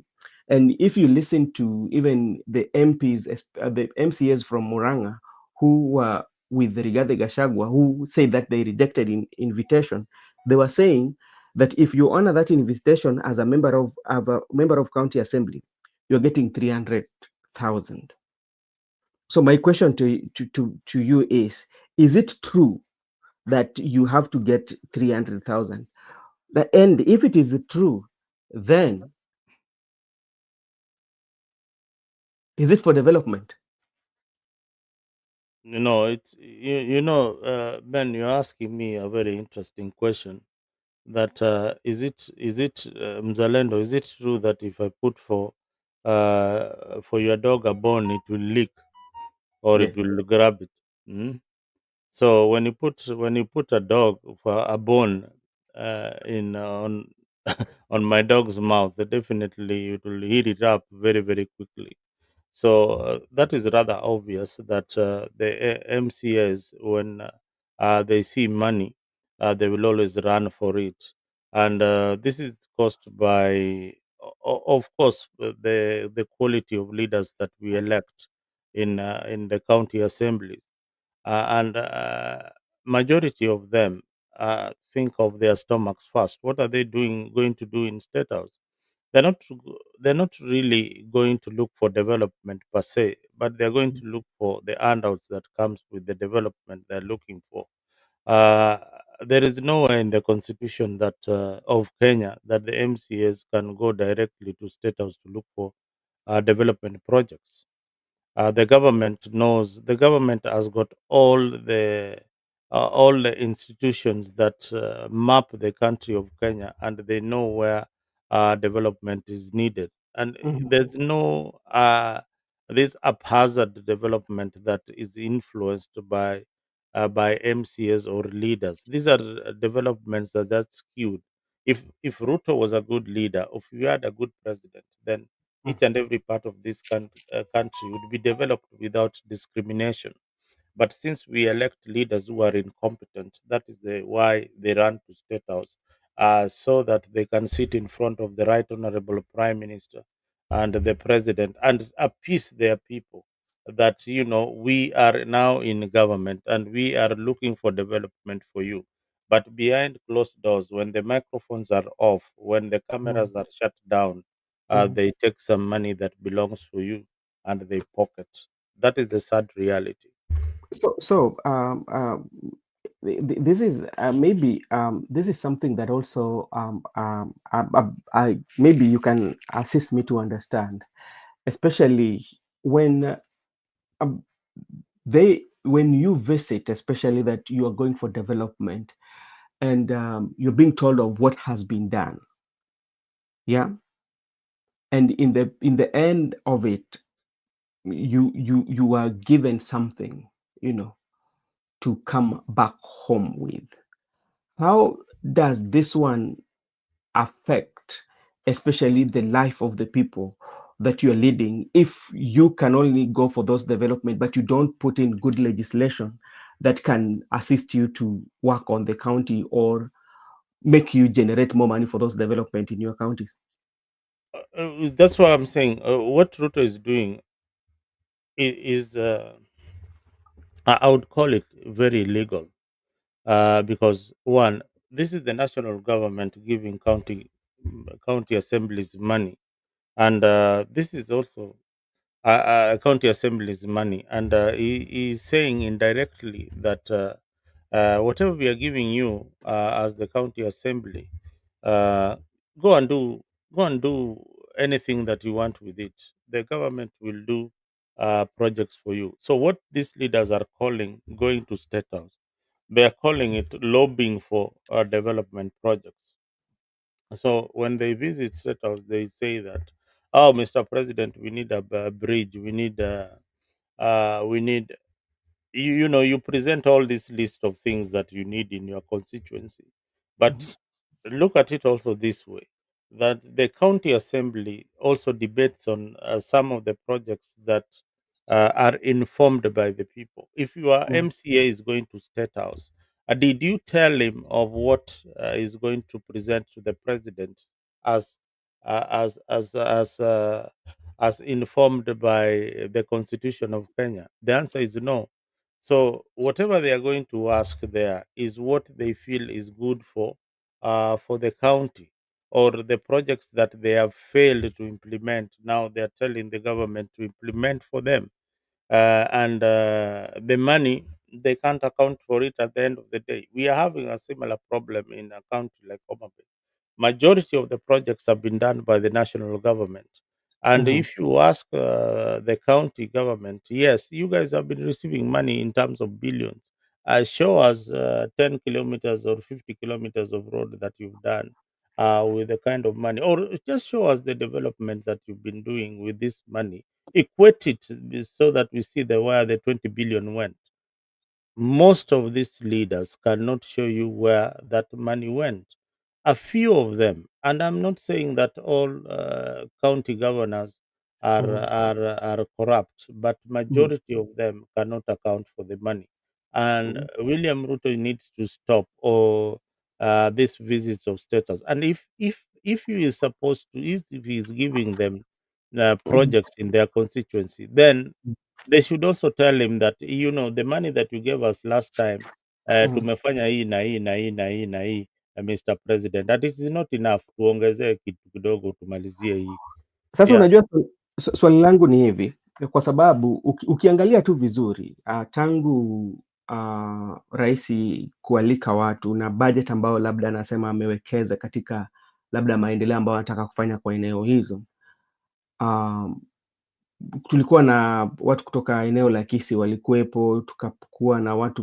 And if you listen to even the the MCAs from Murangá, who were with Rigathi Gachagua, who said that they rejected invitation, they were saying that if you honor that invitation as a member of county assembly, you're getting 300,000. So my question to you is it true that you have to get 300,000? And if it is true, then is it for development? Ben, you're asking me a very interesting question. That is it Mzalendo? Is it true that if I put for your dog a bone, it will lick or Yes. it will grab it? Mm? So when you put a dog for a bone in on on my dog's mouth, definitely it will eat it up very very quickly. So that is rather obvious that the MCAs, when they see money, they will always run for it, and this is caused by, of course, the quality of leaders that we elect in the county assembly, and majority of them think of their stomachs first. What are they going to do in state house? They're not really going to look for development per se, but they're going to look for the handouts that comes with the development they're looking for. Uh, there is nowhere in the constitution that of Kenya that the MCAs can go directly to state house to look for development projects. The government has got all the institutions that map the country of Kenya, and they know where development is needed, and Mhm. there's no this haphazard development that is influenced by MCAs or leaders. These are developments that's skewed. If Ruto was a good leader, if we had a good president, then each and every part of this country would be developed without discrimination. But since we elect leaders who are incompetent, that is why they run to state house, so that they can sit in front of the right honorable prime minister and the president and appease their people that we are now in government and we are looking for development for you. But behind closed doors, when the microphones are off, when the Mhm. cameras are shut down, Mhm. they take some money that belongs to you and they pocket. That is the sad reality. This is maybe this is something that also maybe you can assist me to understand, especially when um, when you visit, especially that you are going for development, and you're being told of what has been done, yeah, and in the end of it, you are given something. you know, to come back home with. How does this one affect, especially the life of the people that you're leading, if you can only go for those development, but you don't put in good legislation that can assist you to work on the county or make you generate more money for those development in your counties? That's what I'm saying. What Ruto is doing is, I would call it very illegal, because one, this is the national government giving county assemblies money, and this is also county assemblies money, and he is saying indirectly that whatever we are giving you as the county assembly, uh, go and do go and do anything that you want with it. The government will do projects for you. So what these leaders are calling going to state house, they are calling it lobbying for development projects. So when they visit state house, they say that, oh, Mr. President, we need a bridge, we need, you present all this list of things that you need in your constituency. But look at it also this way, that the county assembly also debates on some of the projects that are informed by the people. If your Mm, MCA is going to state house, did you tell him of what is going to present to the president as uh, as as as uh, as informed by the constitution of Kenya? The answer is no. So whatever they are going to ask there is what they feel is good for the county, or the projects that they have failed to implement. Now they are telling the government to implement for them, and the money, they can't account for it at the end of the day. We are having a similar problem in a country like Homa Bay. Majority of the projects have been done by the national government, and mhm, if you ask the county government, yes, you guys have been receiving money in terms of billions. Show us 10 kilometers or 50 kilometers of road that you've done with the kind of money, or just show us the development that you've been doing with this money. Equate it so that we see where the 20 billion went. Most of these leaders cannot show you where that money went. A few of them, and I'm not saying that all county governors mhm, are corrupt, but mhm, majority of them cannot account for the money. And mhm, William Ruto needs to stop or these visits of status. And if he is supposed to, if he is giving them mhm, projects in their constituency, then they should also tell him that, the money that you gave us last time, mhm. tumefanya hii na hii na hii na hii na hii, Mr. President, that it is not enough, tuongezee kitu kidogo tumalizie hii. Sasa Yeah. unajua swali langu ni hivi, kwa sababu ukiangalia tu vizuri tangu rais kualika watu na budget ambayo labda anasema amewekeza katika labda maendeleo ambayo anataka kufanya kwa eneo hizo, um, tulikuwa na watu kutoka eneo la Kisii walikuwepo, tukakuwa na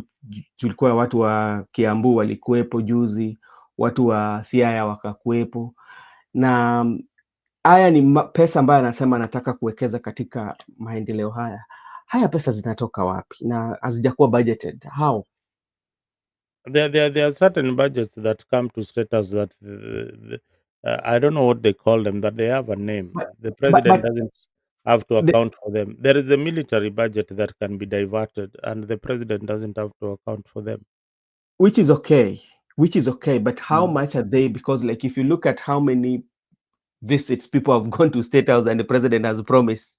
tulikuwa watu wa Kiambu walikuwepo juzi, watu wa Siaya wakakuwepo, na haya ni pesa ambayo anasema anataka kuwekeza katika maendeleo haya. Haya pesa zinatoka wapi na hazijakuwa budgeted? How? There are certain budgets that come to status that I don't know what they call them, that they have a name. But The but president but doesn't have to the account for them. There is a military budget that can be diverted, and the president doesn't have to account for them. which is okay, but how much are they? Because like if you look at how many visits people have gone to State House and the president has promised.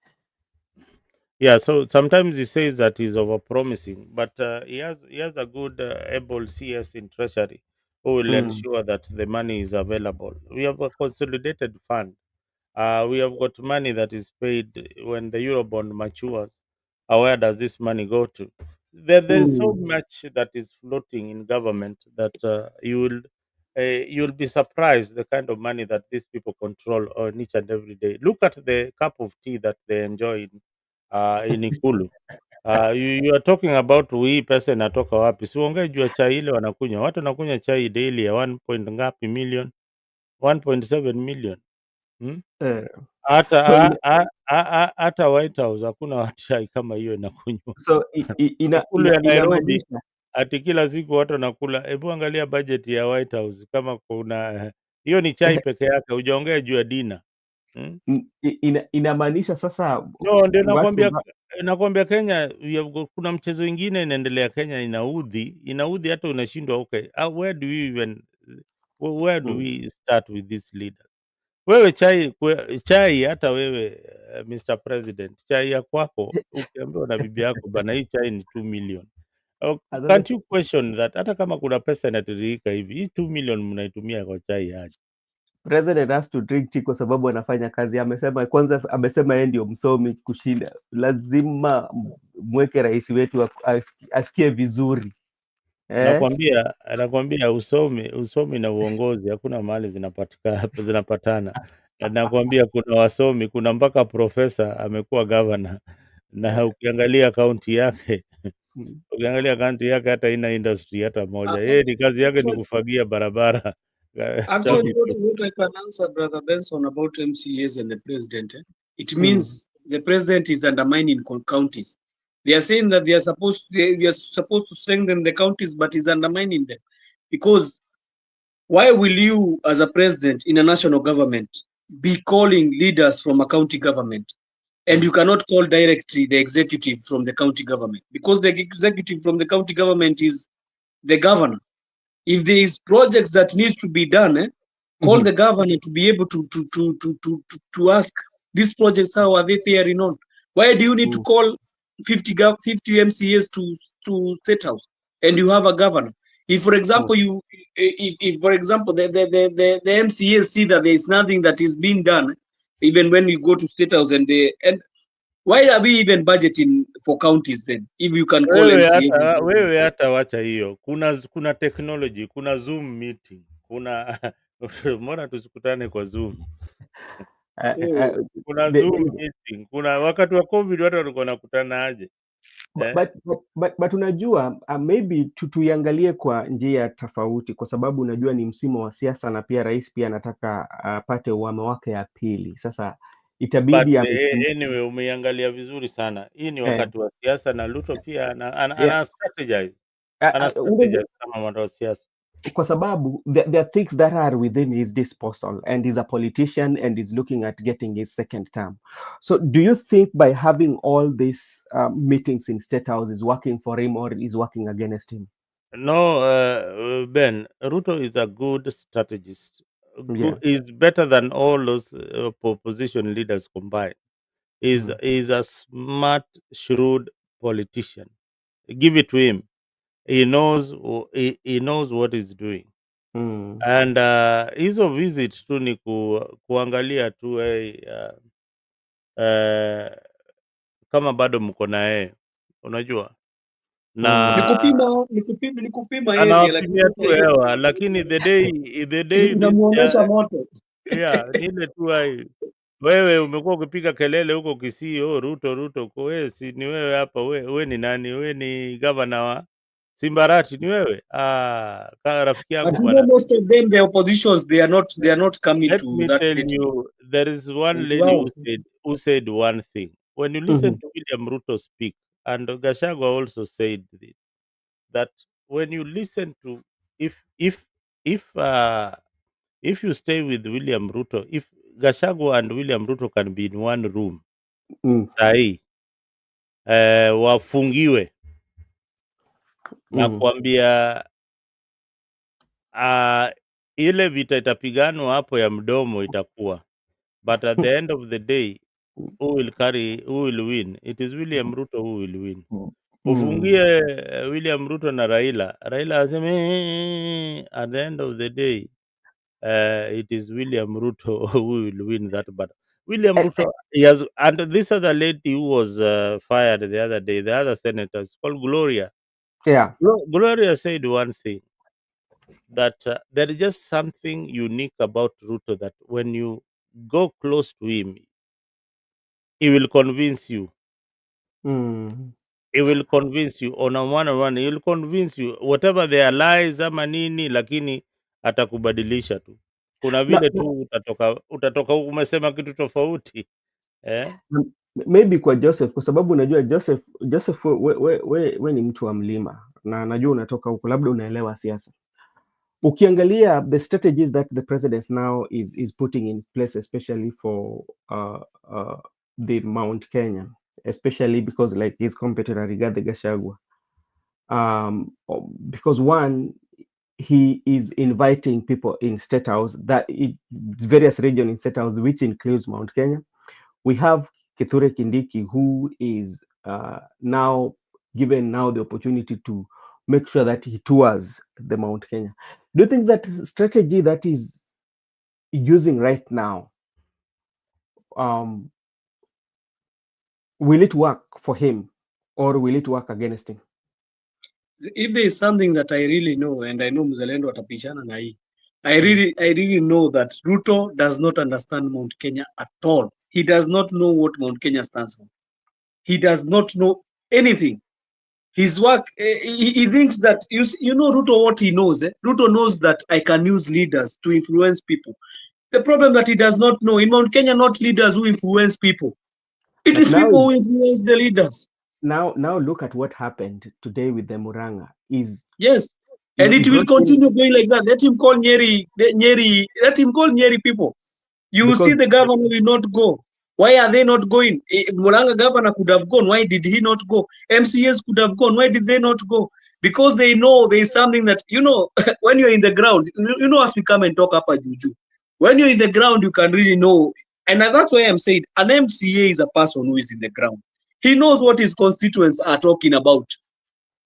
Yeah, so sometimes he says that he's over promising, but he has a good able CS in treasury who will Mm, ensure that the money is available. We have a consolidated fund. We have got money that is paid when the Eurobond matures. Where does this money go to? There is so mm, much that is floating in government that you'll be surprised the kind of money that these people control on each and every day. Look at the cup of tea that they enjoy in Ikulu. You are talking about hii pesa inatoka wapi? Siongee juu ya chai ile wanakunywa. Watu wanakunywa chai daily ya 1 point ngapi million, 1.7 million. Eh, Hata so ina hata White House hakuna chai kama hiyo inakunywa. so Ikulu ya Nairobi inamaanisha ati kila siku watu wanakula. Hebu angalia budget ya White House kama kuna hiyo ni chai peke yake, hujaongea juu ya dina. inamaanisha sasa No, ndio watu nakwambia Kenya kuna mchezo ingine inaendelea Kenya inaudhi hata unashindwa okay. Where do we even where do we start with this leader? Wewe chai hata wewe Mr. President, chai ya kwako ukiambiwa na bibi yako bana, hii chai ni 2 million. Can't you question that? Hata kama kuna pesa inatiririka hivi, hii 2 million mnaitumia kwa chai aje? President has to drink tea kwa sababu anafanya kazi. Amesema yeye ndio msomi kushinda. Lazima mweke rais wetu asikie vizuri. Nakwambia usomi na uongozi hakuna mahali zinapatana. Nakwambia kuna wasomi, kuna mpaka profesa amekuwa governor na ukiangalia kaunti yake hata haina industry hata moja. Yeye ni kazi yake ni kufagia barabara. Actually, what I can answer, Brother Benson, about MCAs and the president, it means the president is undermining counties. They are saying that we are supposed to strengthen the counties, but is undermining them. Because why will you, as a president in a national government, be calling leaders from a county government? And you cannot call directly the executive from the county government, because the executive from the county government is the governor. If there is projects that needs to be done, call the governor to be able to ask these projects, how are they faring on? Why do you need to call 50 MCAs to State House and you have a governor? If, for example, if for example the MCAs see that there is nothing that is being done, even when you go to State House and why are we even budgeting for counties then if you can call MCAs? Wewe hata wacha hiyo. Kuna technology, kuna Zoom meeting, kuna mbona tusikutane kwa Zoom? Kuna Zoom meeting, kuna wakati wa COVID watu walikuwa wanakutana aje? But unajua maybe tuiangalie kwa njia tofauti, kwa sababu unajua ni msimu wa siasa na pia rais pia anataka apate uwamo wake ya pili. Sasa itabidi anyway, umeiangalia vizuri sana. Hii ni wakati wa siasa na Ruto pia ana strategize. Ana strategize kama mwana wa siasa. Kwa sababu there are things that are within his disposal, and he's a politician and he's looking at getting his second term. So do you think by having all these meetings in State House is working for him or is working against him? No, Ben, Ruto is a good strategist. Is better than all those opposition leaders combined. Is a smart, shrewd politician. Give it to him. He knows what he's doing. And hizo visit tu ni kuangalia tu kama bado mko na yeye, unajua, na nikupima anawapimia tu hewa, lakini the day inamuonesha moto. ni ile tu wewe umekuwa ukipiga kelele huko Kisii, Ruto wewe, si ni wewe hapa, wewe ni nani? Wewe ni governor wa Simbarati, ni wewe? Rafiki yangu bwana. Most of them, the oppositions, they are not coming Let to me that tell meeting. you, there is one lady who said one thing. When you listen to William Ruto speak, and Gachagua also said this, that when you listen to, if you stay with William Ruto, if Gachagua and William Ruto can be in one room, sahi wafungiwe na kuambia ile vita itapiganwa hapo ya mdomo itakuwa, but at the end of the day who will win? It is William Ruto who will win. Ufungie William Ruto na Raila aseme at the end of the day it is William Ruto who will win that battle. William Ruto, and this other lady who was fired the other day, the other senator, is called Gloria. Gloria said one thing, that there is just something unique about Ruto, that when you go close to him, he will convince you. He will convince you on a one-on-one. He will convince you whatever their lies ama nini, lakini atakubadilisha tu. kuna Na, vile tu utatoka umesema kitu tofauti eh? maybe kwa Joseph, kwa sababu unajua Joseph we ni mtu wa mlima na najua unatoka huko, labda unaelewa siasa. Ukiangalia the strategies that the president now is putting in place, especially for the Mount Kenya, especially because like his competitor Rigathi Gachagua, because one, he is inviting people in Statehouse, various regions in Statehouse, which includes Mount Kenya. We have Kithure Kindiki, who is now given the opportunity to make sure that he tours the Mount Kenya. Do you think that strategy that is using right now, will it work for him or will it work against him? If there is something that I really know, and I know Mzalendo atapishana na hii, I really know that Ruto does not understand Mount Kenya at all. He does not know what Mount Kenya stands for. He does not know anything. His work, he thinks that, you know Ruto, what he knows. Ruto knows that I can use leaders to influence people. The problem that he does not know, in Mount Kenya, not leaders who influence people. It But is now, people who influence the leaders. Now look at what happened today with the Murangá. Yes. And He it will brought in, continue going like that. Let him call Nyeri people. You will see because the governor will not go. Why are they not going? Murangá governor could have gone. Why did he not go? MCAs could have gone. Why did they not go? Because they know there is something that, when you're in the ground, as we come and talk about Juju, when you're in the ground, you can really know. And that's why I'm saying an MCA is a person who is in the ground. He knows what his constituents are talking about.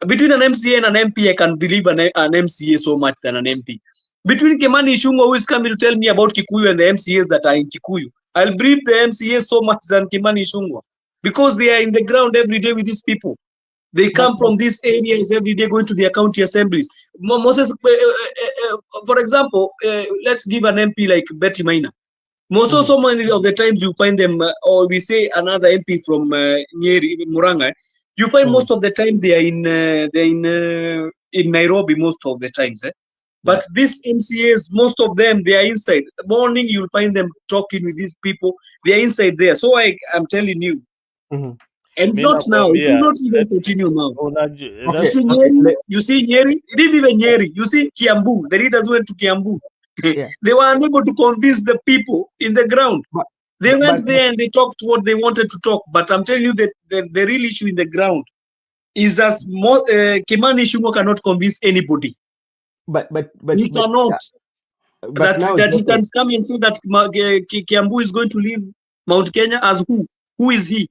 Between an MCA and an MP, I can believe an MCA so much than an MP. Between Kimani Ichung'wah, who is coming to tell me about Kikuyu, and the MCAs that are in Kikuyu, I'll believe the MCAs so much than Kimani Ichung'wah, because they are in the ground every day with these people. They but come from these areas every day going to their county assemblies. Moses, for example, let's give an MP like Betty Maina. So many of the times you find them, or we say another MP from Nyeri, Murangá, you find most of the time they are in Nairobi most of the times. But these MCAs, most of them, they are inside. The morning you'll find them talking with these people. They are inside there. So I'm telling you, and Mi not now. It will nakwambia not even continue now. You okay, see okay, Nyeri, it didn't even Nyeri. You see Kiambu, the leaders went to Kiambu. yeah, They were unable to convince the people in the ground. but They but went there and they talked what they wanted to talk. But I'm telling you that the real issue in the ground is as Kimani Ichung'wah cannot convince anybody. but He cannot. but now That he can Joseph, come and say that Kiambu is going to leave Mount Kenya as who? Who is he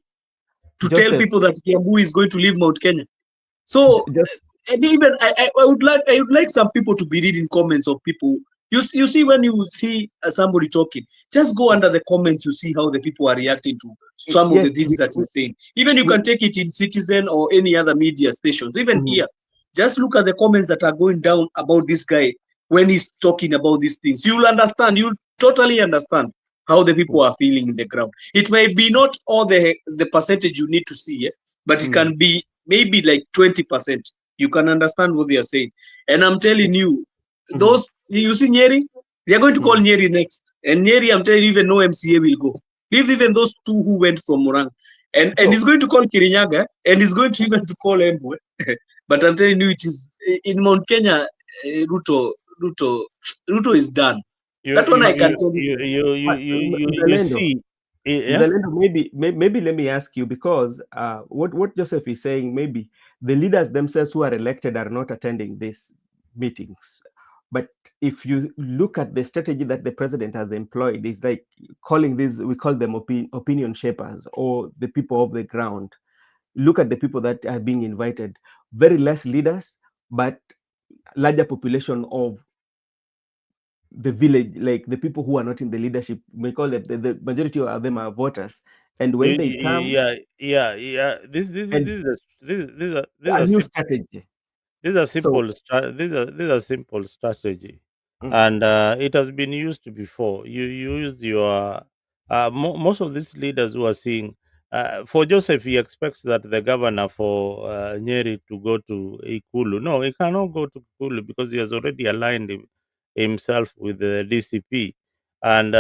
to tell Joseph, people that Kiambu is going to leave Mount Kenya? So, just and even I would like some people to be reading comments of people. You see, when you see somebody talking, just go under the comments. You see how the people are reacting to some of yes, the things that he's saying. Even you we, can take it in Citizen or any other media stations. Even mhm, here, just look at the comments that are going down about this guy when he's talking about these things. You'll understand. You'll totally understand how the people are feeling in the ground. It may be not all the percentage you need to see, but it can be maybe like 20%. You can understand what they are saying. And I'm telling you, those, you see Nyeri, they are going to call Nyeri next. And Nyeri, I'm telling you, even no MCA will go. Leave even those two who went from Murangá. And so he's going to call Kirinyaga, and he's going to even to call Embu. But I'm telling you, it is in Mount Kenya, Ruto is done. you That one you I can you tell you. you you you but you Mzalendo, see, yeah. Mzalendo, maybe let me ask you, because what Joseph is saying, maybe the leaders themselves who are elected are not attending these meetings. But if you look at the strategy that the president has employed, is like calling these, we call them opinion shapers, or the people of the ground. Look at the people that are being invited. Very less leaders, but larger population of the village, like the people who are not in the leadership. We call them, the majority of them are voters. And when they come, Yeah. and This a is new simple. strategy. These are So, simple. These are simple strategy, mm, and it has been used before. You use your most of these leaders who are seeing. For Joseph, he expects that the governor for Nyeri to go to Ikulu. No, he cannot go to Ikulu because he has already aligned himself with the DCP. And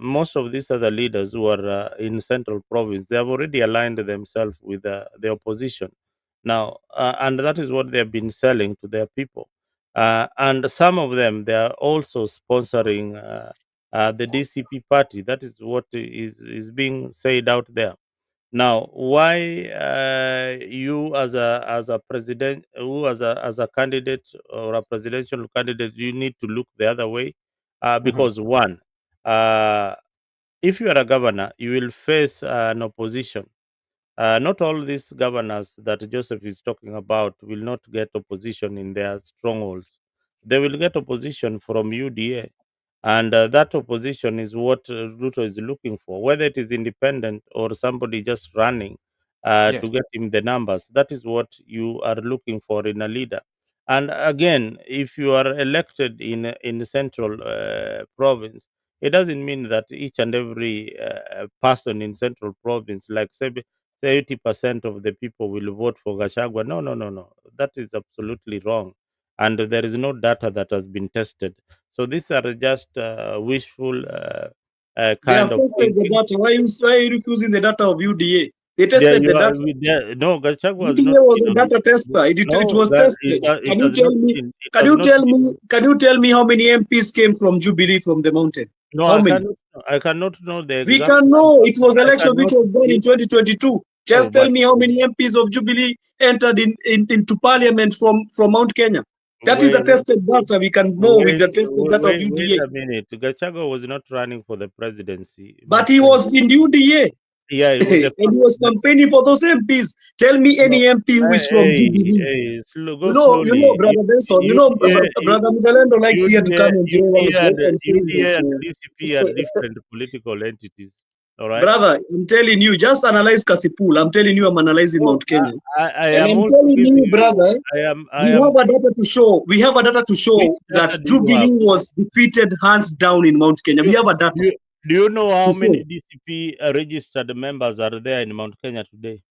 most of these other leaders who are in Central Province, they have already aligned themselves with the opposition now, and that is what they have been selling to their people. And some of them, they are also sponsoring the DCP party. That is what is being said out there. Now, why you as a president, who as a candidate or a presidential candidate, you need to look the other way? Because one, uh, if you are a governor, you will face an opposition. Not all these governors that Joseph is talking about will not get opposition in their strongholds. They will get opposition from UDA, and that opposition is what Ruto is looking for, whether it is independent or somebody just running Yes. to get him the numbers. That is what you are looking for in a leader. And again, if you are elected in the central province, it doesn't mean that each and every person in central province, like say 80% of the people will vote for Gashagwa. No, no, no, no. That is absolutely wrong. And there is no data that has been tested. So these are just wishful They kind have of tested the thinking. data. Why are you refusing the data of UDA? They Yeah, tested the data. no, Gachagua has not UDA was been a on. data tester. It No, was tested. it has not been. It Can has you not tell me? been. Can you tell me how many MPs came from Jubilee from the mountain? No, How many? I cannot know the We exact can know number. it was I election which cannot. was done in 2022. No, Just tell but me how many MPs of Jubilee entered into parliament from Mount Kenya. That is wait, a tested data. We can know with the tested data of wait UDA. a minute. Gachagua was not running for the presidency, But but he was in UDA yeah, he was and the he was campaigning for those MPs. Tell me no, any MP who is from Jubilee. go slowly. Brother Benson, UDA, Brother Mzalendo likes here to come and throw around and saying UDA and that, DCP are different political entities. All right. brother, I'm telling you, just analyze Kasipul. I'm telling you, I'm analyzing So Mount Kenya. I And am I'm also telling giving you, you. brother, I am. we have a data to Which show that data do you have? Jubilee was defeated hands down in Mount Kenya. We Do, have a data do you know to how many show. DCP registered members are there in Mount Kenya today?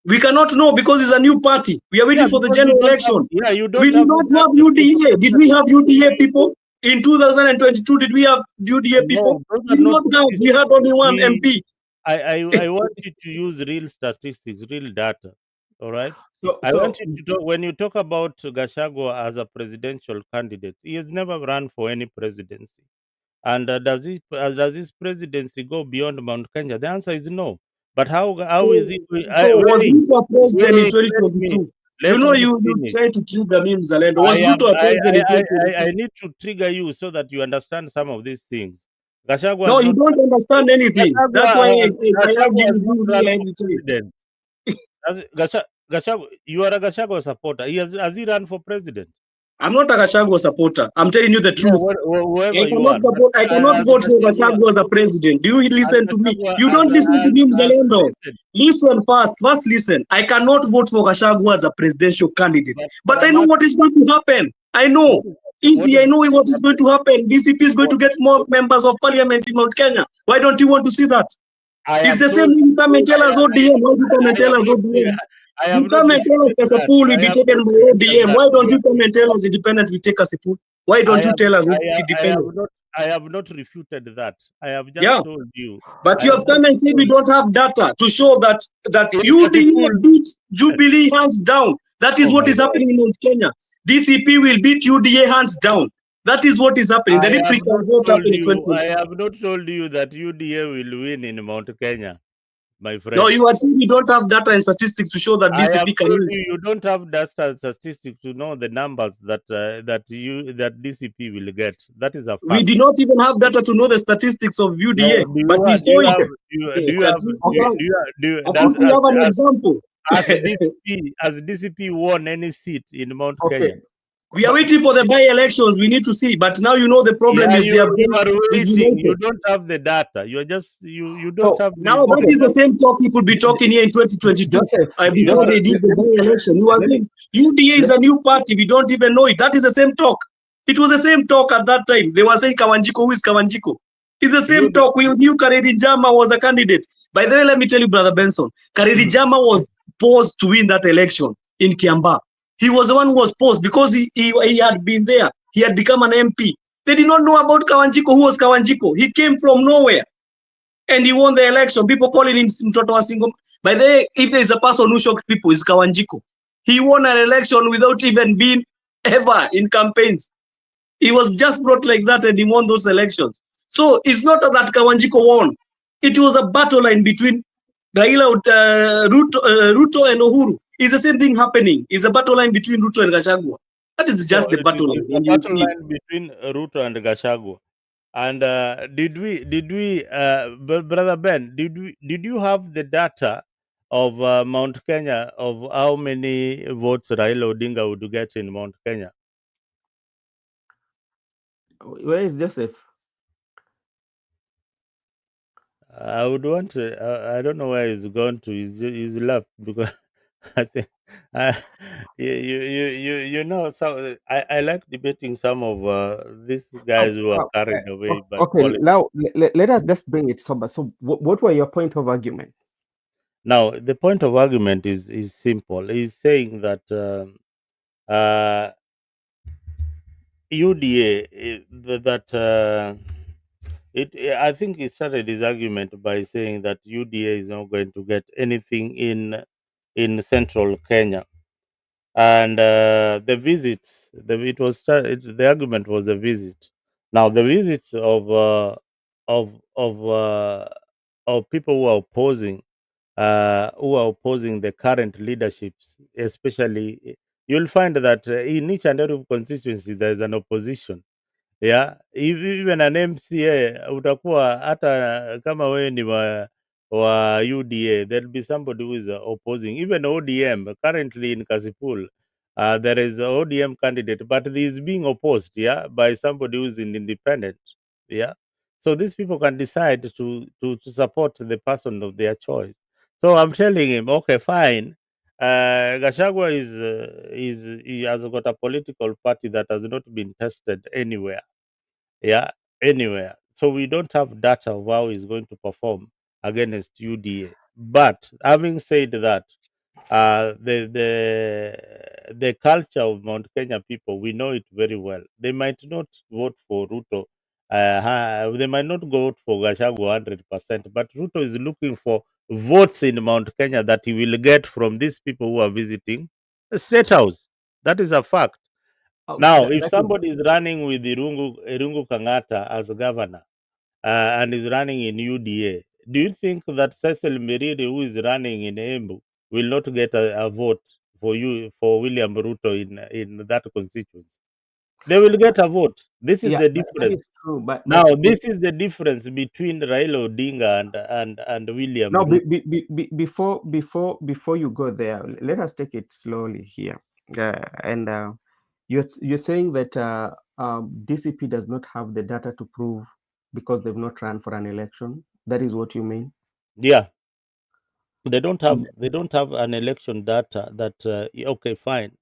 We cannot know because it's a new party. We are Yeah, waiting for the because you general don't have. election. Yeah, you We don't did have the not have data. So UDA. Did we have UDA people? In 2022, did we have UDA people? no, those We are did not not have. We had statistics. only one MP. I want you to use real statistics, real data. All right. So, I want so you to talk when you talk about Gashagwa as a presidential candidate. He has never run for any presidency. And does his presidency go beyond Mount Kenya? The answer is no. But how is So, he? was Ruto a president in Me 2022? let me You finish. try to trigger me, Mzalendo. I Was am Ruto a president in 2022? I need to trigger you so that you understand some of these things. Gashagwa No, has you not. don't understand anything. That's why I Gachagua argue has with not you run here for every time. president. Gachagua, you are a Gachagua supporter. Has he run for president? I'm not a Gachagua supporter. I'm telling you the Yeah, truth. whoever you are. But I cannot as vote for Gachagua, Gachagua as a president. Do you as listen to me? Gachagua, You don't listen to me, Mzalendo. listen. Listen first. First, listen. I cannot vote for Gachagua as a presidential candidate. But But I I'm know asking, what is going to happen. I what know. is Easy, I know what is going happening? to happen. DCP is going What to get more members of parliament in Mount Kenya. Why don't you want to see that? I It's have the same told way you come and tell us ODM. Why do you come and I tell have us not ODM? I You have not come and tell us refuted that. Kasipul will I be have taken not by refuted ODM. that. Why don't you come and tell us independent we take Kasipul? Why I don't you have tell us I have independent? not I have not refuted that. I have just Yeah. told you. But I you have have just come and said we told don't have data to show that in UDA Kasipul. beats Jubilee hands down. That is Oh what my is God. happening in Mount Kenya. DCP will beat UDA hands down. That is what is happening. I Then if have we not can vote told happen in you. 2020. I have not told you that UDA will win in Mount Kenya, my No, friend. you are saying we don't have data and statistics to show that I have DCP can told win. you you don't have that statistic to know the numbers that DCP will get. That is a We fact. did not even have data to know the statistics of No, UDA, but we do saw you have it. do you have At least okay. at least we have an example. as DCP won any seat in Mount Kenya? Okay. We are waiting for the by-elections. We need to see. But now you know the problem Yeah, is they have you been are waiting. You regimented. don't have the data. You are just you don't So, have the Now that okay. is the information. same talk he could be talking here in 2022 Joseph, You before are they Joseph, did the by-election. You are let me, saying UDA is let, a new party. We don't even know it. That is the same talk. It was the same talk at that time. They were saying Kawanjiko. Who is Kawanjiko? It's the you same talk. We knew Karedi Jama was a candidate. By the way, let me tell you, Brother Benson, Karedi Mhm. Jama was posed to win that election in Kiamba. He was the one who was posed because he had been there. He had become an MP. They did not know about Kawanjiko. Who was Kawanjiko? He came from nowhere and he won the election. People calling him Mtoto wa Singo. By the way, if there is a person who shocked people, it's Kawanjiko. He won an election without even being ever in campaigns. He was just brought like that and he won those elections. So it's not that Kawanjiko won. It was a battle line between Raila, Ruto and Uhuru. It's the same thing happening. It's a battle line between Ruto and Gachagua. That is So just the battle line, it's a and you will battle see it. line between Ruto and Gachagua. And brother Ben, did you have the data of Mount Kenya of how many votes Raila Odinga would get in Mount Kenya? Where is Joseph? I would want to. I don't know where he's gone to. He's left because I think uh, you know. So I like debating some of these guys Oh, who are carried away by okay. politics. Now let us just bring it sober. So, what were your point of argument? Now the point of argument is simple. He's saying that UDA that I think he started his argument by saying that UDA is not going to get anything in central Kenya. And the visits, the argument was the visit. Now the visits of of uh, of people who are opposing the current leaderships, especially, you'll find that in each and every constituency there is an opposition. Yeah, even an MCA utakuwa hata kama wewe ni wa UDA, there'll be somebody who is opposing. Even ODM currently in Kasipul, there is a ODM candidate, but he is being opposed, yeah, by somebody who is an independent, yeah. So these people can decide to support the person of their choice. So I'm telling him, okay, fine. Gashagwa he has got a political party that has not been tested anywhere, yeah, anywhere. So we don't have data of how he's going to perform against UDA. But having said that, the culture of Mount Kenya people, we know it very well. They might not vote for Ruto. They might not vote for Gachagua 100%, but Ruto is looking for votes in Mount Kenya that he will get from these people who are visiting the State House. That is a fact. Oh, Now, if that is somebody is running with Irungu Kangata as a governor and is running in UDA, do you think that Cecil Miriri, who is running in Embu, will not get a vote for William Ruto in that constituency? They will get a vote. This is yeah, the that difference. is true. Now, But this is the difference between Raila Odinga and William now, Ruto. before you go there, let us take it slowly here. And you're saying that DCP does not have the data to prove because they've not run for an election. That is what you mean? Yeah, And they don't have an election data that okay, fine.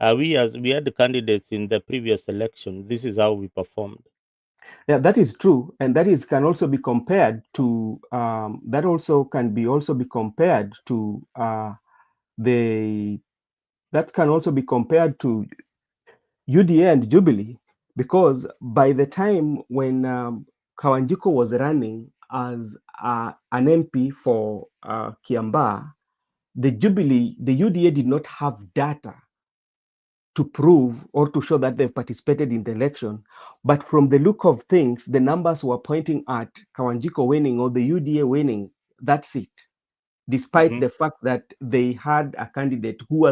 We had candidates in the previous election. This is how we performed. yeah, that is true, and that is can also be compared to that also can be also be compared to the that can also be compared to UDA and Jubilee, because by the time when Kawanjiko was running as an MP for Kiambaa, the UDA did not have data to prove or to show that they've participated in the election. But from the look of things, the numbers were pointing at Kawanjiko winning or the UDA winning that seat, despite Mhm. the fact that they had a candidate who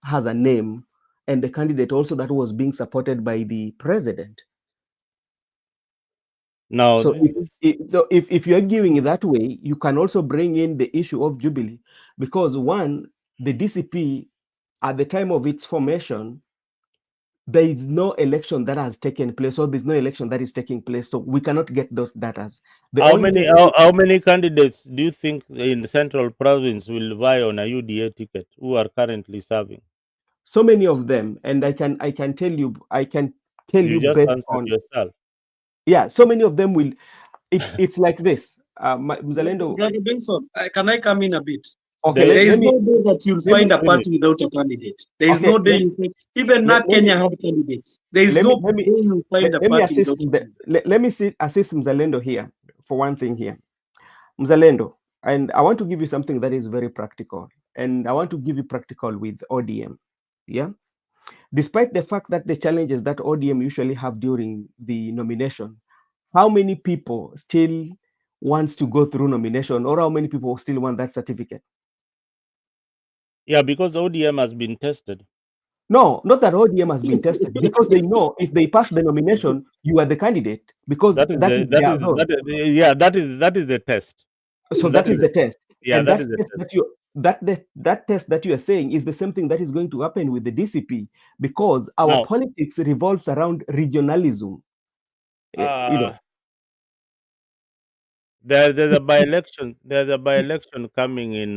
has a name, and the candidate also that was being supported by the president. Now, So this is if you're arguing that way, you can also bring in the issue of Jubilee, because one, the DCP at the time of its formation, there is no election that has taken place, or there's no election that is taking place. So we cannot get those datas. The only thing, how many candidates do you think in Central Province will vie on a UDA ticket who are currently serving? so many of them, and I can tell You you just based answered on, yourself. yeah, so many of them will. It's like this, Mzalendo. Brother Benson, can I come in a bit? Okay, There is let me no day that you'll let me find a finish. party without a candidate. There is okay no day you think, even now let me Kenya had candidates. There is let me no let day me you'll find a let me party assist without a the, candidate. let me assist Mzalendo here for one thing here. Mzalendo, and I want to give you something that is very practical, and I want to give you practical with ODM. Yeah. Despite the fact that the challenges that ODM usually have during the nomination, how many people still wants to go through nomination, or how many people still want that certificate? Yeah, because ODM has been tested. No, not that ODM has been tested, because they know if they pass the nomination, you are the candidate, because That is that is their role. yeah, that is the test. So That that is is the test, yeah, and that that is the test test. that you that test that you are saying is the same thing that is going to happen with the DCP, because our Now, politics revolves around regionalism. You know, there's a by-election. There's a by-election coming in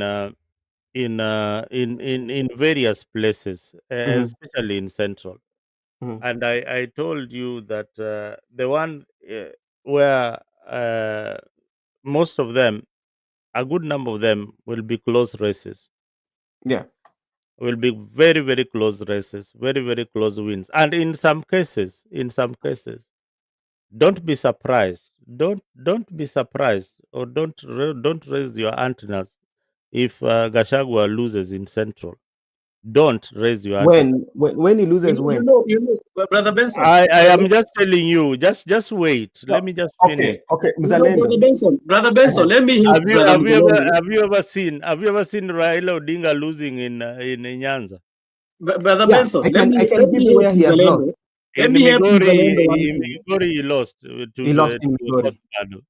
various places, mhm, especially in Central. mhm, And I told you that the one where most of them, a good number of them, will be close races. yeah. Will be very very close races, very very close wins, and in some cases, don't be surprised. Don't be surprised, or don't raise your antennas if Gashagwa loses in Central. Don't raise your antennas. When he loses, when? Brother Benson. I am just telling you. Just wait. No. Let me just finish. Okay, okay, Mzalendo. Brother Benson, Uh-huh. let me help Brother Mzalendo. Have you ever seen Raila Odinga losing in Nyanza? Brother Yeah, Benson, I let can give me you help where he has lost. Mzalendo. Let In me help Mzalendo one thing. Migori, he lost He lost in to Okoth Migori. Madu.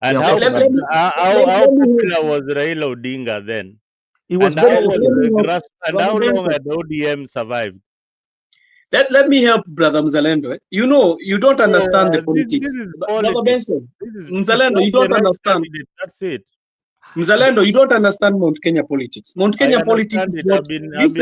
Yeah, And Let, let, let, me, how let me help. popular was Raila Odinga then? he was And very Let popular. me help and Brother how long Benson. had ODM survived? Let me help Brother Mzalendo. You know, you don't understand the This politics. is Brother politics. Benson, If you Mzalendo, have you the don't right understand. candidate, that's it. Mzalendo, you don't understand Mount Kenya politics. Mount I Kenya politics is understand it. what. I've been in politics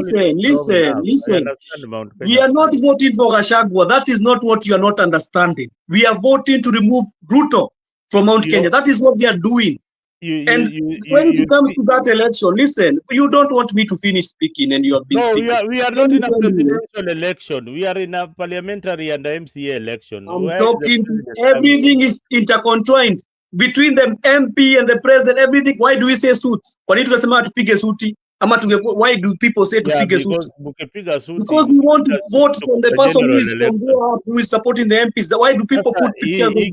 long enough. I Listen. understand Mount We Kenya are not politics. voting for Gashagwa. That is not what you are not understanding. We are voting to remove Ruto from Mount You Kenya. That is what they are doing. And when you it comes see. to that election, listen, you don't want me to finish speaking and you have been No, speaking. we are Let not me in a tell you, presidential election. We are in a parliamentary and MCA election. I'm Where is the talking to president coming? everything is intertwined between the MP and the president, everything. Why do we say suits? Kwa nini tunasema tupige suti? Why do people say Yeah, tupige because suti? Because we want to Mukipiga vote suti from the kwa person who general is from election. there up, who is supporting the MPs. Why do people Sasa put pictures of their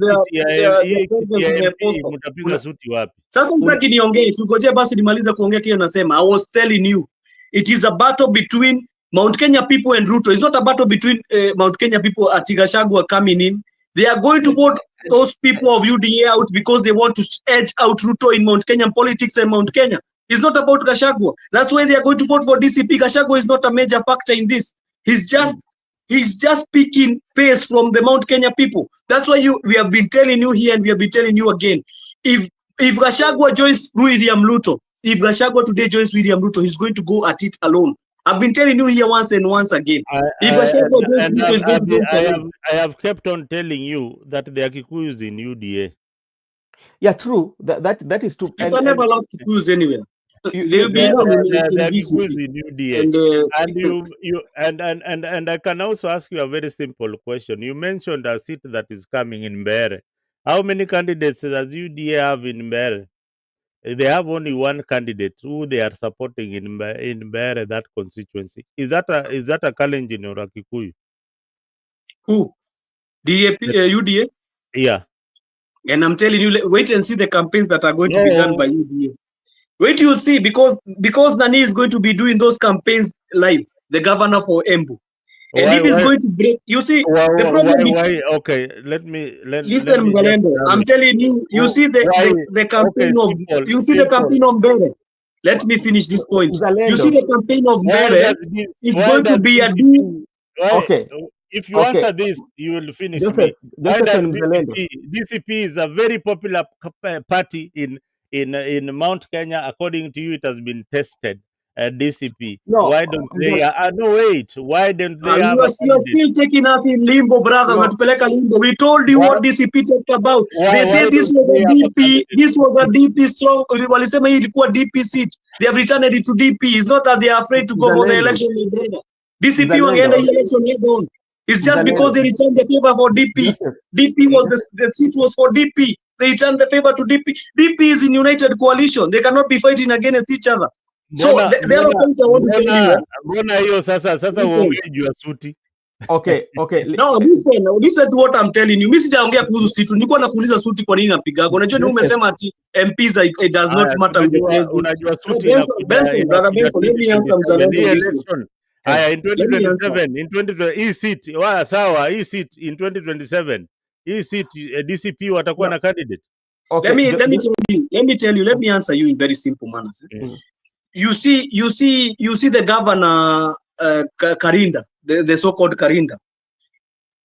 hii kiti presidents ya in their MP poster? mtapiga suti wapi? Sasa mtaki niongee, tungojee basi nimalize kuongea kile nasema. I was telling you, it is a battle between Mount Kenya people and Ruto. It's not a battle between Mount Kenya people at Gachagua coming in. They are going to vote those people of UDA out because they want to edge out Ruto in Mount Kenyan politics and Mount Kenya. It's not about Gachagua. That's why they are going to vote for DCP. Gachagua is not a major factor in this. He's just picking pace from the Mount Kenya people. That's why we have been telling you here and we have been telling you again. If if Gachagua joins William Ruto, if Gachagua today joins William Ruto, he's going to go at it alone. I've been telling you here once and once again. If Gachagua joins Ruto, he's going to go it alone. I have kept on telling you that the Kikuyus in UDA. Yeah, true. That is true. You can never allow to choose anywhere. They will be you know, one in The Kikuyus DCP. in UDA. And And and I can also ask you a very simple question. You mentioned a seat that is coming in Mbere. How many candidates does UDA have in Mbere? They have only one candidate who they are supporting in Mbere, that constituency. Is that a Kalenjin or a Kikuyu? who? DAP, UDA? Yeah. And I'm telling you, wait and see the campaigns that are going to be done by No. UDA. Wait, you'll see, because Nani is going to be doing those campaigns live, the governor for Embu. And if he's Why going to break, you see, the problem. why okay, let Listen, me just Mzalendo, have I'm it. telling you, you Oh, see why the okay, campaign of, you see the simple. campaign of Mbere. Let me finish this point. You see Mzalendo. the campaign of Why Mbere, does this it's why going to does be a deal. DCP why Okay, if you okay. answer this, you will finish Joseph, me. Why Joseph does and Mzalendo. DCP is a very popular party in Mount Kenya? According to you, it has been tested. DCP? No, Why don't they? No, wait. Why don't they have You a are candidate? still taking us in limbo, brother. no. Unatupeleka limbo. We told you Why? what DCP talked about. They Why said this don't was they a have a DP. candidate? This was a DP strong. Walisema hii ilikuwa DP seat. They have returned it to DP. It's not that they are afraid to go for the Mzalendo, election, my brother. DCP wangeenda Mzalendo, hii election head on. It's just because Mzalendo, they returned the favor for DP. Joseph, DP was the seat was for DP. They returned the favor to DP. DP is in united coalition. They cannot be fighting against each other. So Mbona the other point I want to tell you, mbona hiyo sasa listen. uongee juu ya suti? okay, No, listen to what I'm telling you. Mimi sijaongea kuhusu suti. Nilikuwa nakuuliza suti kwa nini napigaga. Unajua ni Joseph, umesema ati MPs it does not Haya, matter with the president. unajua No, suti Benson, brother inakuja Benson, let me answer 2027 hii Mzalendo on this one. election. Haya, in Let me answer. 2027, in 2020 hii seat sawa, hii seat in 2027 hii seat DCP watakuwa no, na candidate. okay, Let me tell you. Let me answer you in very simple manners. You see the governor Karinda, the so-called Karinda.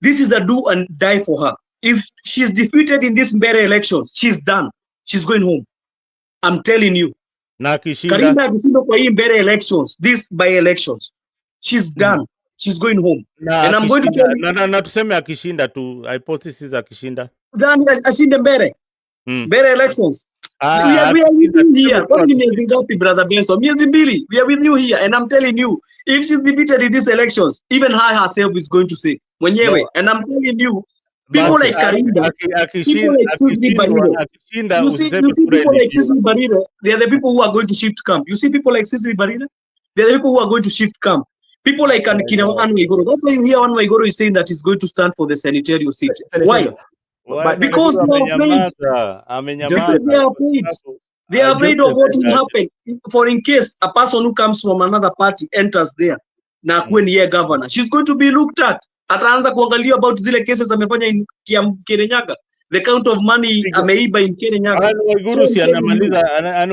This is the do and die for her. If she's defeated in this Mbere elections, she's done. She's going home. I'm telling you. Na akishinda Karinda akishinda kwa hii Mbere elections, this by elections, she's done. She's going home. And I'm going to tell you. na tuseme akishinda tu, hypothesis akishinda. Done ashinde Mbere. Mbere elections. We are with you here. What do you mean, brother Benson? We are with you here, and I'm telling you, if she's defeated in these elections, even her herself is going to say, Mwenyewe. No. And I'm telling you, people like Karinda, people like Susie Barire, you see people like Susie Barire, they are the people who are going to shift camp. You see people like Susie Barire, they are the people who are going to shift camp. People like Kina Anwaigoro. That's why you hear Anwaigoro is saying that he's going to stand for the senatorial seat. Why? Because they are afraid. Because they are afraid. They are afraid of what will happen. For in case a person who comes from another party enters there, na akuwe ni yeye governor, she's going to be looked at. Ataanza kuangalia about zile cases amefanya in Kirinyaga, the count of money ameiba in Kirinyaga.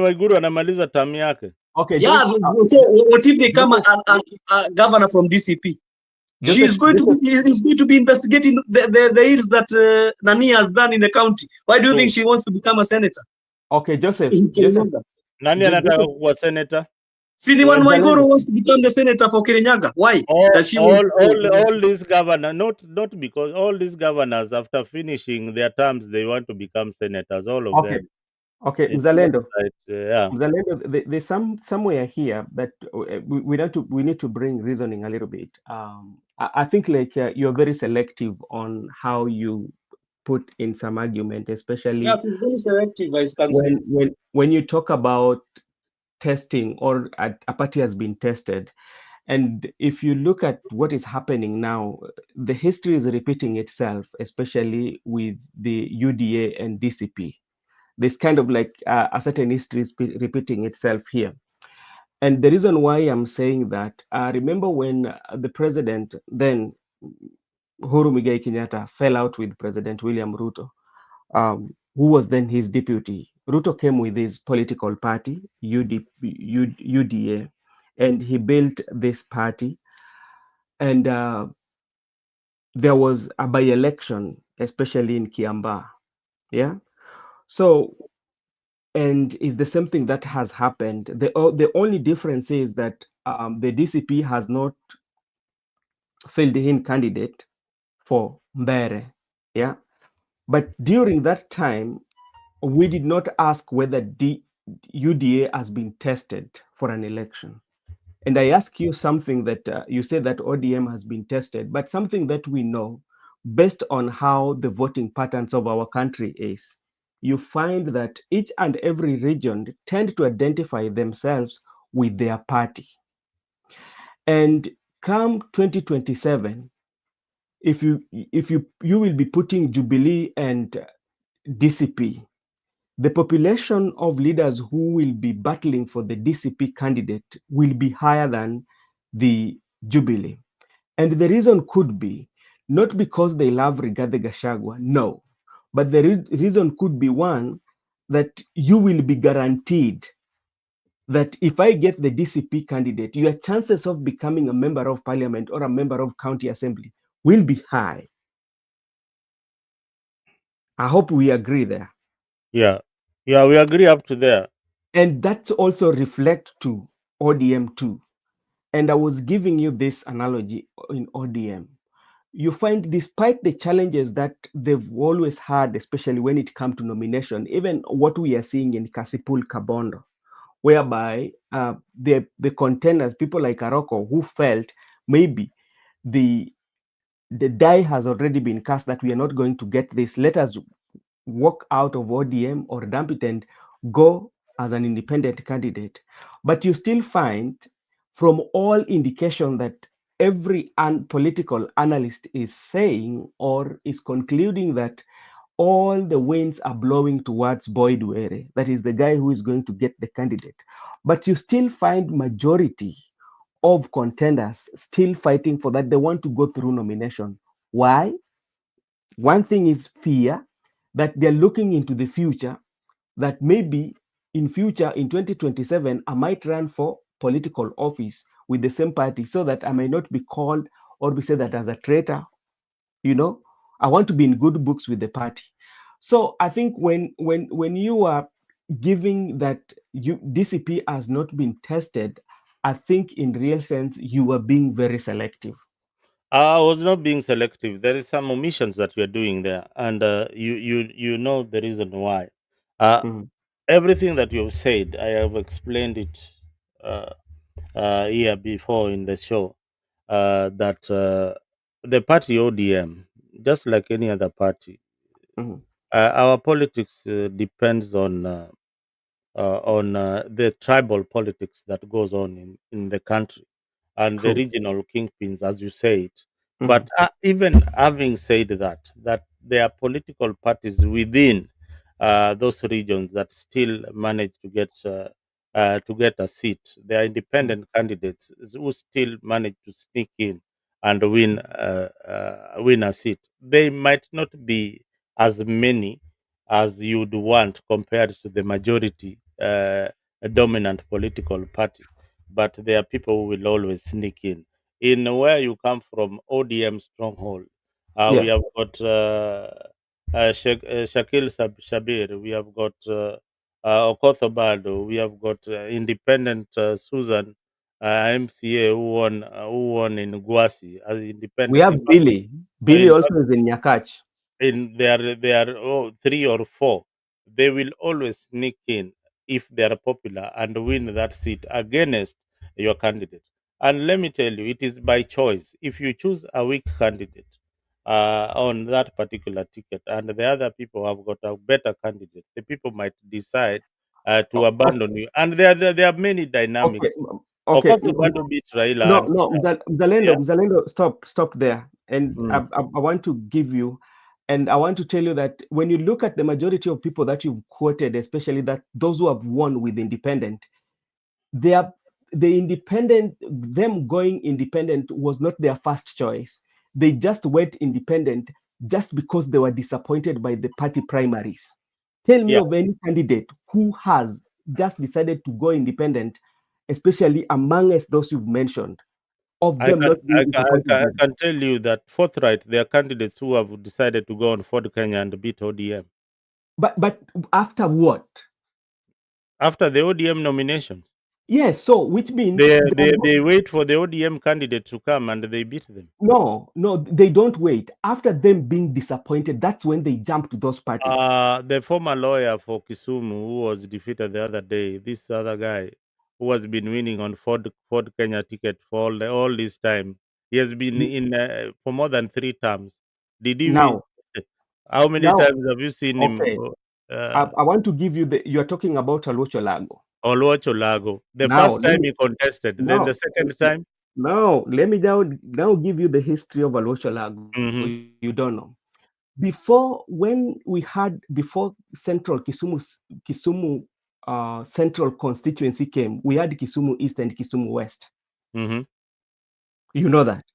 Waiguru anamaliza term yake. Okay. Yeah, so what if they come a governor from DCP? He's going to be investigating the ills that Nani has done in the county. Why do you think she wants to become a senator? Okay, Joseph. Nani anataka kuwa senator? Siniwan Waiguru wants to become the senator for Kirinyaga. Why? All these governors, not because all these governors after finishing their terms they want to become senators. All of them. Okay, Mzalendo. Yeah. Mzalendo, there's somewhere here that we need to bring reasoning a little bit. I think like you're very selective on how you put in some argument, especially it's very selective. When you talk about testing or a party has been tested. And if you look at what is happening now, the history is repeating itself, especially with the UDA and DCP. There's kind of like a certain history is repeating itself here. And the reason why I'm saying that, remember when the president then, Uhuru Muigai Kenyatta, fell out with President William Ruto, who was then his deputy. Ruto came with his political party, UDA, and he built this party. And there was a by-election, especially in Kiambaa. Yeah. So, and it's the same thing that has happened. The only difference is that the DCP has not filled in candidate for Mbere. Yeah. But during that time, we did not ask whether UDA has been tested for an election. And I ask you something that you say that ODM has been tested, but something that we know based on how the voting patterns of our country is, you find that each and every region tend to identify themselves with their party. And come 2027, if you will be putting Jubilee and DCP, the population of leaders who will be battling for the DCP candidate will be higher than the Jubilee. And the reason could be not because they love Rigathi Gachagua, no, but the reason could be one, that you will be guaranteed that if I get the DCP candidate, your chances of becoming a member of parliament or a member of county assembly will be high. I hope we agree there. Yeah, we agree up to there. And that also reflects to ODM too. And I was giving you this analogy in ODM. You find, despite the challenges that they've always had, especially when it comes to nomination, even what we are seeing in Kasipul Kabondo, whereby the contenders, people like Aroko, who felt maybe the die has already been cast that we are not going to get this. Let us walk out of ODM or dump it and go as an independent candidate. But you still find, from all indication, that every political analyst is saying or is concluding that all the winds are blowing towards Boyd Were. That is the guy who is going to get the candidate. But you still find majority of contenders still fighting for that. They want to go through nomination. Why? One thing is fear, that they're looking into the future, that maybe in future, in 2027, I might run for political office with the same party so that I may not be called or be said that as a traitor. You know, I want to be in good books with the party. So I think when you are giving that DCP has not been tested, I think in real sense you are being very selective. I was not being selective. There is some omissions that we are doing there, and you know the reason why. Uh, Mhm. Everything that you have said, I have explained it uh, here before in the show. That the party ODM, just like any other party, Mhm. our politics depends on the tribal politics that goes on in the country and the True. regional kingpins, as you said. Mhm. But even having said that, that there are political parties within those regions that still manage to get a seat. There are Mhm. independent candidates who still manage to sneak in and win a seat. They might not be as many as you'd want compared to the majority dominant political party, but there are people who will always sneak in. In where you come from, ODM stronghold, we Yeah. have got Shakil Shabir, we have got Okoth Obado, we have got independent Susan MCA who won in Guasi as We independent. have Billy. Billy In also is in Nyakach. in there are three or four, they will always sneak in if they are popular and win that seat against your candidate. And let me tell you, it is by choice. If you choose a weak candidate on that particular ticket and the other people have got a better candidate, the people might decide to abandon Okay. you. And there are many Okay. dynamics. Okay. Okoth Obado beat Raila, No, and no, yeah. Mzalendo, stop there. And Mm. I want to give you, and I want to tell you that when you look at the majority of people that you've quoted, especially that those who have won with independent, they are the independent, them going independent was not their first choice. They just went independent just because they were disappointed by the party primaries. Tell me Yeah. of any candidate who has just decided to go independent, especially amongst those you've mentioned, of them not being disappointed by I them. can tell you that forthright, there are candidates who have decided to go on Ford Kenya and beat ODM But after what? after the ODM nomination. Yes, so which means they are not. They wait for the ODM candidate to come and they beat them. No, they don't wait. After them being disappointed, that's when they jump to those parties. The former lawyer for Kisumu who was defeated the other day, this other guy who has been winning on Ford Kenya ticket for all this time, he has been in for more than 3 terms. Did he win? Now, How many now, times have you seen him? okay. I want to give you you're talking about Alocho Lago. Oluocho Lago. The Now, first time he contested, then the now, second time. let me now give you the history of Alocho Lago. Hmm. You don't know. Before Central Kisumu Central constituency came, we had Kisumu East and Kisumu West. Hmm. You know that,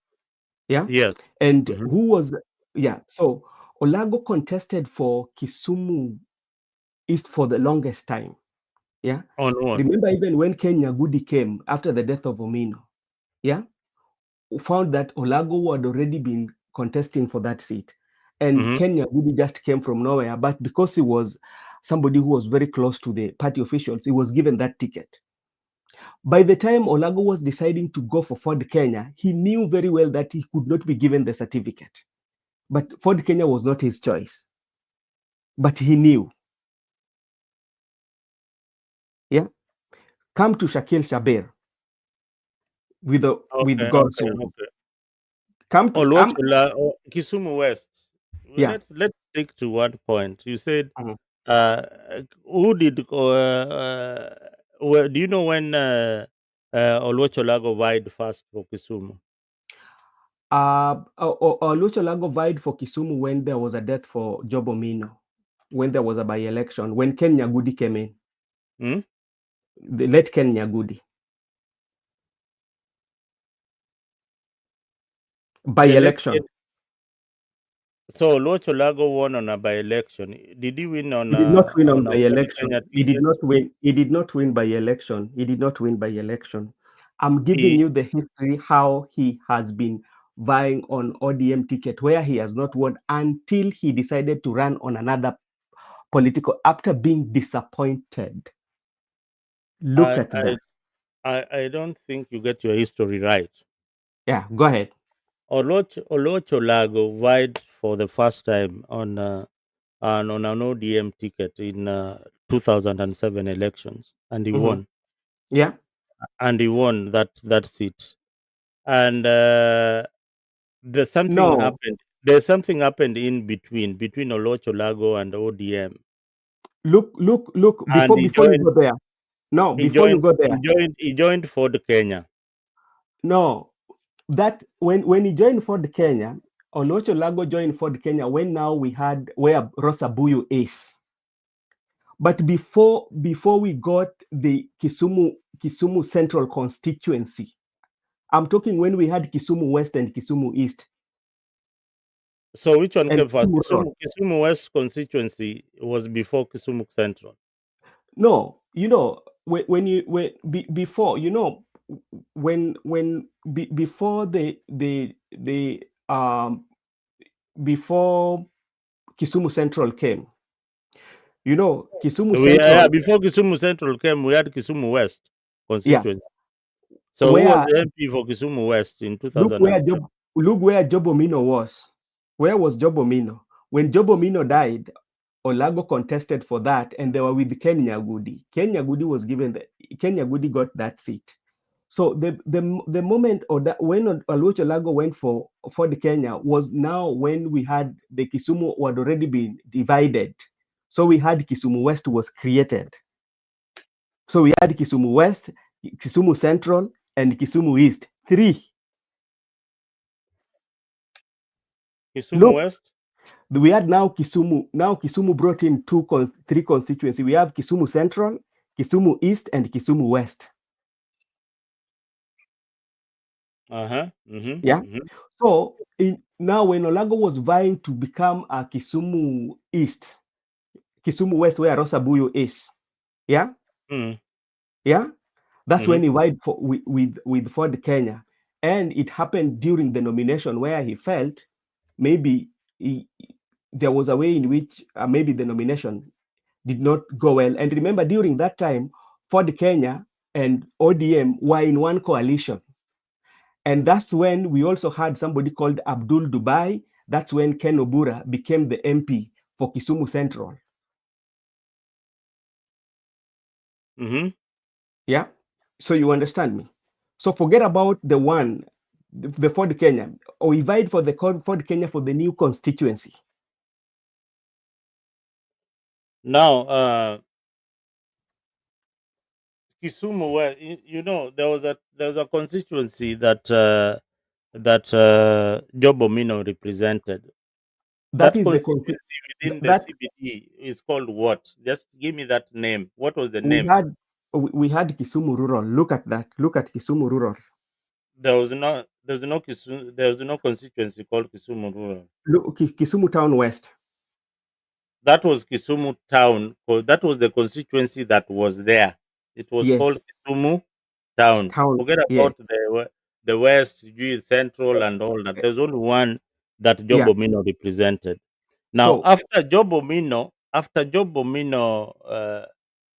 yeah? Yes. And Hmm. who was, yeah? So Olago contested for Kisumu East for the longest time, yeah? On one. Remember, even when Kenya Gudi came after the death of Omino, yeah, we found that Olago had already been contesting for that seat, and Hmm. Kenya Gudi just came from nowhere. But because he was somebody who was very close to the party officials, he was given that ticket. By the time Olago was deciding to go for Ford Kenya, he knew very well that he could not be given the certificate. But Ford Kenya was not his choice. But he knew. Yeah. Come to Shakil Shabir with Okay, God's okay, will. okay. Come to Kisumu West. Well, yeah. let's stick to one point. You said, Mhm. who did? Well, do you know when Oluocholago vied first for Kisumu? Lucho Lago vied for Kisumu when there was a death for Job Omino, when there was a by-election, when Ken Nyagudi came in. Hmm? The late Ken Nyagudi. By-election. So Oluocholago won on a by-election. Did he win on He did not win on a Ford by-election. Kenya He did ticket? not win. He did not win by-election. He did not win by-election. I'm giving He you the history how he has been vying on ODM ticket where he has not won until he decided to run on another political after being disappointed. Look I at that. I don't think you get your history right. Yeah, go ahead. Oluocholago vied for the first time on an ODM ticket in 2007 elections, and he Mm-hmm. won. Yeah. And he won that seat. And there's something No, happened. There's something happened in between Oluocholago and ODM, look. and Before you go there. No, he before you joined go there. he joined Ford Kenya. No, that when he joined Ford Kenya, Olocho Lago joined Ford Kenya when now we had where Rosa Buyu is. But before we got the Kisumu Central constituency, I'm talking when we had Kisumu West and Kisumu East So which one and came first? Kisumu Rural. Kisumu West constituency was before Kisumu Central. No, when you before before the before Kisumu Central came, Kisumu Central, Before Kisumu Central came, we had Kisumu West yeah, constituency. So who was where the MP for Kisumu West in look where 2007? Job look where Job Omino was. Where was Job Omino? When Job Omino died, Olago contested for that, and they were with Ken Nyagudi. Ken Nyagudi got that seat. So the moment or that when Oluoch Olago went for the Kenya was now when we had the Kisumu had already been divided. So we had Kisumu West was created. So we had Kisumu West, Kisumu Central, and Kisumu East. Three. Kisumu Look, West? we had now Kisumu. Now Kisumu brought in three constituencies. We have Kisumu Central, Kisumu East, and Kisumu West. Yeah. So now when Olago was vying to become a Kisumu East, Kisumu West, where Rosa Buyu is, yeah, yeah, that's when he vied for with Ford Kenya, and it happened during the nomination where he felt maybe there was a way in which maybe the nomination did not go well. And remember, during that time, Ford Kenya and ODM were in one coalition. And that's when we also had somebody called Abdul Dubai. That's when Ken Obura became the MP for Kisumu Central. Yeah. So you understand me? So forget about the Ford Kenya, or we vied for the Ford Kenya for the new constituency. Now, Kisumu, where there was a constituency that Job Omino represented. That That is constituency within the that CBD is called what? Just give me that name. What was the we name? had we had Kisumu Rural. Look at that. Look at Kisumu Rural. There was no constituency called Kisumu Rural. Look, Kisumu Town West. That was Kisumu Town, because that was the constituency that was there. It was called Yes. Kisumu Town. Town. Forget Yes. about the West, Central, and all that. There's only one that Job Yeah. Omino represented. Now, So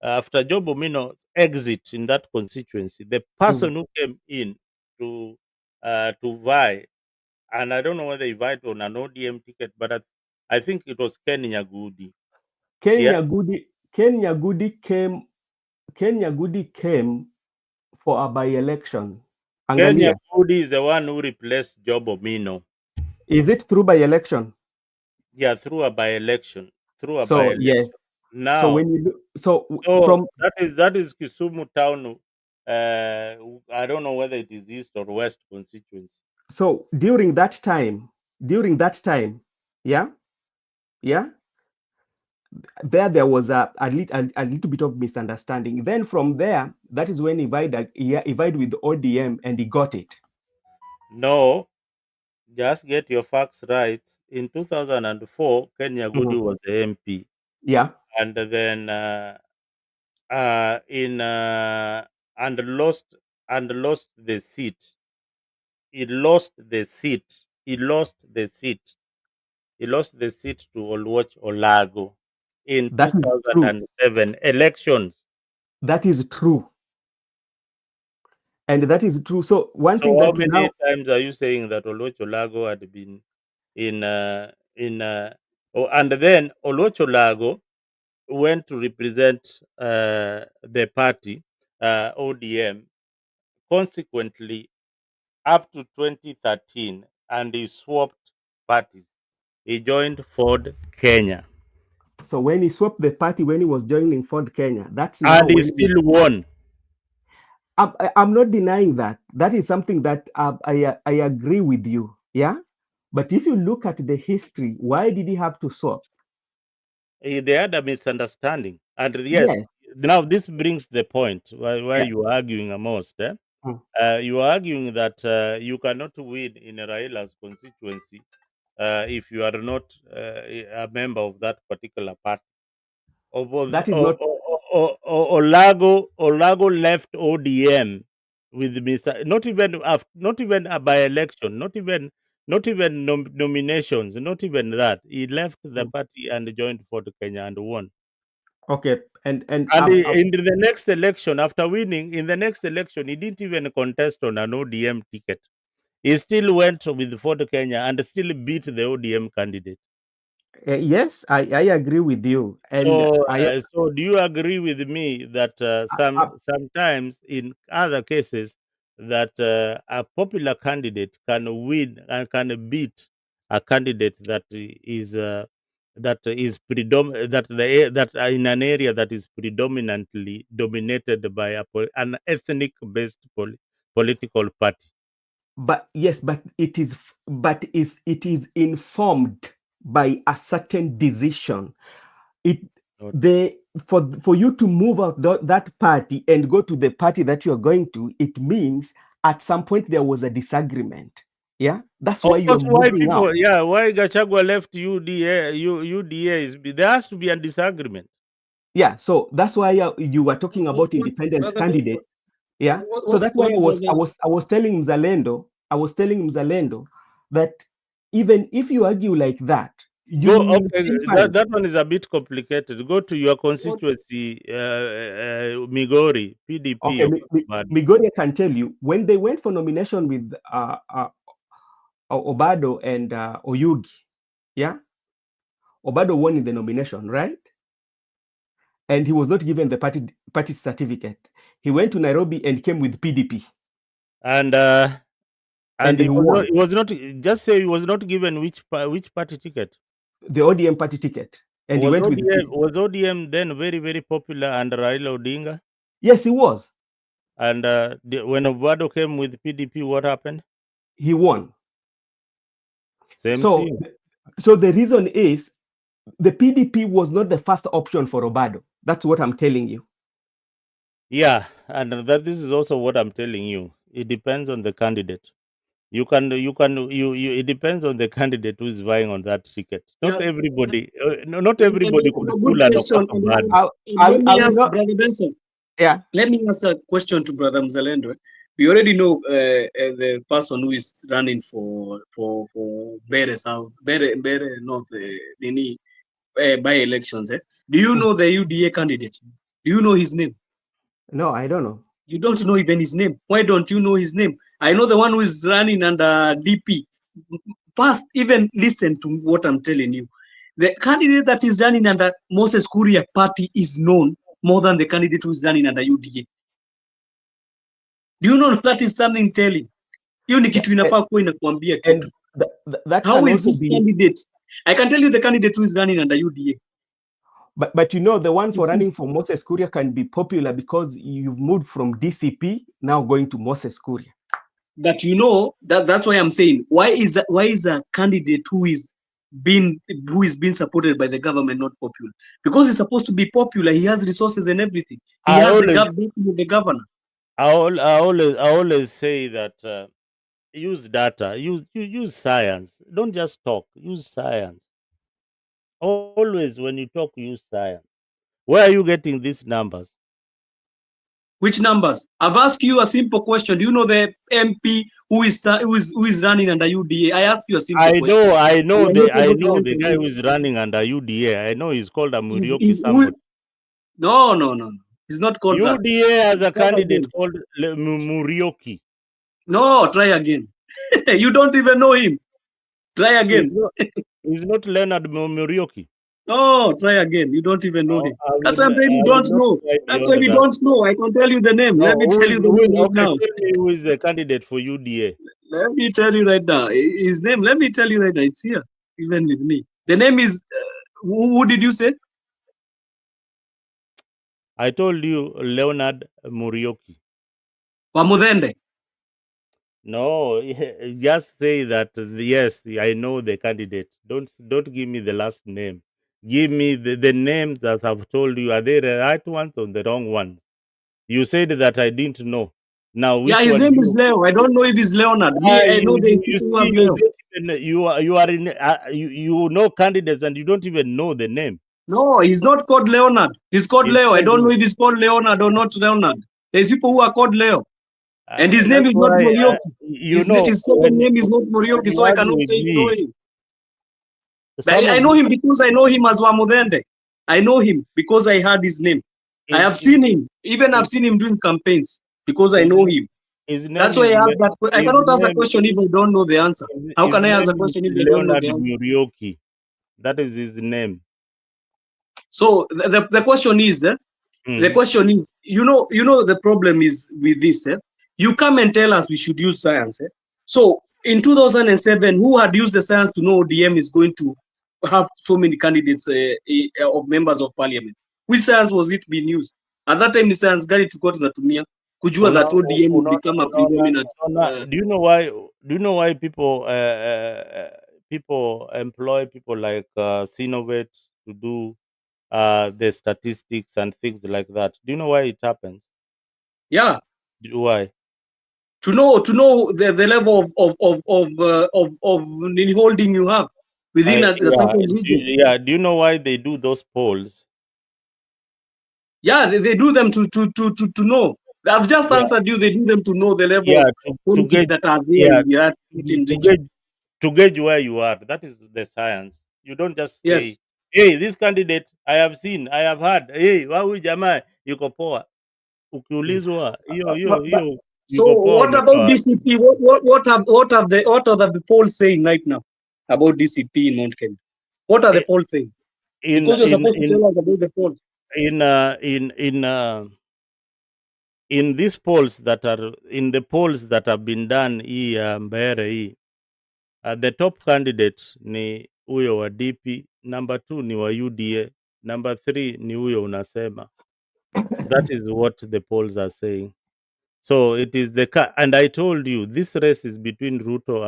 after Job Omino's exit in that constituency, the person who came in to vie, and I don't know whether he vied on an ODM ticket, but I think it was Ken Nyagudi. Yeah, Ken Nyagudi came for a by-election. Ken Angalia. Nyagudi is the one who replaced Job Omino. Is it through by-election? Yeah, through a by-election. So yes. So Now, when you look, so so from that is Kisumu town. I don't know whether it is east or west constituency. so during that time, yeah, yeah, there was a little bit of misunderstanding. Then from there, that is when he vied with ODM and he got it. No, just get your facts right. In 2004, Kenya Gudi Mhm. was the MP, Yeah, and then in and lost the seat. He lost the seat. He lost the seat. He lost the seat to Oluoch Olago in that is true. 2007 elections. That is true. And that is true. So one thing So how that many now, times are you saying that Oluoch Olago had been in and then Oluoch Olago went to represent the party ODM consequently up to 2013, and he swapped parties. He joined Ford Kenya, so when he swapped the party, when he was joining Ford Kenya, that's now and he when still won. I'm not denying that. That is something that I agree with you. Yeah. But if you look at the history, why did he have to swap? They had a misunderstanding, and yes, Yes. now this brings the point why Yeah. you are arguing most. Mm. You are arguing that you cannot win in Raila's constituency if you are not a member of that particular party. That is not Olago left ODM with Mr. Not even a by election, not even nominations, not even that. He left the mm. party and joined Ford Kenya and won. Okay. And And in the next election, after winning, in the next election, he didn't even contest on an ODM ticket. He still went with Ford Kenya and still beat the ODM candidate. yes, I agree with you. And So do you agree with me that I sometimes in other cases that a popular candidate can win and can beat a candidate that is in an area that is predominantly dominated by an ethnic based political party? but yes, but it is informed by a certain decision. It Not- the for you to move out that party and go to the party that you are going to, it means at some point there was a disagreement. Yeah, that's Of why you're course, why moving out. people, yeah, why Gachagua left UDA there has to be a disagreement. Yeah, so that's why you were talking about What, independent Brother Benson? candidates. Yeah, so that's why What, brother? I was telling Mzalendo that even if you argue like that, you Go will okay. still find. That one is a bit complicated. Go to your What, constituency, Migori, PDP. Okay, Bad. Migori can tell you when they went for nomination with Obado and Oyugi. Yeah, Obado won in the nomination, right? And he was not given the party certificate. He went to Nairobi and came with PDP, And and he won he was not just say he was not given which party ticket. the ODM party ticket, and he went with PDP. Was ODM then very popular under Raila Odinga? Yes, he was. And when Obado came with PDP, what happened? He won. Same So, thing. so the reason is the PDP was not the first option for Obado. That's what I'm telling you. Yeah, and this is also what I'm telling you. It depends on the candidate. It depends on the candidate who is vying on that ticket. Not yeah, everybody, not and everybody that's could a good pull an question. Okapabado. And let I me will ask not. Brother Benson. Yeah. Let me ask a question to Brother Mzalendo. We already know the person who is running for Bere South, Bere North, by elections. Do you know the UDA candidate? Do you know his name? No, I don't know. You don't know even his name. Why don't you know his name? I know the one who is running under DP. First, even listen to what I'm telling you. The candidate that is running under Moses Kuria party is known more than the candidate who is running under UDA. Do you know that is something telling? Hiyo ni kitu inafaa kuwa inakuambia And kitu. that How can is also this be, candidate? I can tell you the candidate who is running under UDA. but you know, the one for This running is for Moses Kuria can be popular because you've moved from DCP now going to Moses Kuria. that you know that's why I'm saying why is a candidate who is being supported by the government not popular? Because he's supposed to be popular. He has resources and everything. He I has the always, government with the governor. I always say that use data, use science. Don't just talk. Use science. Always, when you talk, use science. Where are you getting these numbers? Which numbers? I've asked you a simple question. Do you know the MP who is running under UDA? I asked you a simple question. I You know are not able to the answer guy me. who is running under UDA. I know he's called a Murioki Is who? somebody. No. He's not called that. UDA has a Try candidate again. called Murioki. No, try again. You don't even know him. Try He's again. not, he's not Leonard Murioki. No, try again. You don't even know him. That's why I'm saying you I will don't not know. try That's why beyond we that. don't know. I can tell you the name. No, Let me tell you the name right okay, now. tell me who is the candidate for UDA. Let me tell you right now. His name, let me tell you right now. It's here, even with me. The name is, who did you say? I told you Leonard Murioki. Wamudende. No, just say that yes, I know the candidate. Don't give me the last name. Give me the names that I've told you. Are they the right ones or the wrong ones? You said that I didn't know. Now Yeah, which his one do name is you? Leo. I don't know if it's Leonard. Me, I know the You people who have see, you Leo. don't even, you are in you know candidates and you don't even know the name. No, he's not called Leonard. He's called It's Leo. I called don't know if he's called Leonard or not Leonard. There's people who are called Leo. And his name that's is not why Morioki. you know His second name is not when Morioki, you so I argue cannot with say you know me, him. some I of know these him because I know him as Wamudende. I know him because I heard his name. I have is seen him. Even I've seen him doing campaigns because I his know him. his name That's why is I asked that. I his cannot ask a name question if I don't know the answer. How his can I ask a name is question if I don't know Leonard the answer? Murioki. That is his name. So the question is, the Mhm. question is, the problem is with this. You come and tell us we should use science. So in 2007, who had used the science to know ODM is going to have so many candidates of members of parliament? Which science was it being used? At that time, the science gani tulikuwa tunatumia kujua that ODM will become a predominant. Do you know why? Do you know why people employ people like Sinovet to do the statistics and things like that? Do you know why it happens? Yeah, Why? to know the level of holding you have within a certain region. Yeah. Do you know why they do those polls? Yeah, they do them to know. I've just Yeah, answered you. They do them to know the level yeah, of to politics gauge, that are there yeah, in the certain region. to gauge where you are. That is the science. You don't just say, Yes. "Hey, this candidate I have seen, I have heard. Hey, wahu jamaa yuko poa." Ukiulizwa hiyo So yuko poa what about umetoa wapi? DCP? What are the polls saying right now about DCP in Mount Kenya? What are the I- polls saying? In Because you're in supposed to in tell us about the polls. in in these polls that are in the polls that have been done hii ya Mbeere hii, the top candidate ni huyo wa DP, number 2 ni wa UDA, number 3 ni huyo unasema. That is what the polls are saying. So it is and I told you this race is between Ruto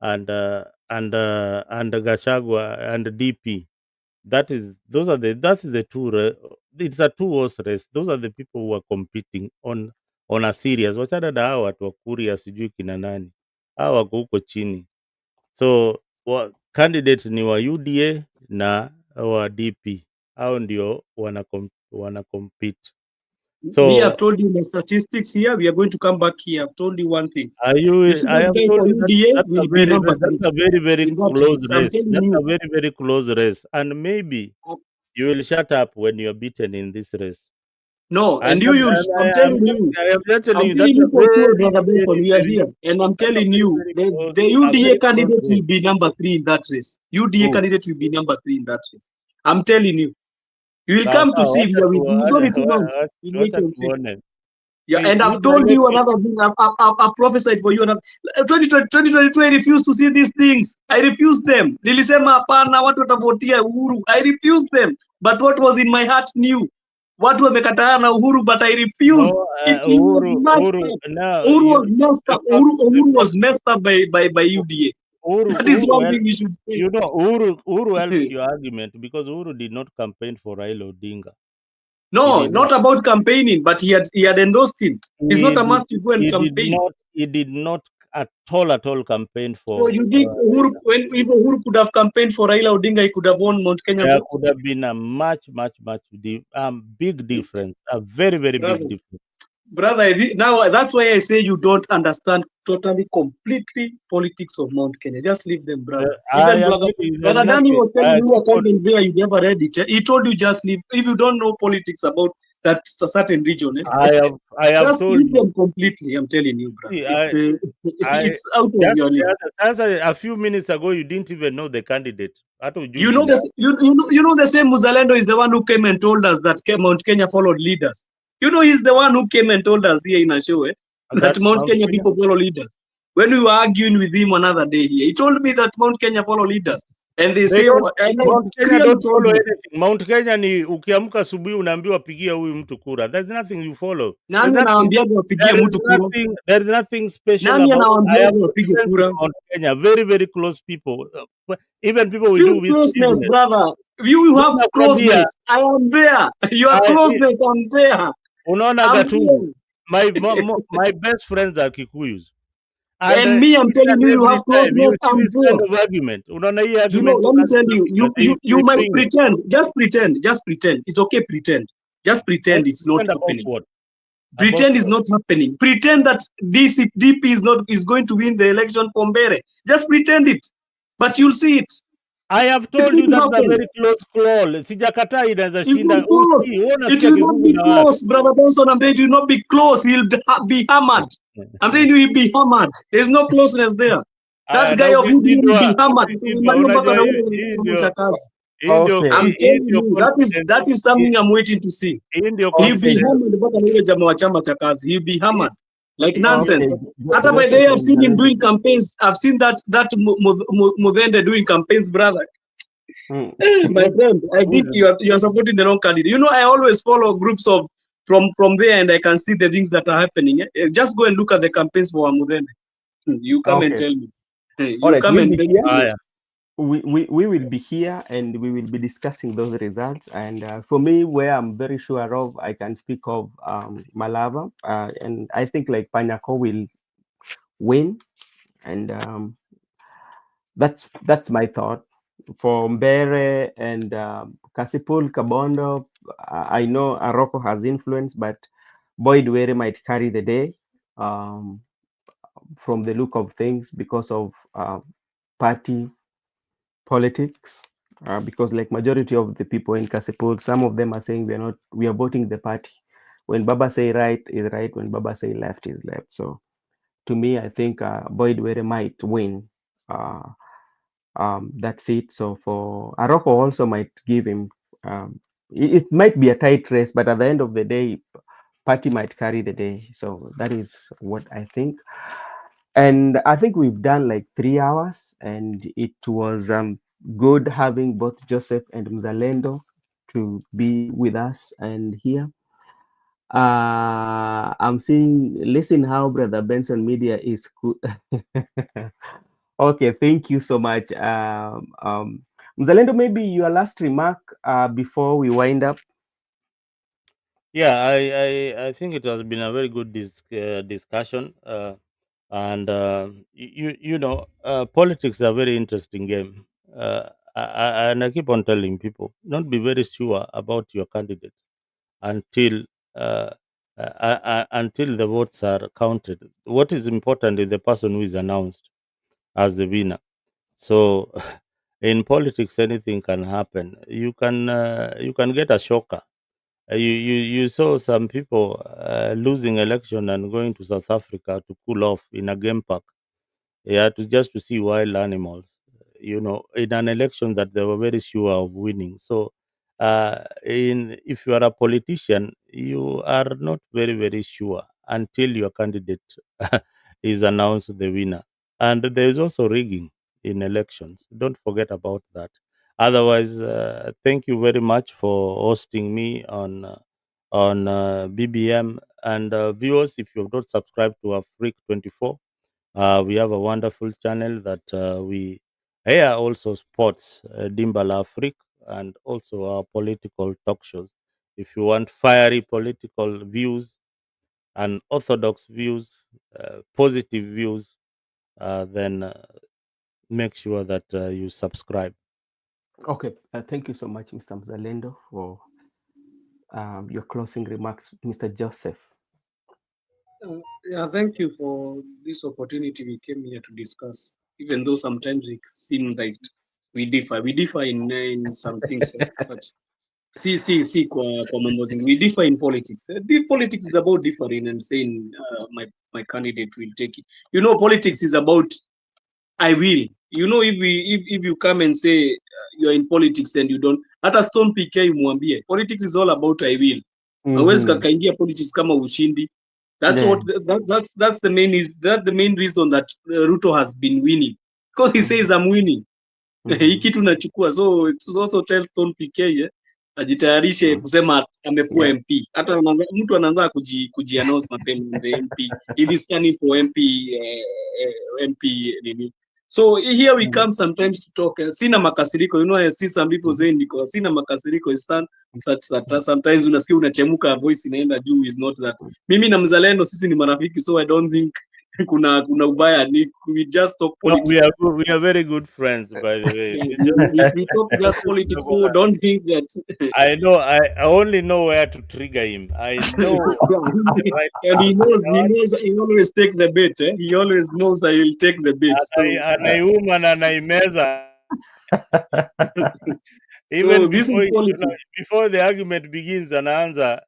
and Gachagua and DP. That is the it's a two horse race. Those are the people who are competing on a serious. Wachana na hao watu wa Kuria sijui kina nani. Hao wako huko chini. So candidate ni wa UDA na wa DP. Hao ndio wana compete. Me, I've So told you my statistics here. We are going to come back here. I've told you one thing. are You you? see I that have guy told for you that UDA will be number that's 3 a very in that close race. I'm race. telling That's you. a very close race. And maybe you will shut up when you are beaten in this race. No, And and you, I'm telling you, I am just telling I'm you telling that's you a for sure, very, brother Benson, very, we are very, here, and I'm that's a telling very, you, very close, the a UDA very close candidate will game. be number 3 in that race. UDA Who? candidate will be number 3 in that race. I'm telling you, you will Sawa come to sawa, see. We are with you. It's only 2 months. We'll wait wacha and see. tuone. Yeah, See, and you I've guys, told you another thing. I've prophesied for you. 2022, I refuse to see these things. I refuse them. Nilisema hapana, watu watavotia Uhuru. I refuse them. But what was in my heart knew. Watu wamekataa na Uhuru, but I refused. no, He was messed Uhuru, up. now Uhuru was messed the up. fact, Uhuru was messed up by UDA. That is Uhuru, one thing we should say. you know, Uhuru helped your argument because Uhuru did not campaign for Raila Odinga. He No, did not. not about campaigning, but he had endorsed him. It's not a must to go and campaign. He did not at all campaign So for you think Uhuru, Raila. if Uhuru could have campaigned for Raila Odinga, he could have won Mount Kenya There votes? could have been a big difference, a very, very big Brother, difference. brother, now that's why I say you don't understand totally, completely politics of Mount Kenya. Just leave them, brother. I Even agree. There's brother Danny nothing. was telling I you a support. comment there, you never read it. He told you just leave. If you don't know politics about that certain region, I have just told leave you. them completely. I'm telling you, brother. See, It's I it's out of your league. just a few minutes ago, you didn't even know the candidate. Hata hujui You know jina. this. You know the same Muzalendo is the one who came and told us that Mount Kenya followed leaders. You know he's the one who came and told us here in a show that That's Mount Mount Kenya Kenya. people follow leaders. When we were arguing with him another day here, he told me that Mount Kenya follow leaders, and they They say, don't. and I Mount Kenya clearly don't told follow you. anything. Mount Kenya ni ukiamka asubuhi unaambiwa pigia huyu mtu kura. There's nothing you follow. Nani anawaambiaga wapigie There is mtu kura? there is nothing special Nani about. I have anawaambiaga good wapige friends in kura? Mount Kenya, very, very close people. Even people we do Feel with closeness, business. brother. You Mimi have nakwambia, closeness. I am there. Your closeness, I'm there. unaona I'm Gatundu, here. my best friends are Kikuyus. And And me, I'm each telling and you, you every have time you closeness. see I'm this there. kind of argument, unaona hii You know, argument let me tell unaanza you, kupiga, you they might bring it. pretend, just pretend. It's okay, pretend. Just pretend it's not Pretend about happening. what? About Pretend is what? not happening. Pretend that DP is going to win the election for Mbere. Just pretend it, but you'll see it. I have It's told going you to that's a happen. very close call. Sijakataa inaweza It's shinda. not close. Wewe It unasikia will not Kikuyu be na wapi? close, brother Benson. I'm telling you, it will not be close. He'll be hammered. I'm telling you, he'll be hammered. There's no closeness there. That Aya, na guy of UD will be hammered. ukishindwa, Mario mpaka unajua na ule hii chama cha ndio kazi. Okay. I'm telling you, confidence. that is something I'm waiting to see. Hii ndio He'll be Okay. confidence. hammered mpaka na ule jamaa wa chama cha kazi. He'll be Hii hammered like hii ndio Okay. nonsense. Hata by the Joseph way, I've and seen him Zalendo. doing campaigns. I've seen that Mudhende doing campaigns, brother. Mm. My friend, I think Who's- you are supporting the wrong candidate. You know, I always follow groups of from there, and I can see the things that are happening. Just go and look at the campaigns for Mudhende. You come and Okay. tell me. All You right. come We'll and be make here. it. Haya. We will be here and we will be discussing those results. And for me, where I'm very sure of, I can speak of Malava. And I think like Panyako will win. And that's my thought. For Mbere and Kasipul, Kabondo, I know Aroko has influence, but Boyd Were might carry the day from the look of things because of party politics. Because like majority of the people in Kasipul, some of them are saying we are voting the party. When Baba say right is right, when Baba say left is left. So to me, I think Boyd Were might win that seat. So for Aroko also might give him. It might be a tight race, but at the end of the day, party might carry the day. So that is what I think. And I think we've done like 3 hours, and it was good having both Joseph and Mzalendo to be with us and here. I'm seeing, listen how Brother Benson Media is cool. Okay, thank you so much. Mzalendo, maybe your last remark before we wind up. Yeah, I think it has been a very good discussion. And politics are a very interesting game. And I keep on telling people, don't be very sure about your candidate until until the votes are counted. What is important is the person who is announced as the winner. So in politics, anything can happen. You can get a shocker You saw some people losing election and going to South Africa to cool off in a game park, yeah, to just to see wild animals, in an election that they were very sure of winning. So, in if you are a politician, you are not very very sure until your candidate is announced the winner, and there is also rigging in elections. Don't forget about that. Otherwise, thank you very much for hosting me on BBM, and viewers. If you have not subscribed to Afrique 24, we have a wonderful channel that we air also sports, Dimbala Afrique, and also our political talk shows. If you want fiery political views and orthodox views, positive views, then make sure that you subscribe. Okay, thank you so much, Mr. Mzalendo, for your closing remarks. Mr. Joseph. Yeah, thank you for this opportunity we came here to discuss. Even though sometimes it seems like we differ in some things, but see kwa mambo zingine. We differ in politics. Politics is about differing and saying my candidate will take it. Politics is about I will. If you come and say you're in politics and you don't, hata Stone PK mwambie, politics is all about I will. Hawezi Mm-hmm. kakaingia politics kama ushindi. That's Yeah. what that's the main reason that Ruto has been winning, because he says I'm winning. Hii kitu nachukua, so it's also tell Stone PK ajitayarishe Mm-hmm. kusema amekuwa Yeah. MP. Hata mtu anaanza kujiannounce mapema the MP if he's standing for MP nini. So here we come sometimes to talk. Sina makasiriko, I see some people saying niko sina makasiriko is sometimes unasikia unachemuka, voice inaenda juu, is not that. Mimi na Mzalendo sisi ni marafiki, so I don't think kuna ubaya, we just talk No, politics. we are very good friends, by the way. Yeah, We just we talk just politics, so don't think that. I know. I only know where to trigger him. I know right And now. he always take the bait. He always knows I will take the bait. So Anaiuma na anaimeza. so Even this is politics. before the argument begins, anaanza.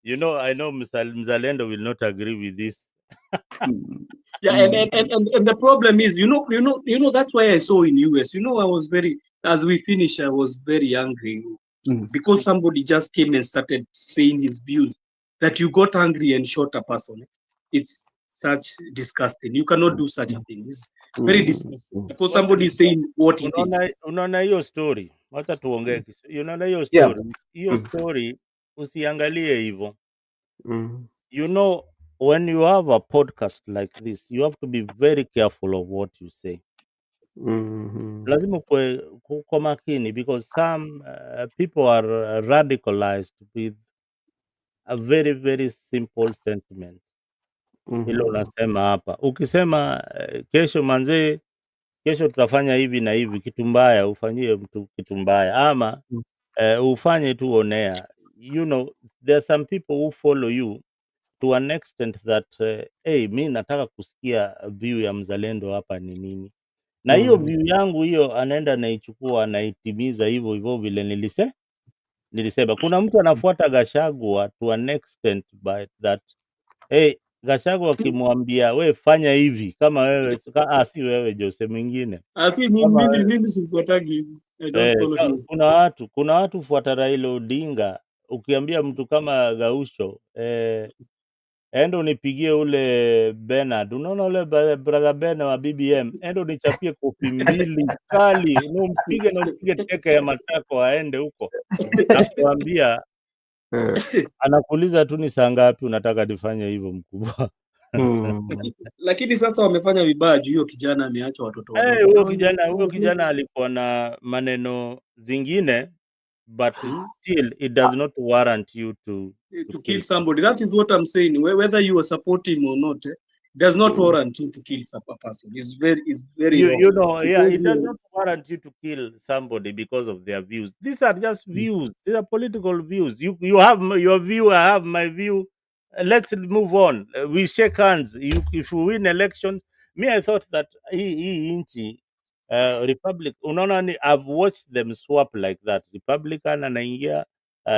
I know Mzalendo will not agree with this. Yeah, and the problem is, that's why I saw in US. I was very, as we finished, I was very angry because somebody just came and started saying his views, that you got angry and shot a person. It's such disgusting. You cannot do such a thing. It's very disgusting because somebody is saying what he thinks. Unaona hiyo story, wacha tuongee. Unaona hiyo Yeah. story, usiangalie hivyo. Mm-hmm. When you have a podcast like this, you have to be very careful of what you say. Mm-hmm. Lazima kwa makini, because some people are radicalized with a very very simple sentiment. Hilo unasema hapa, ukisema kesho manzee, kesho tutafanya hivi na hivi, kitu mbaya ufanyie mtu kitu mbaya, ama ufanye tu onea. There are some people who follow you to an extent that hey, mi nataka kusikia view ya Mzalendo hapa ni nini, na hiyo view yangu hiyo anaenda naichukua anaitimiza hivyo hivyo vile nilisema. Kuna mtu anafuata Gachagua to an extent by that, hey, Gachagua akimwambia we fanya hivi, kama wewe si wewe Jose, mwingine See, kama wewe mimi sifuatagi. I don't follow him. kuna watu fuata Raila Odinga, ukiambia mtu kama Gausho endo unipigie ule Bernard, unaona ule brother Bernard wa BBM, endo nichapie kofi mbili kali, umpige na upige teke ya matako aende huko, nakuambia anakuuliza tu ni saa ngapi unataka nifanye hivyo mkubwa. Lakini sasa wamefanya vibaya juu hiyo kijana ameacha watoto wadogo. Huyo kijana alikuwa na maneno zingine, but still it does not warrant you to kill somebody. That is what I'm saying. Whether you support him or not, does not warrant you to kill a person. It's very wrong. It does not warrant you to kill somebody because of their views. These are just views. These are political views. You have your view, I have my view. Let's move on. We shake hands. If we win elections, I thought that hii inchi Republic, unaona, I've watched them swap like that. Republican anaingia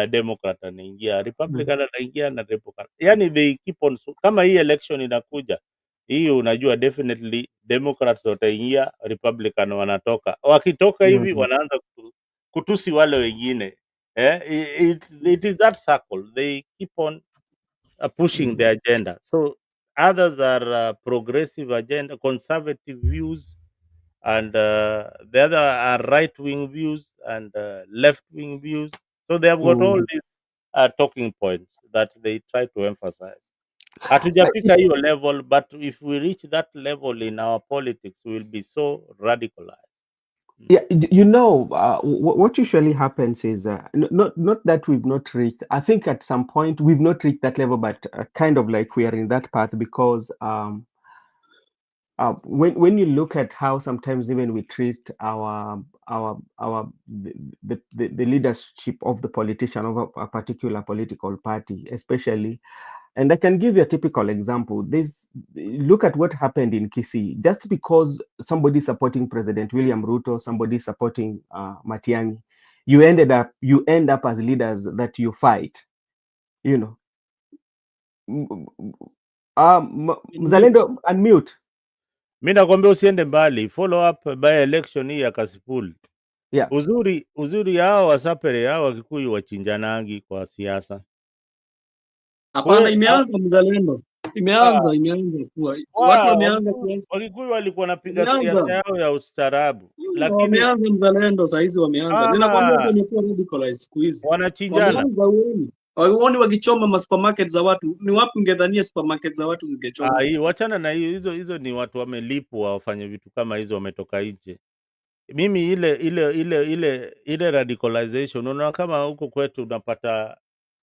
Democrat anaingia, Republican anaingia na Democrat. Yani they keep on, kama hii election inakuja hii, unajua definitely Democrats wataingia, Republican wanatoka. Wakitoka hivi wanaanza kutusi wale wengine. It is that circle. They keep on pushing the agenda. So others are progressive agenda, conservative views, and the other are right-wing views and left-wing views. So they have got all these talking points that they try to emphasize. Hatujafika hiyo level, but if we reach that level in our politics, we will be so radicalized. Yeah, what usually happens is not that we've not reached. I think at some point we've not reached that level, but kind of like we are in that path because when you look at how sometimes even we treat the leadership of the politician of a particular political party, especially. And I can give you a typical example. Look at what happened in Kisii. Just because somebody supporting President William Ruto, somebody supporting Matiang'i, you end up as leaders that you fight. Mzalendo, unmute. Mi nakwambia usiende mbali, follow up by election hii ya Kasipul. Yeah. Uzuri hao Wasapere hao Wakikuyu wachinjanangi kwa siasa. Hapana, imeanza Mzalendo. Imeanza kuwa watu wameanza Wakikuyu walikuwa napiga siasa yao ya ustaarabu, lakini wameanza Mzalendo saa hizi wameanza. Ninakwambia wamekuwa radicalized siku hizi. Wanachinjana. Wameanza wakichoma ma supermarket za watu. Ni wapi ungedhania supermarket za watu zingechoma? Hii wachana na hizo ni watu wamelipwa wafanye vitu kama hizo, wametoka nje. Mimi ile radicalization, unaona kama huko kwetu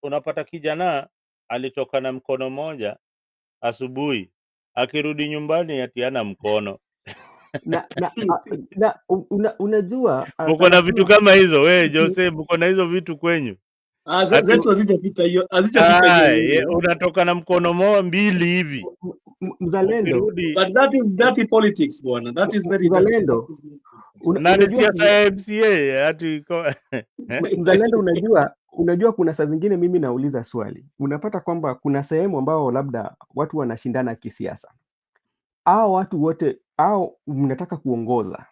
unapata kijana alitoka na mkono moja asubuhi, akirudi nyumbani ati hana mkono. Unajua uko na vitu kama hizo wewe Joseph, uko na hizo vitu kwenyu? Zetu hazijapita hiyo, unatoka na mkono mbili hivi Mzalendo. But that is dirty politics bwana, that is very Mzalendo. Na siasa ya MCA ati Mzalendo, unajua kuna saa zingine mimi nauliza swali, unapata kwamba kuna sehemu ambao labda watu wanashindana kisiasa, hao watu wote mnataka kuongoza,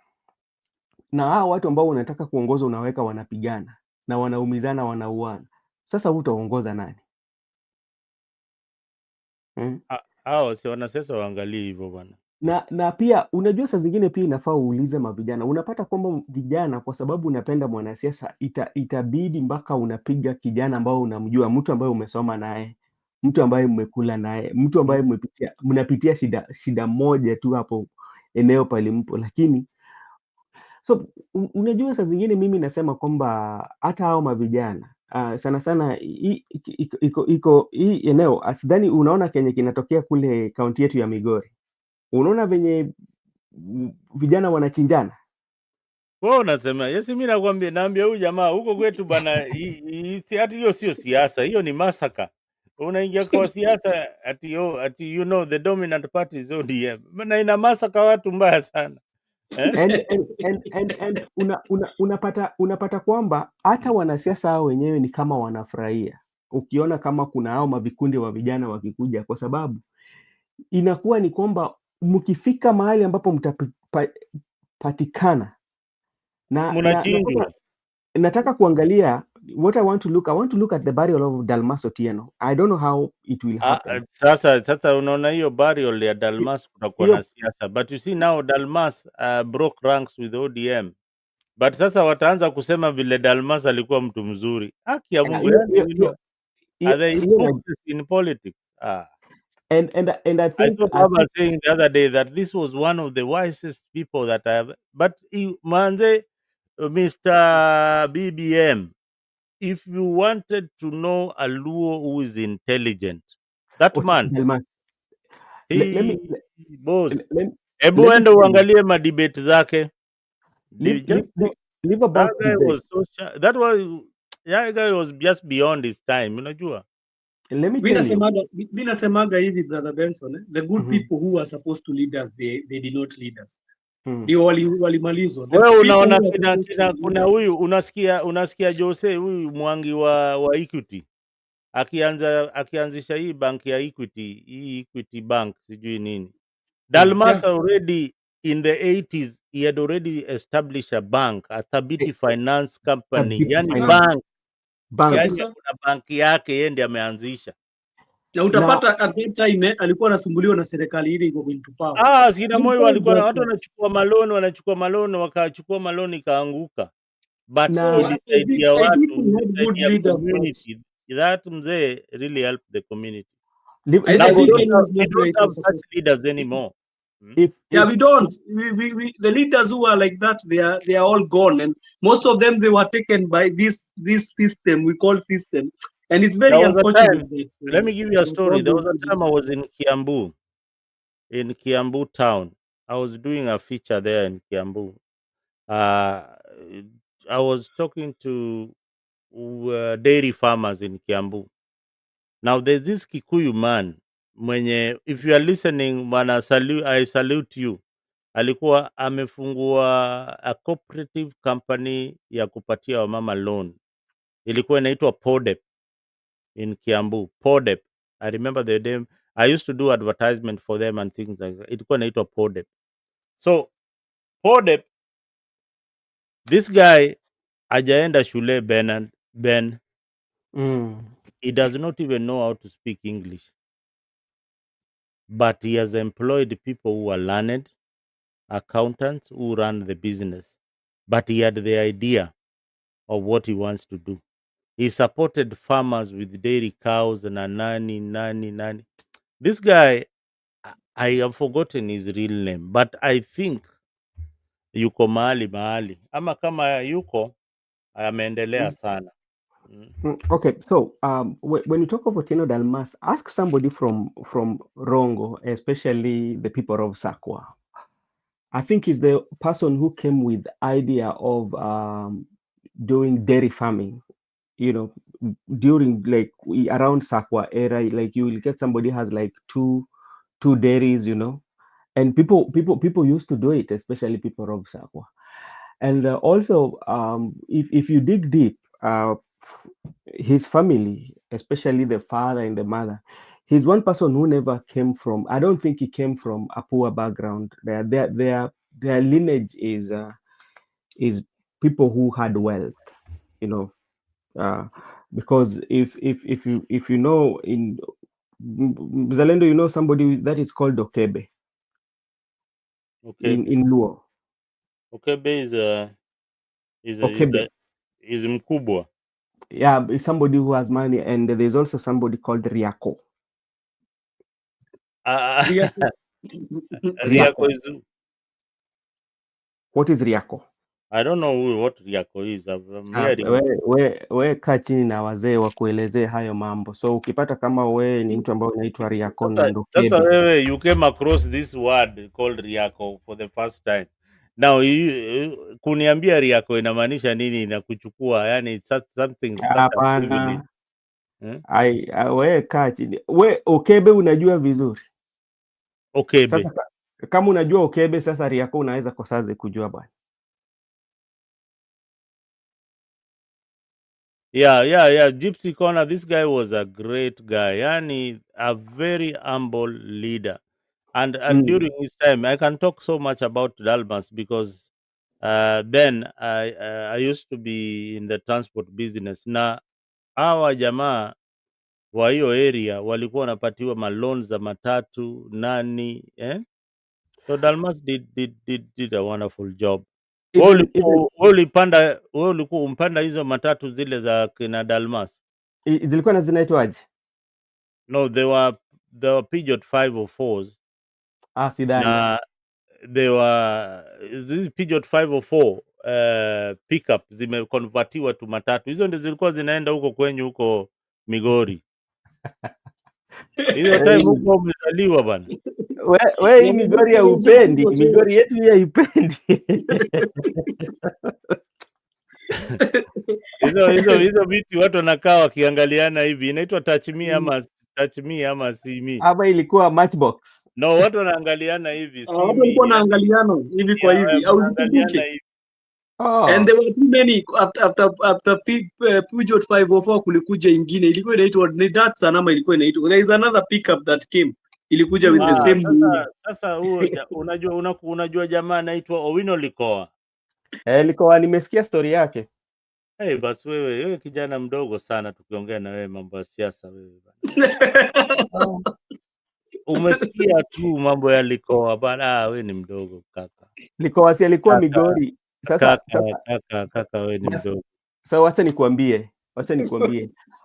na hao watu ambao unataka kuongoza unaweka wanapigana na wanaumizana, wanauana. Sasa utaongoza nani? Hao si wanasiasa waangalie hivyo bwana. Na pia unajua saa zingine pia inafaa uulize mavijana. Unapata kwamba vijana, kwa sababu unapenda mwanasiasa, itabidi mpaka unapiga kijana ambao unamjua, mtu ambaye umesoma naye, mtu ambaye mmekula naye, mtu ambaye mnapitia shida moja tu hapo eneo pale mpo. Lakini so unajua saa zingine mimi nasema kwamba hata hao mavijana sana sana iko hii eneo asidhani. Unaona kenye kinatokea kule kaunti yetu ya Migori, unaona venye vijana wanachinjana. Wewe unasema yes, mimi naambia huyu jamaa huko kwetu bana, hati hiyo sio siasa, hiyo ni masaka. Unaingia kwa siasa ati the dominant party is ODM. Maana ina masaka watu mbaya sana. And unapata kwamba hata wanasiasa hao wenyewe ni kama wanafurahia ukiona kama kuna hao mavikundi wa vijana wakikuja, kwa sababu inakuwa ni kwamba mkifika mahali ambapo mtapatikana na nataka kuangalia what I want to look at the burial of Dalmas Otieno. I don't know how it will happen. Sasa unaona hiyo burial ya Dalmas kutakuwa na siasa, but you see now Dalmas broke ranks with ODM, but sasa wataanza kusema vile Dalmas alikuwa mtu mzuri. Haki ya Mungu, are they in politics? And I think I was saying the other day that this was one of the wisest people that I have. But manze, Mr. BBM, if you wanted to know a Luo who is intelligent, that man, hebu ende uangalie madebate zake. That guy was just beyond his time, unajua. Let me tell you. Nasemaga hivi brother Benson, the good people who are supposed to lead us, they did not lead us. ndio walimalizwa. The Wewe people unaona who are supposed to kuna yes. huyu unasikia Jose huyu Mwangi wa Equity akianzisha hii bank ya Equity, hii Equity Bank sijui nini. Dalmas Yeah. already in the 80s he had already established a bank, a Thabiti Finance Company, Thabiti yani Yeah. Finance Bank. yani Kabisa. kuna banki yake yeye ndiye ameanzisha. Na utapata at that time alikuwa anasumbuliwa na serikali ile iko into power. Sina You moyo can't walikuwa judge watu that. wanachukua maloni wakachukua maloni ikaanguka. But So Na ilisaidia I think watu, we had good ilisaidia leaders, but community. That mzee really helped the community. I Now think we Kenya is not where don't it have was such supposed to leaders be. anymore. Yeah, if we don't. We the leaders who are like that, they are all gone, and most of them they were taken by this system we call system, and it's There very was a unfortunate time, that let me give you a they got story. all There those was a time I leaders. was in Kiambu town. I was doing a feature there in Kiambu. Uh, I was talking to dairy farmers in Kiambu. Now there's this Kikuyu man mwenye, if you are listening, man, I salute you. Alikuwa amefungua a cooperative company ya kupatia wamama loan. Ilikuwa inaitwa Podep in Kiambu. Podep. I remember the name. I used to do advertisement for them and things like that. Ilikuwa inaitwa Podep. So Podep, this guy ajaenda shule Ben. He does not even know how to speak English. But he has employed people who are learned, accountants who run the business. But he had the idea of what he wants to do. He supported farmers with dairy cows and a nani. This guy, I have forgotten his real name, but I think yuko mahali ama kama yuko ameendelea sana. Okay, so when you talk of Otieno Dalmas, ask somebody from Rongo, especially the people of Sakwa. I think he's the person who came with the idea of doing dairy farming. You know, during like around Sakwa era, like you will get somebody has like two dairies, you know, and people used to do it, especially people of Sakwa. And also, if you dig deep, his family, especially the father and the mother, he's one person who never came from. I don't think he came from a poor background. Their lineage is people who had wealth, you know. Because if you know in Zalendo, you know somebody that is called Okebe in Luo. Okebe Okebe. is mkubwa. Yeah, it's somebody who has money, and there's also somebody called Riako. Riako is, what is Riako? I don't know what Riako is. I'm hearing. We kaa chini na wazee wakuelezee hayo mambo. So ukipata kama we ni mtu ambaye unaitwa Riako na Sasa Ndokebe, wewe you came across this word called Riako for the first time. Now kuniambia Riako inamaanisha nini? Inakuchukua yani something such a privilege. hapana. We kaa chini. We Okebe unajua vizuri. Okebe. Sasa kama unajua Okebe, sasa Riako unaweza kosaze kujua bwana. Yeah. Gypsy Corner, this guy was a great guy. Yani a very humble leader. And during his time, I can talk so much about Dalmas because then I used to be in the transport business. Na hawa jamaa wa hiyo area walikuwa wanapatiwa malon za matatu nani So Dalmas did a wonderful job. Wewe ulikuwa umpanda hizo matatu zile za kina Dalmas? Zilikuwa na zinaitwaje? No, they were Peugeot 504s. Sidhani. Na they were these Peugeot 504 pickup zimekonvertiwa tu matatu. Hizo ndio zilikuwa zinaenda huko kwenyu huko Migori. Hizo time huko umezaliwa bana. We hii Migori ya upendi, Migori yetu hii haipendi. Hizo viti watu wanakaa wakiangaliana hivi. Inaitwa touch me ama see me. Hapa ilikuwa matchbox. No, watu wanaangaliana hivi, si Watu walikuwa yani wanaangaliana hivi kwa hivi, au mnaangaliana zikumbuke. hivi. And there were too many after Peugeot 504 kulikuja ingine ilikuwa inaitwa ni Datsun ama ilikuwa inaitwa, there is another pickup that came ilikuja with the same muundo. Sasa huo unajua jamaa anaitwa Owino Likoa. Likoa nimesikia story yake. Basi wewe kijana mdogo sana, tukiongea na wewe mambo ya siasa wewe bana. Umesikia tu mambo ya Likoa bana, wewe ni mdogo kaka. Likoa si alikuwa Kaka, Migori. Kaka wewe ni mdogo. Sasa wacha nikwambie.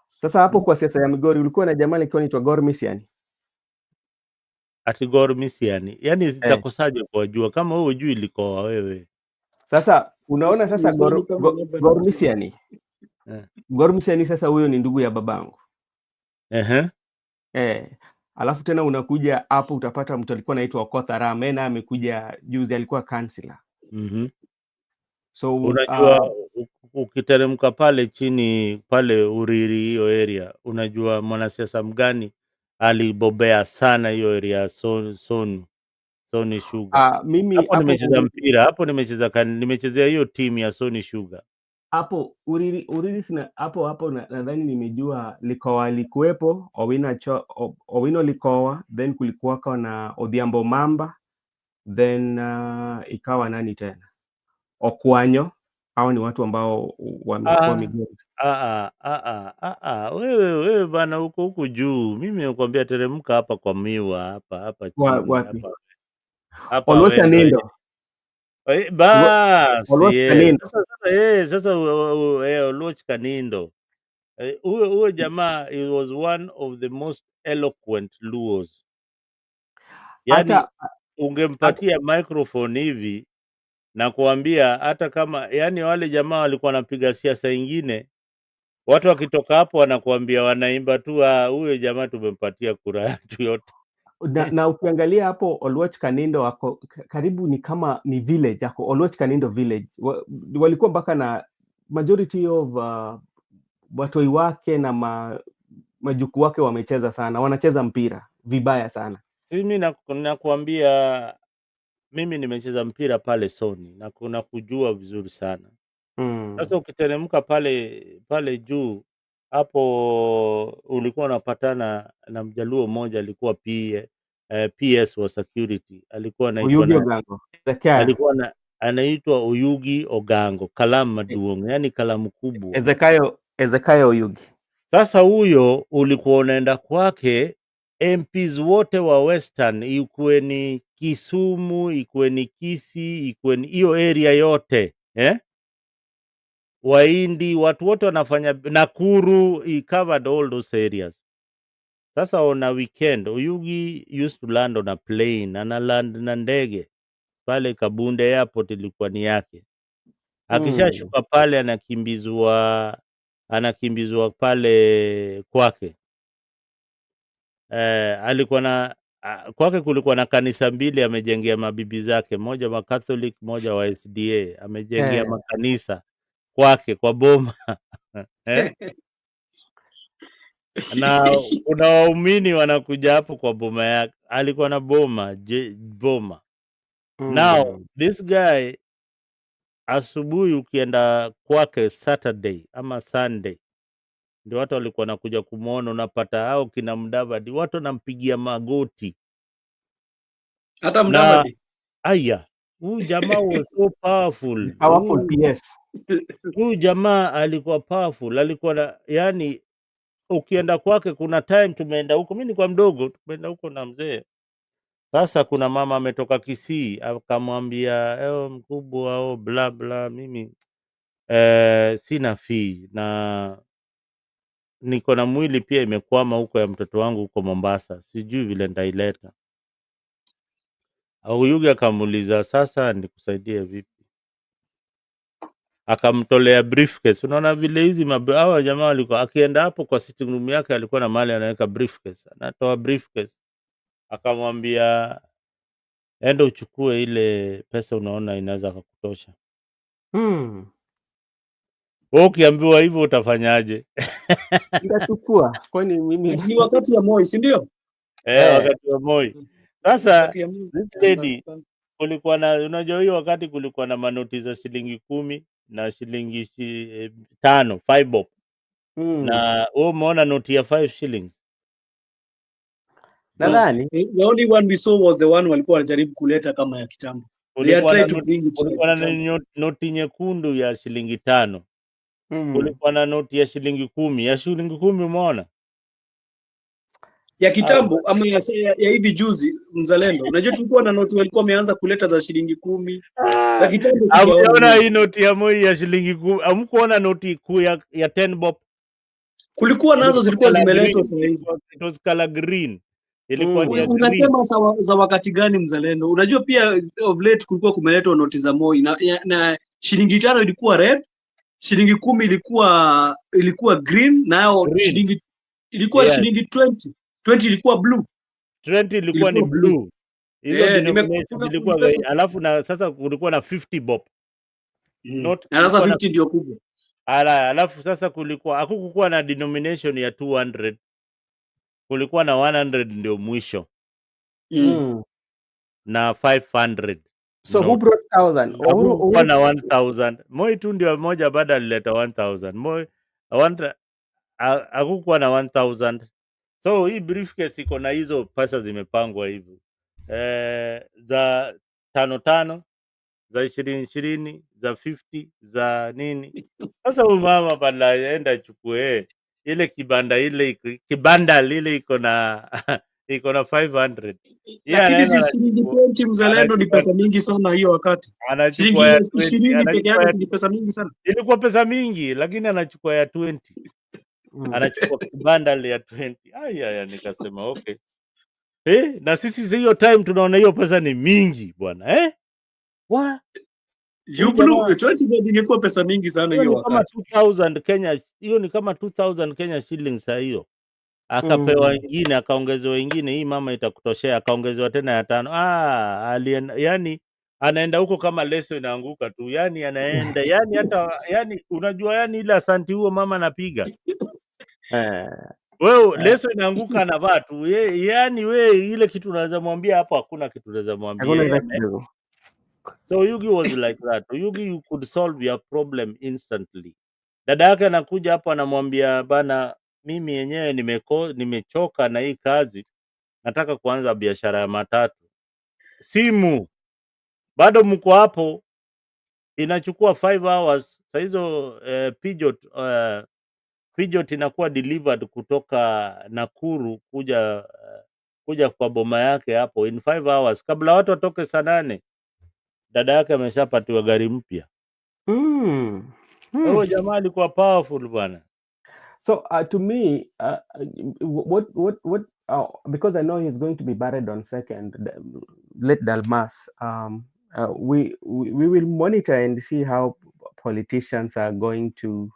Sasa hapo kwa siasa ya Migori ulikuwa na jamaa alikuwa anaitwa Gor Misiani. Ati Gor Misiani. Yaani zitakosaje kuwajua kama wewe hujui Likoa wewe? Sasa unaona sasa Gor Misiani. Gor Misiani sasa huyo ni ndugu ya babangu. Alafu tena unakuja hapo utapata mtu alikuwa anaitwa Okoth Aramena amekuja juzi, alikuwa councillor. So unajua ukiteremka pale chini pale Uriri hiyo area, unajua mwanasiasa mgani alibobea sana hiyo area? Sony Sugar. Mimi hapo nimecheza mpira, hapo nimechezea hiyo timu ya Sony Sugar. Hapo Uriri sina hapo nadhani nimejua Likoa alikuwepo, Owino Likoa, then kulikuwa na Odhiambo Mamba, then ikawa nani tena? Okwanyo. Hao ni watu ambao wamekuwa Migori. Wewe bana huko juu. Mimi nakwambia teremka hapa kwa miwa hapa chini hapa Olwacha Nindo. Sasa Olwach Kanindo. Huyo jamaa, he was one of the most eloquent Luos. Yaani ungempatia microphone hivi na kuambia hata kama yani wale jamaa walikuwa wanapiga siasa ingine, watu wakitoka hapo wanakuambia wanaimba tu, huyo jamaa tumempatia kura yetu yote. Na ukiangalia hapo Olwach Kanindo wako karibu ni kama ni village yako Olwach Kanindo village. Walikuwa mpaka na majority of watoi wake na majuku wake wamecheza sana, wanacheza mpira vibaya sana. Mimi nakuambia mimi nimecheza mpira pale Sony na kuna kujua vizuri sana. Sasa ukiteremka pale juu hapo ulikuwa unapatana na mjaluo mmoja alikuwa PS wa security, alikuwa anaitwa Oyugi Ogango, kalamu maduong, yani kalamu kubwa. Ezekiel Oyugi. Sasa huyo ulikuwa unaenda kwake, MPs wote wa Western, ikuwe ni Kisumu, ikuwe ni Kisii, ikuwe ni hiyo area yote, Waindi, watu wote wanafanya Nakuru, he covered all those areas. Sasa on a weekend, Oyugi used to land on a plane, land na ndege pale Kabunde Airport, ilikuwa ni yake. Akishashuka pale anakimbizwa pale kwake. Alikuwa na kwake kulikuwa na kanisa mbili amejengea mabibi zake, moja wa Catholic, moja wa SDA, amejengea makanisa kwake kwa boma. Na kuna waumini wanakuja hapo kwa boma yake, alikuwa na boma. Now this guy, asubuhi ukienda kwake Saturday ama Sunday, ndio watu walikuwa nakuja kumuona, unapata hao kina Mdavadi watu wanampigia magoti. Hata Mdavadi. Huyu jamaa was so powerful. Huyu jamaa alikuwa powerful, alikuwa na yani ukienda kwake, kuna time tumeenda huko, mimi nilikuwa mdogo, tumeenda huko na mzee. Sasa kuna mama ametoka Kisii, akamwambia mkubwa bla bla, mimi sina fee na niko na mwili pia imekwama huko ya mtoto wangu huko Mombasa, sijui vile nitaileta. Oyugi akamuuliza, sasa nikusaidie vipi? Akamtolea briefcase. Unaona vile hizi hawa jamaa walikuwa, akienda hapo kwa sitting room yake alikuwa na mahali anaweka briefcase, anatoa briefcase, akamwambia enda uchukue ile pesa unaona inaweza kukutosha. Ukiambiwa hivyo utafanyaje? Nitachukua. Kwani mimi ni wakati ya Moi, si ndio? Wakati wa Moi. Sasa Kati ya Mungu this na lady Afrika. kulikuwa na, unajua hiyo wakati kulikuwa na manoti za shilingi 10 na shilingi 5 5 bob, na wewe umeona noti ya 5 shillings? No, Nadhani the only one we saw was the one walikuwa wanajaribu kuleta kama ya kitambo. They are Kulikuwa na trying to noti, bring it ya kulikuwa na kitambo. noti nyekundu ya shilingi 5. Kulikuwa na noti ya shilingi 10. Ya shilingi 10 umeona? Ya kitambo ama ya hivi juzi Mzalendo. Unajua tulikuwa na noti walikuwa wameanza kuleta za shilingi 10. Za kitambo sijaona Hamjaona mimi. hii noti ya Moi ya shilingi 10? Hamkuona noti kuu ya 10 bob? Kulikuwa nazo Ilikuwa zilikuwa color zimeletwa green. saa hizi. It was color green. Ilikuwa ni ya green. Unasema za wakati gani Mzalendo? Unajua pia of late kulikuwa kumeletwa noti za Moi na shilingi 5 ilikuwa red, shilingi 10 ilikuwa green, nayo Green. shilingi ilikuwa Yes. shilingi 20. 20 ilikuwa blue. 20 ilikuwa ni blue. Hizo denomination zilikuwa alafu na sasa kulikuwa na 50 bob. Not Na sasa 50 ndio kubwa. Alafu sasa hakukuwa na denomination ya 200. Kulikuwa na 100 ndio mwisho. Na 500. So who brought 1000? Hakukuwa na 1000. Moi tu ndio moja baada alileta 1000. Moi hakukuwa na 1000. So hii briefcase iko na hizo pesa zimepangwa hivyo. Za 5 za 20 za 50 za nini. Sasa huyu mama bana enda chukue ile kibanda ile iko na iko na 500. Lakini si shilingi 20 Mzalendo ni pesa mingi sana hiyo wakati. Shilingi 20 peke yake ni pesa mingi sana. Ilikuwa pesa mingi lakini anachukua ya 20. Anachukua kibanda ya 20. Aya, nikasema okay. Na sisi hiyo time tunaona hiyo pesa ni mingi bwana. You blue 20 bob ingekuwa pesa mingi sana hiyo wakati. Kama 2000 Kenya, hiyo ni kama 2000 Kenya shillings hiyo. Akapewa ingine, akaongezewa ingine, hii mama itakutoshea, akaongezewa tena ya 5. Alienda, yani anaenda huko kama leso inaanguka tu. Yani anaenda, yani hata yani unajua yani ile asanti huo mama anapiga. Wewe leso inaanguka anavaa tu. Yani wewe ile kitu unaweza mwambia hapo hakuna kitu unaweza mwambia. So Yugi was like that. Yugi, you could solve your problem instantly. Dada yake anakuja hapo anamwambia bana, mimi yenyewe nimechoka na hii kazi, nataka kuanza biashara ya matatu. Simu bado mko hapo, inachukua 5 hours. Sasa hizo Peugeot inakuwa delivered kutoka Nakuru kuja kwa boma yake hapo in 5 hours, kabla watu watoke saa 8. Dada yake ameshapatiwa gari mpya. Huyo jamaa alikuwa powerful bwana. So to me, what because I know he's going to be buried on 2nd, late Dalmas. We will monitor and see how politicians are going to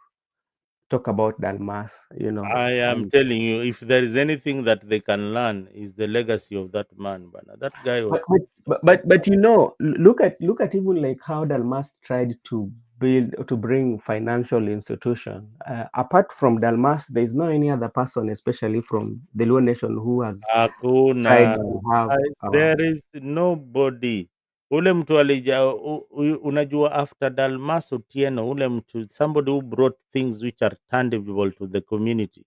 talk about Dalmas. You know, I am telling you, if there is anything that they can learn, is the legacy of that man, bana. That guy was. But you know, look at even like how Dalmas tried to bring financial institution. Apart from Dalmas, there is no any other person, especially from the Luo Nation, who has tried to have. There is nobody. Ule mtu unajua after Dalmas Otieno, ule mtu, somebody who brought things which are tangible to the community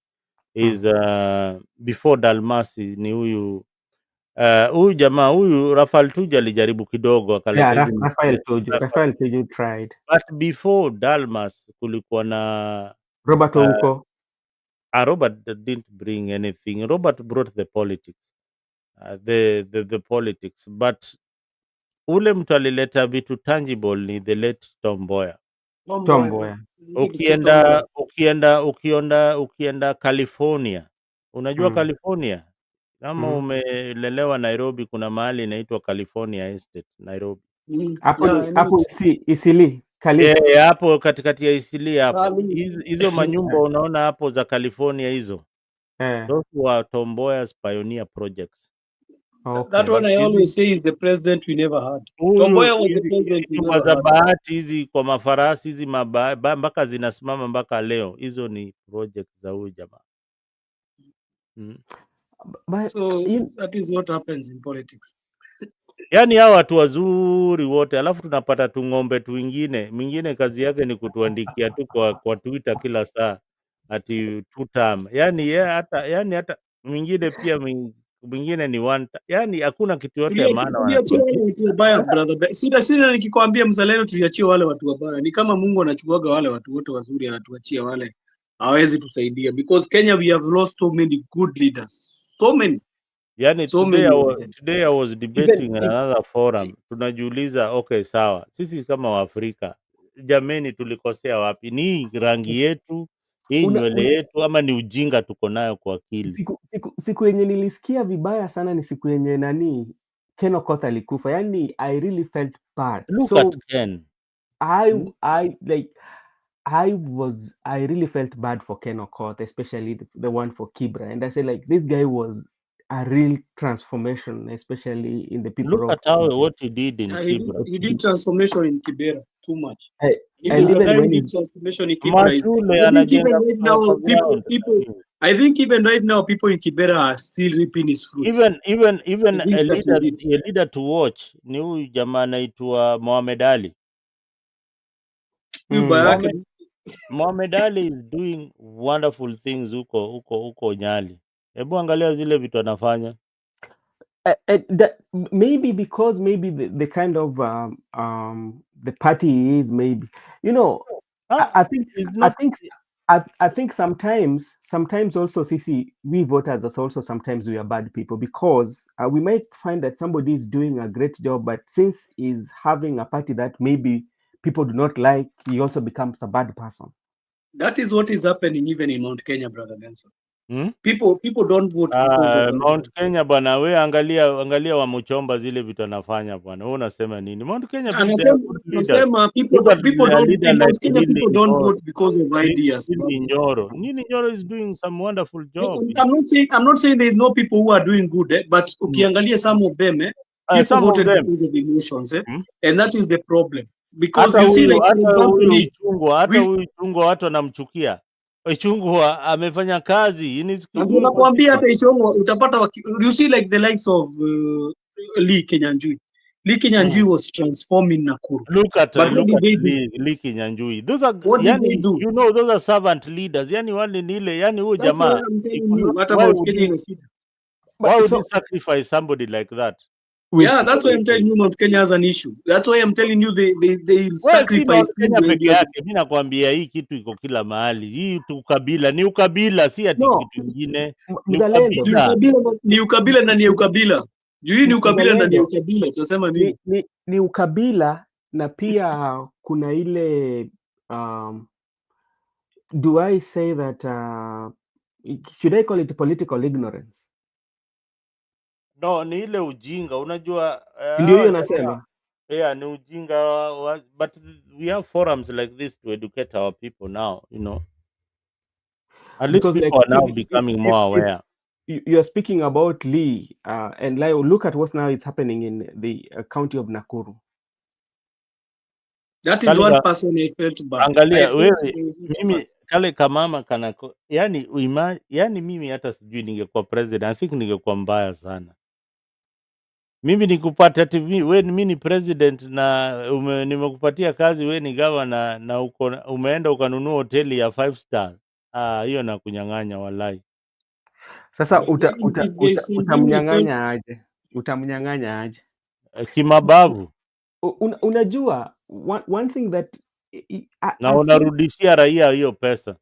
is before Dalmas ni huyu jamaa huyu Rafael Tuju alijaribu kidogo akaleta Rafael Tuju tried. But before Dalmas kulikuwa na Robert Ouko. Robert didn't bring anything. Robert brought the politics. The politics, but ule mtu alileta vitu tangible ni the late Tom Mboya. Ukienda California, unajua California, kama umelelewa Nairobi, kuna mahali inaitwa California Estate Nairobi. Hapo Isili hapo katikati ya Isili hapo. Hizo manyumba unaona hapo za California hizo. Those were Tom Mboya's pioneer projects. That one I always say is the president we never had. Tom Mboya was the president we never had. Bahati hizi kwa mafarasi hizi mpaka zinasimama mpaka leo. Hizo ni project za huyu jamaa. But So you, that is what happens in politics. Yaani hawa watu wazuri wote, alafu tunapata tung'ombe mwingine kazi yake ni kutuandikia tu kwa Twitter kila saa ati 2 term. Hata mwingine pia mwingine ni 1 term. Yaani hakuna kitu yote ya maana Tuliachie wale wanatuambia. watu wabaya sasa brother. Sina nikikwambia mzalendo, tuliachie wale watu wabaya. Ni kama Mungu anachukuaga wale watu wote wazuri, anatuachia wale hawezi tusaidia, because Kenya we have lost so many good leaders, Yaani so many of them. today I was debating in another forum. Tunajiuliza, okay sawa, sisi kama Waafrika jameni, tulikosea wapi? Ni rangi yetu, hii una, nywele una, yetu, ama ni ujinga tuko nayo kwa akili? siku yenye nilisikia vibaya sana ni siku yenye nani Ken Okoth alikufa. Yani I really felt bad. Look at So Ken. I like I really felt bad for Ken Okoth, especially the one for Kibra. And I said, like, this guy was a real transformation, especially in the people Look of at what he did in Kibra. He did transformation in Kibera too much. and Even the even guy who when did he's transformation in Kibera is. Mashule I think even anajenga right kutoka now, ground. I think even right now, people in Kibera are still reaping his fruits. Even The things that he did. a leader to watch ni huyu jamaa anaitwa Mohamed Ali. Huyu baya yake Mohamed Ali is doing wonderful things huko Nyali. Hebu angalia zile vitu anafanya. that maybe because maybe the kind of the party is, maybe, you know, I think It's I not. think I think sometimes also CC, we voters as also sometimes we are bad people, because we might find that somebody is doing a great job, but since he's having a party that maybe people do not like, he also becomes a bad person. That is what is happening even in Mount Kenya, brother Benson. Hmm? People don't vote because of Mount Kenya bwana, we angalia Wamuchomba zile vitu anafanya bwana. Wewe unasema nini? Mount Kenya, they are good leaders. Anasema Look at people a don't leader in like Mount Kenya, people don't vote because of ideas. Nini Nyoro. Nini Nyoro is doing some wonderful job. I'm not saying there is no people who are doing good, but ukiangalia some of them, people some of voted them. because of emotions, Hmm? and that is the problem. Because Hata you see, like, for example, huyu Ichungwa watu wanamchukia. Ichungwa amefanya kazi. nakwambia hata Ishongwa utapata, you see, like the likes of Lee Kinyanjui. Lee Kinyanjui was transforming Nakuru. Look at But what did they do? Lee Kinyanjui. Those are, What did they do? you know, those are servant leaders. Yani wale nile, yani huyu That's why jamaa. I'm telling you, what about Kenya? Why would you sacrifice somebody like that? Yeah, that's why I'm telling you Mount Kenya has an issue. That's why I'm telling you they Si Mount sacrifice. Kenya peke yake. Mimi nakwambia hii kitu iko kila mahali. Hii ukabila ni ukabila, si ati No. kitu kingine. Ni Mzalendo. ukabila. Ni ukabila na ni ukabila. Juu hii ni ukabila na ni ukabila. Tunasema nini? Ni ukabila, na pia kuna ile do I say that should I call it political ignorance? No, ni ile ujinga. Unajua Ndio hiyo nasema. Yeah, ni ujinga, but we have forums like this to educate our people now, you know. At least Because, people like, are now becoming more aware. You are speaking about Lee, and like, look at what now is happening in the county of Nakuru. That is one person I felt bad. Angalia wewe, mimi kale kamama yani mimi hata sijui ningekuwa president, I think ningekuwa mbaya sana. Mimi nikupata ati mimi ni president na nimekupatia kazi, we ni governor na umeenda ukanunua hoteli ya 5 star. Hiyo na kunyang'anya walai. Sasa utamnyang'anya aje? Utamnyang'anya aje? Kimabavu. Unajua one thing that na unarudishia raia hiyo pesa.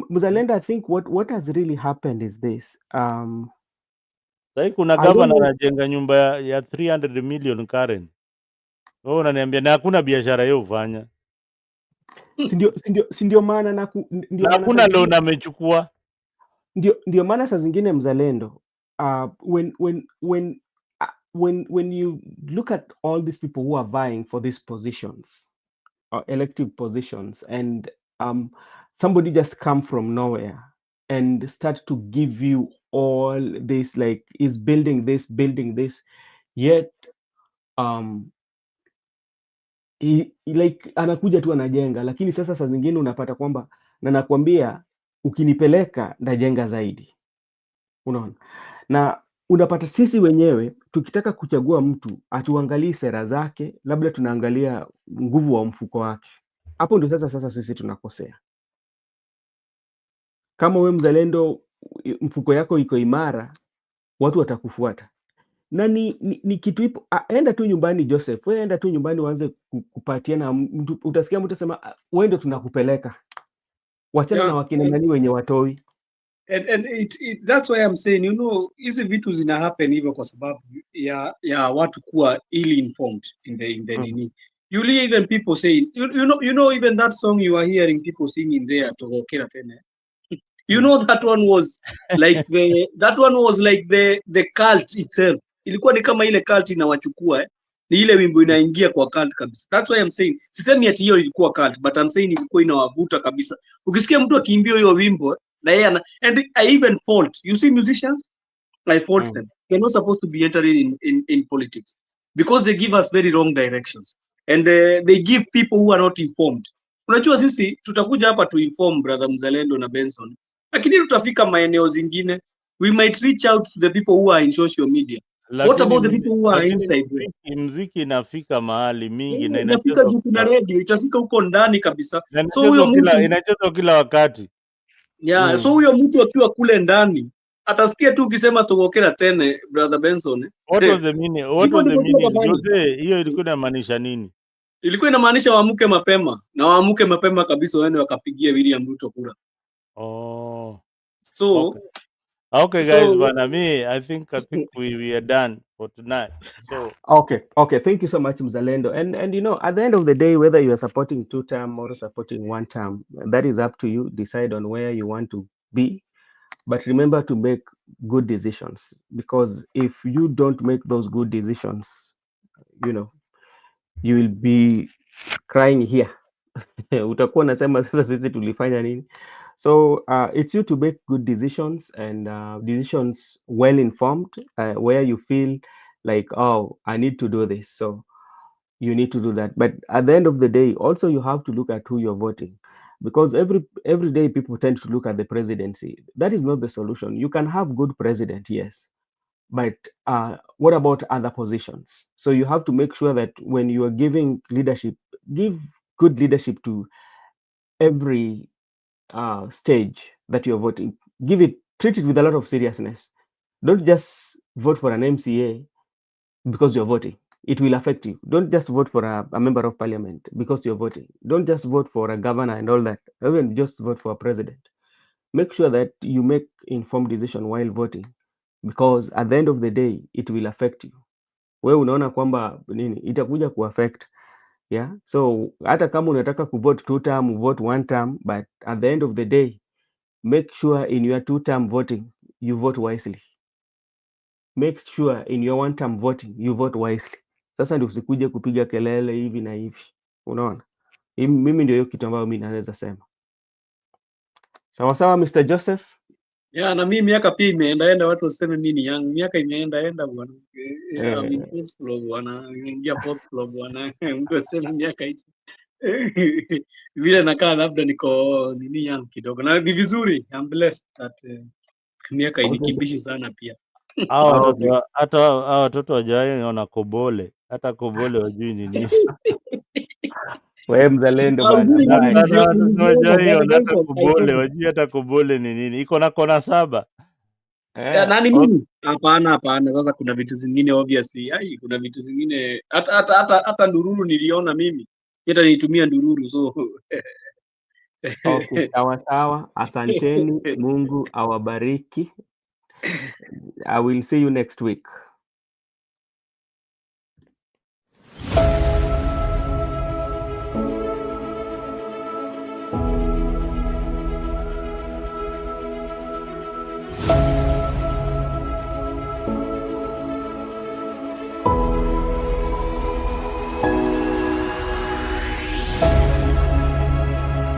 Mzalendo, I think what has really happened is this. Sasa kuna governor anajenga nyumba ya 300 million Karen. Wewe unaniambia na hakuna biashara yeye ufanya. Sindio maana ndio hakuna loan amechukua. Ndio maana saa zingine Mzalendo, when you look at all these people who are vying for these positions, elective positions, and somebody just come from nowhere and start to give you all this, like, is building this, yet like anakuja tu anajenga, lakini sasa saa zingine unapata kwamba, na nakwambia ukinipeleka ndajenga zaidi, unaona. Na unapata sisi wenyewe tukitaka kuchagua mtu hatuangalii sera zake, labda tunaangalia nguvu wa mfuko wake. Hapo ndio sasa sisi tunakosea. Kama we mzalendo, mfuko yako iko imara, watu watakufuata. Na ni kitu ipo. Enda tu nyumbani Joseph, wewe enda tu nyumbani uanze kupatiana mtu, utasikia mtu asema wewe ndio tunakupeleka. Wachana na wakina nani wenye watoi. And that's why I'm saying, hizi vitu zina happen hivyo kwa sababu ya watu kuwa ill informed in the nini. You even people saying, you know even that song you are hearing people singing there to Kera Tene. You know that one was like the cult itself. Ilikuwa ni kama ile cult inawachukua ni ile wimbo inaingia kwa cult kabisa. That's why I'm saying, sisemi ati hiyo ilikuwa cult, but I'm saying ilikuwa inawavuta kabisa. Ukisikia mtu akiimbia hiyo wimbo na yeye and I even fault. You see musicians, I fault them. They're not supposed to be entering in politics because they give us very wrong directions and they give people who are not informed. Unajua sisi tutakuja hapa to inform brother Mzalendo na Benson, lakini tutafika maeneo zingine, we might reach out to the people who are in social media. What about the people who are inside? Muziki inafika mahali mingi na inafika juu kuna radio, itafika huko ndani kabisa. So huyo mtu inachezwa kila wakati. Yeah, so huyo mtu akiwa kule ndani atasikia tu ukisema tugokera tene brother Benson. What was the meaning? What was the meaning? Hiyo ilikuwa inamaanisha nini? Ilikuwa inamaanisha waamuke mapema, na waamuke mapema kabisa waende wakapigie William Ruto kura. Oh. So okay guys, bana, I think we are done for tonight. So okay, thank you so much Mzalendo. And at the end of the day, whether you are supporting 2-term or supporting 1-term, that is up to you. Decide on where you want to be, but remember to make good decisions, because if you don't make those good decisions, you will be crying here. Utakuwa unasema sasa sisi tulifanya nini? So it's you to make good decisions, and decisions well informed, where you feel like, oh, I need to do this, so you need to do that. But at the end of the day, also you have to look at who you're voting, because every day people tend to look at the presidency. That is not the solution. You can have good president, yes, but what about other positions? So you have to make sure that when you are giving leadership, give good leadership to every stage that you're voting. Treat it with a lot of seriousness. Don't just vote for an MCA because you're voting. It will affect you. Don't just vote for a member of parliament because you're voting. Don't just vote for a governor and all that. Even just vote for a president. Make sure that you make informed decision while voting, because at the end of the day it will affect you. Wewe unaona kwamba nini itakuja kuaffect. Yeah, so hata kama unataka kuvote 2-term, vote 1-term, but at the end of the day, make sure in your 2-term voting you vote wisely. Make sure in your 1-term voting you vote wisely. Sasa ndio usikuje kupiga kelele hivi na hivi. Unaona? Mimi ndio hiyo kitu ambayo mimi naweza sema. Sawa sawa Mr. Joseph? Yeah, na mimi miaka pia imeenda watu waseme mimi ni young. Miaka imeenda bwana. Fourth floor bwana. Ingia fourth floor bwana. Mtu aseme miaka hizi. Vile nakaa labda niko nini young kidogo. Na ni vizuri. I'm blessed that miaka inikimbishi sana pia. Hata watoto wajawahi ona kobole. Hata kobole wajui ni nini. Wewe Mzalendo bwana. Hata kobole wajui hata kobole ni nini. Iko na kona 7. Nani mimi? Hapana. Sasa kuna vitu zingine obviously. Kuna vitu zingine hata ndururu niliona mimi. Hata nitumia ndururu, so okay, sawa. Asanteni. Mungu awabariki. I will see you next week.